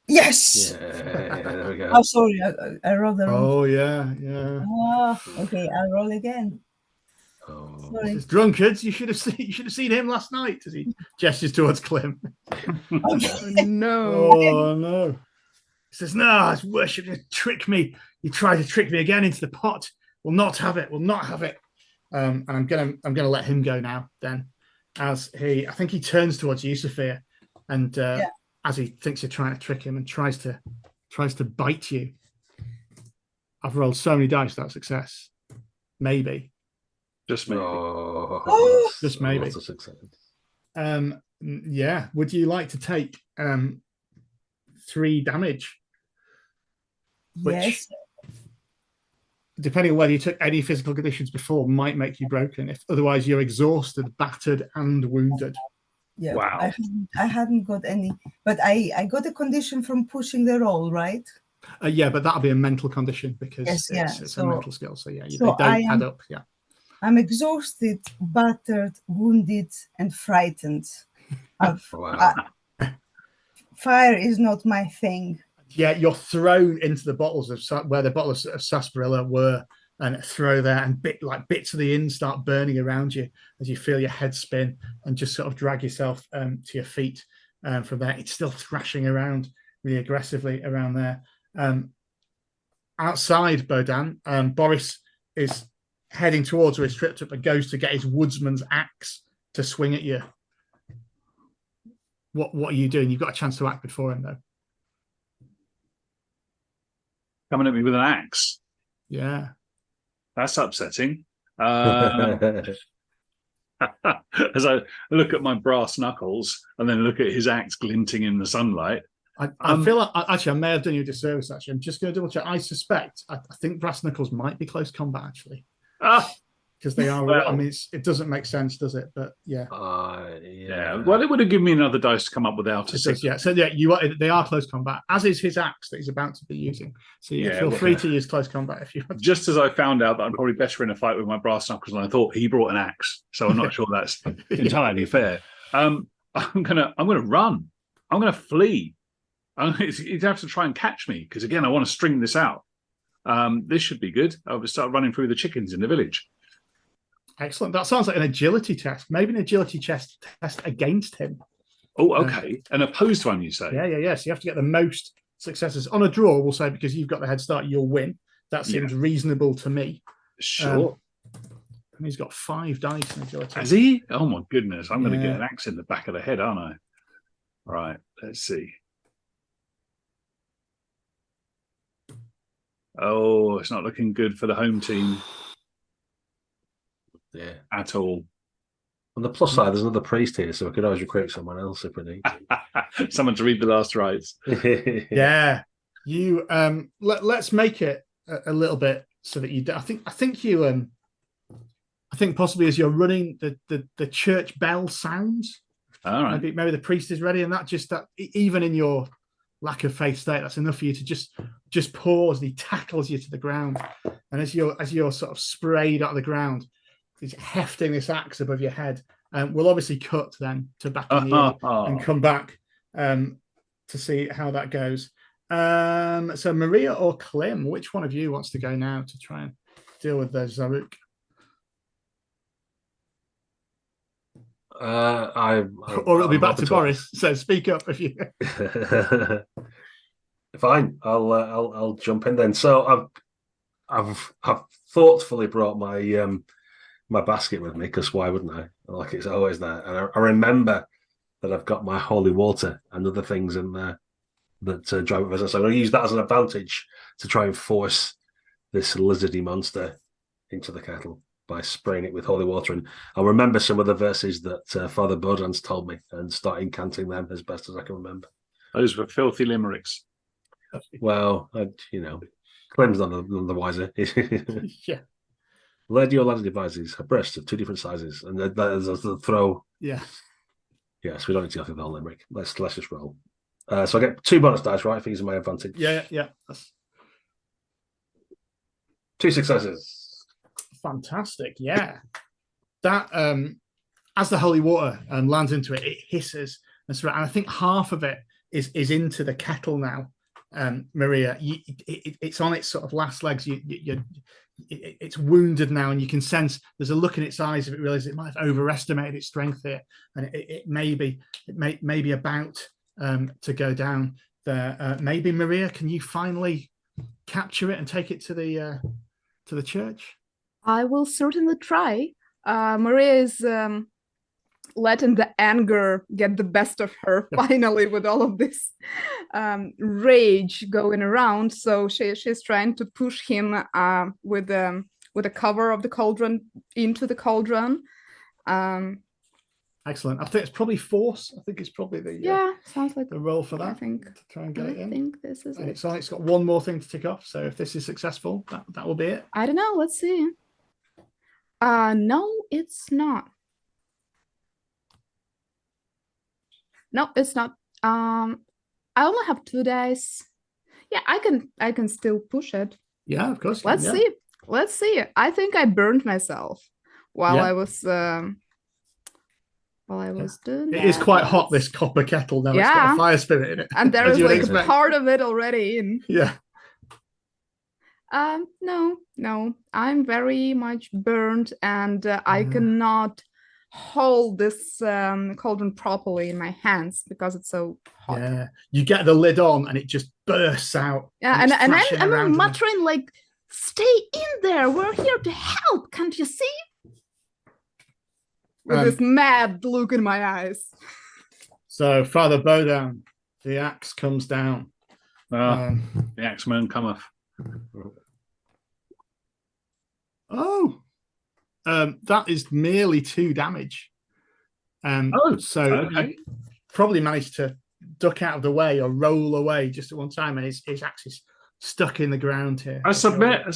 Yes! Yeah, there we go. Oh, sorry, I rolled the wrong. Oh, yeah. Oh, okay, I'll roll again. Oh. Sorry. Drunkards, you should have seen him last night as he gestures towards Clem. Oh, no. Oh no. He says, no, it's worship, you trick me. You try to trick me again into the pot. We'll not have it. And I'm gonna let him go now then. I think he turns towards you, Sophia, and as he thinks you're trying to trick him and tries to bite you. I've rolled so many dice without success. Maybe. Just maybe. Oh. Just maybe. Lots of success. Yeah. Would you like to take 3 damage? Yes. Which, depending on whether you took any physical conditions before, might make you broken. If otherwise you're exhausted, battered, and wounded. Yeah. Wow. I hadn't got any, but I got a condition from pushing the roll, right? Yeah, but that'll be a mental condition because Yes, it's a mental skill. So yeah, so they don't add up. Yeah. I'm exhausted, battered, wounded, and frightened. Wow. Fire is not my thing. Yeah, you're thrown into the bottles where the bottles of sarsaparilla were, and throw there, and bits of the inn start burning around you as you feel your head spin and just sort of drag yourself to your feet. From there, it's still thrashing around really aggressively around there. Outside Bodan, Boris is heading towards where he's tripped up and goes to get his woodsman's axe to swing at you. What are you doing? You've got a chance to act before him, though. Coming at me with an axe. Yeah. That's upsetting. As I look at my brass knuckles and then look at his axe glinting in the sunlight. I feel like I may have done you a disservice. Actually, I'm just going to double check. I suspect I think brass knuckles might be close combat actually, because they are. Well, I mean, it doesn't make sense, does it? But yeah. Yeah. Well, it would have given me another dice to come up without a six. Yeah. So yeah, they are close combat, as is his axe that he's about to be using. So yeah, feel free to use close combat if you want. Just as I found out that I'm probably better in a fight with my brass knuckles, and I thought he brought an axe, so I'm not sure that's entirely fair. I'm gonna run. I'm gonna flee. He'd have to try and catch me because again, I want to string this out. This should be good. I'll start running through the chickens in the village. Excellent. That sounds like an agility test. Maybe an agility test against him. Oh, okay. An opposed one, you say? Yeah. So you have to get the most successes. On a draw, we'll say, because you've got the head start, you'll win. That seems reasonable to me. Sure. And he's got 5 dice in agility. Has he? Oh, my goodness. I'm going to get an axe in the back of the head, aren't I? Right. Let's see. Oh, it's not looking good for the home team. Yeah. At all. On the plus side, there's another priest here, so we could always recruit someone else if we need. Someone to read the last rites. Yeah. You let's make it a little bit so that you. I think possibly as you're running, the church bell sounds All right. Maybe the priest is ready, and that even in your lack of faith state, that's enough for you to just pause. And he tackles you to the ground, and as you're sort of sprayed out of the ground, he's hefting this axe above your head. We'll obviously cut then to back in the inn and come back to see how that goes. So Maria or Klim, which one of you wants to go now to try and deal with the Zaruk? Or it'll be back to Boris. So speak up if you. Fine, I'll jump in then. So I've thoughtfully brought my my basket with me, because why wouldn't I? Like, it's always there, and I remember that I've got my holy water and other things in there that drive up business. So I'm going to use that as an advantage to try and force this lizardy monster into the kettle by spraying it with holy water. And I'll remember some of the verses that Father Bodan's told me and start incanting them as best as I can remember. Those were filthy limericks. Well, Clem's none the wiser. Yeah. Lady or ladder devices, a breast of 2 different sizes, and there's the throw. Yeah. Yes, we don't need to go through the whole limerick. Let's just roll. So I get 2 bonus dice, right? For using my advantage. Yeah. That's 2 successes. fantastic. Yeah. That as the holy water lands into it, it hisses and so. And I think half of it is into the kettle now. Maria, it's on its sort of last legs. It's wounded now, and you can sense there's a look in its eyes if it realizes it might have overestimated its strength here, and it may be about to go down there. Maybe Maria, can you finally capture it and take it to the church? I will certainly try. Maria is letting the anger get the best of her finally with all of this rage going around. So she's trying to push him with the cover of the cauldron into the cauldron. Excellent. I think it's probably force. I think it's probably the sounds like the roll for that. I think to try and get it in. I think this is and it. it's got one more thing to tick off. So if this is successful, that will be it. I don't know. Let's see. No, it's not. No, it's not. I only have 2 dice. Yeah, I can still push it. Yeah, of course. Let's see. Let's see. I think I burned myself while I was doing It that. is quite hot, this copper kettle now. It's got a fire spirit in it. And there is like expect. part of it already in. Yeah. No, I'm very much burned, and I cannot hold this cauldron properly in my hands because it's so hot. Yeah, you get the lid on and it just bursts out. Yeah, and I'm muttering like, "Stay in there. We're here to help. Can't you see?" With this mad look in my eyes. So Father Bodan, the axe comes down. The axeman cometh. That is merely 2 damage. So okay. you probably managed to duck out of the way or roll away just at one time, and his axe is stuck in the ground here. I submit.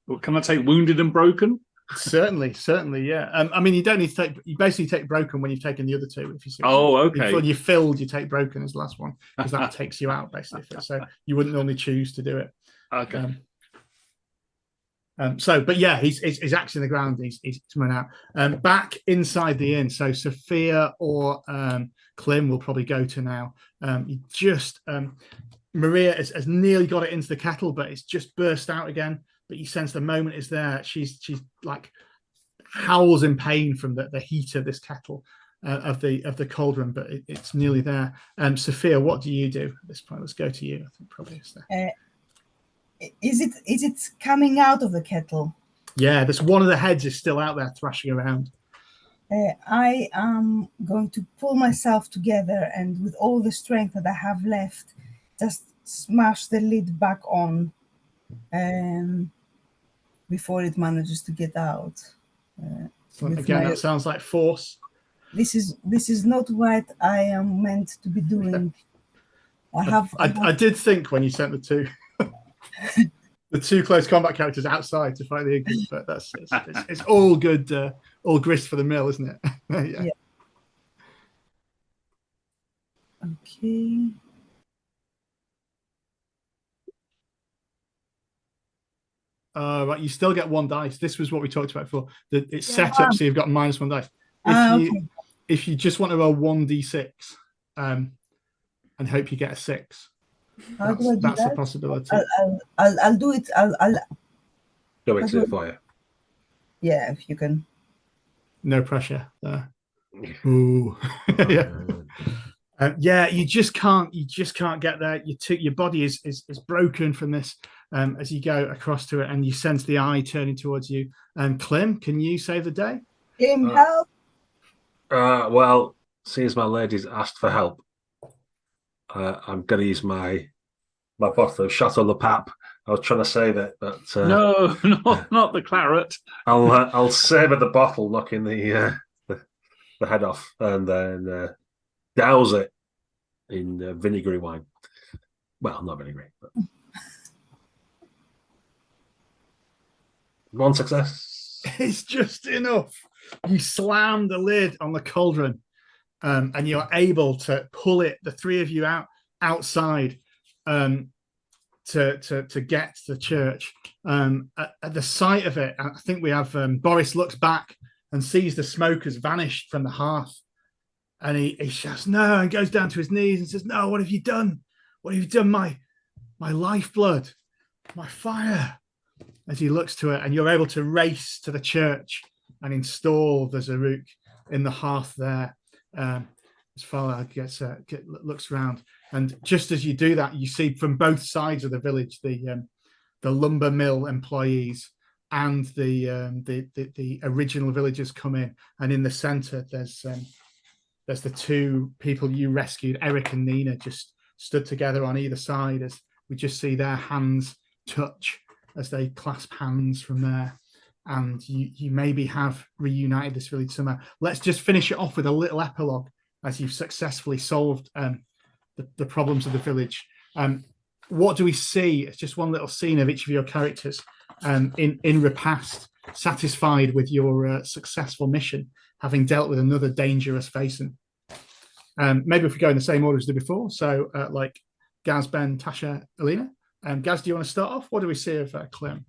Well, can I take wounded and broken? Certainly, yeah. I mean, you don't need to take. You basically take broken when you've taken the other 2. If you see. Okay. Before you filled, you take broken as the last one because that takes you out basically. So you wouldn't normally choose to do it. Okay. But yeah, he's axe in the ground. He's coming out. Back inside the inn. So Sophia or Klim will probably go to now. Maria has nearly got it into the kettle, but it's just burst out again. But you sense the moment is there. She's like howls in pain from the heat of this kettle of the cauldron, but it's nearly there. Sophia, what do you do at this point? Let's go to you. I think probably it's there. Is it coming out of the kettle? Yeah, there's one of the heads is still out there thrashing around. I am going to pull myself together and with all the strength that I have left, just smash the lid back on before it manages to get out. That sounds like force. This is not what I am meant to be doing. I did think when you sent the two close combat characters outside to fight the Ignis, but it's all good, all grist for the mill, isn't it? Yeah. Okay. Right, you still get 1 dice. This was what we talked about before. It's Yeah. set up so you've got -1 dice. If you just want to roll 1d6 and hope you get a 6, How do I do that's a that? possibility. I'll do it. Go into it for you. Yeah, if you can. No pressure there. Ooh. Yeah. You just can't get there. Your body is broken from this as you go across to it, and you sense the eye turning towards you. Clem, can you save the day? Tim, help! Well, seeing as my lady's asked for help, I'm going to use my bottle of Chateau Le Pape. I was trying to save it, but no, not the claret. I'll savor the bottle, knocking the head off, and then douse it in vinegary wine. Well, not vinegary, but 1 success. It's just enough. You slam the lid on the cauldron, and you're able to pull it, the 3 of you, outside to get to the church. At the sight of it, I think we have Boris looks back and sees the smoke has vanished from the hearth, and he shouts no, and goes down to his knees and says, "No, what have you done? What have you done? My lifeblood, my fire." As he looks to it, and you're able to race to the church and install the Zaruk in the hearth there. As Farah looks around, and just as you do that, you see from both sides of the village the lumber mill employees and the original villagers come in, and in the centre there's the 2 people you rescued, Eric and Nina, just stood together on either side as we just see their hands touch as they clasp hands from there. And you maybe have reunited this village somehow. Let's just finish it off with a little epilogue as you've successfully solved the problems of the village. What do we see? It's just one little scene of each of your characters in repast, satisfied with your successful mission, having dealt with another dangerous Vaesen. Maybe if we go in the same order as the before. So like Gaz, Ben, Tasha, Alina. Gaz, do you want to start off? What do we see of Clem?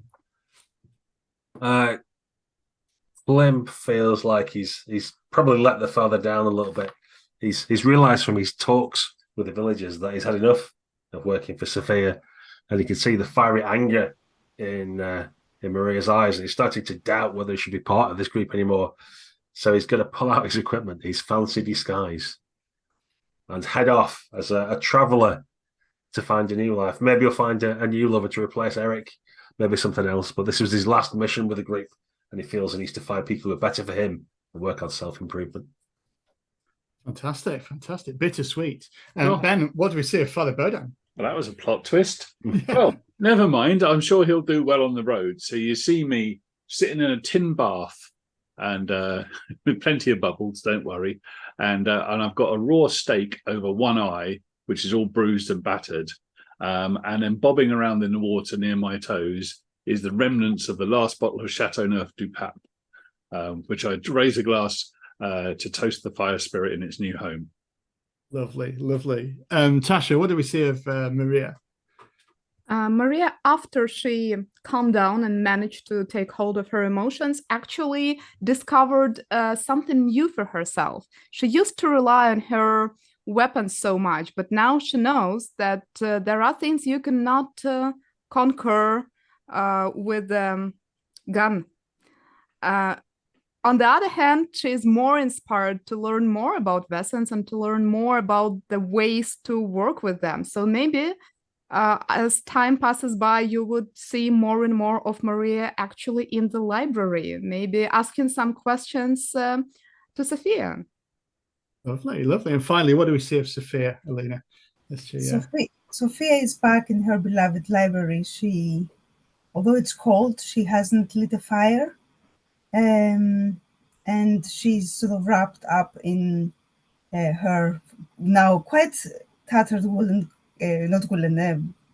Clem feels like he's probably let the father down a little bit. He's realised from his talks with the villagers that he's had enough of working for Sophia, and he can see the fiery anger in Maria's eyes, and he's starting to doubt whether he should be part of this group anymore. So he's going to pull out his equipment, his fancy disguise, and head off as a traveller to find a new life. Maybe he'll find a new lover to replace Eric, maybe something else. But this was his last mission with the group, and he feels he needs to find people who are better for him and work on self-improvement. Fantastic. Bittersweet. Ben, what do we see of Father Bodan? Well, that was a plot twist. Well, never mind. I'm sure he'll do well on the road. So you see me sitting in a tin bath and with plenty of bubbles, don't worry. And I've got a raw steak over one eye, which is all bruised and battered. And then bobbing around in the water near my toes is the remnants of the last bottle of Chateauneuf du Pape, which I raise a glass to toast the fire spirit in its new home. Lovely. Tasha, what do we see of Maria? Maria, after she calmed down and managed to take hold of her emotions, actually discovered something new for herself. She used to rely on her weapons so much, but now she knows that there are things you cannot conquer with a gun. On the other hand, she is more inspired to learn more about Vaesens and to learn more about the ways to work with them. So maybe as time passes by, you would see more and more of Maria actually in the library, maybe asking some questions to Sophia. Lovely. And finally, what do we see of Sophia, Alina? Sophia is back in her beloved library. Although it's cold, she hasn't lit a fire. And she's sort of wrapped up in her now quite tattered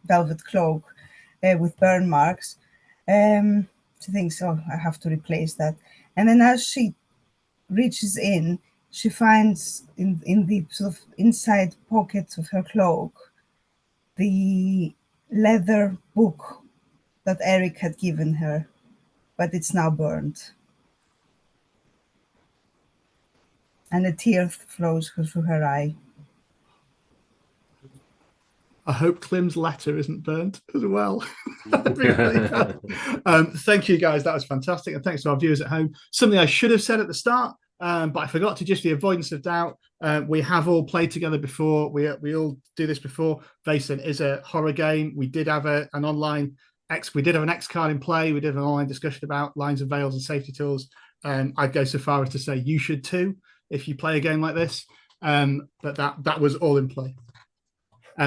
velvet cloak with burn marks. She thinks, oh, I have to replace that. And then as she reaches in, she finds in the sort of inside pockets of her cloak the leather book that Eric had given her, but it's now burned. And a tear flows through her eye. I hope Klim's letter isn't burnt as well. Really thank you, guys. That was fantastic. And thanks to our viewers at home. Something I should have said at the start, but I forgot to, just the avoidance of doubt. We have all played together before. We all do this before. Vaesen is a horror game. We did have an online we did have an X card in play. We did an online discussion about lines and veils and safety tools. I'd go so far as to say you should too if you play a game like this. But that was all in play.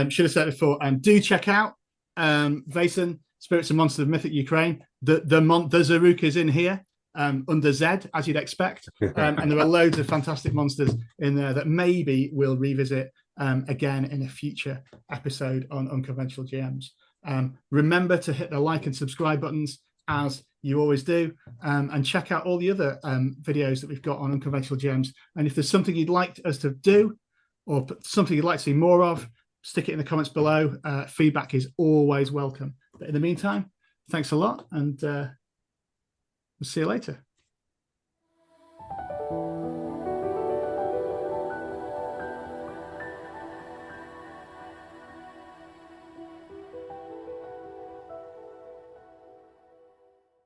Should have said it before. Do check out Vaesen, Spirits and Monsters of Mythic Ukraine. The Zaruk is in here under Z, as you'd expect. And there are loads of fantastic monsters in there that maybe we'll revisit again in a future episode on Unconventional GMs. Remember to hit the like and subscribe buttons, as you always do, and check out all the other videos that we've got on Unconventional GMs. And if there's something you'd like us to do or something you'd like to see more of, stick it in the comments below. Feedback is always welcome. But in the meantime, thanks a lot, and we'll see you later.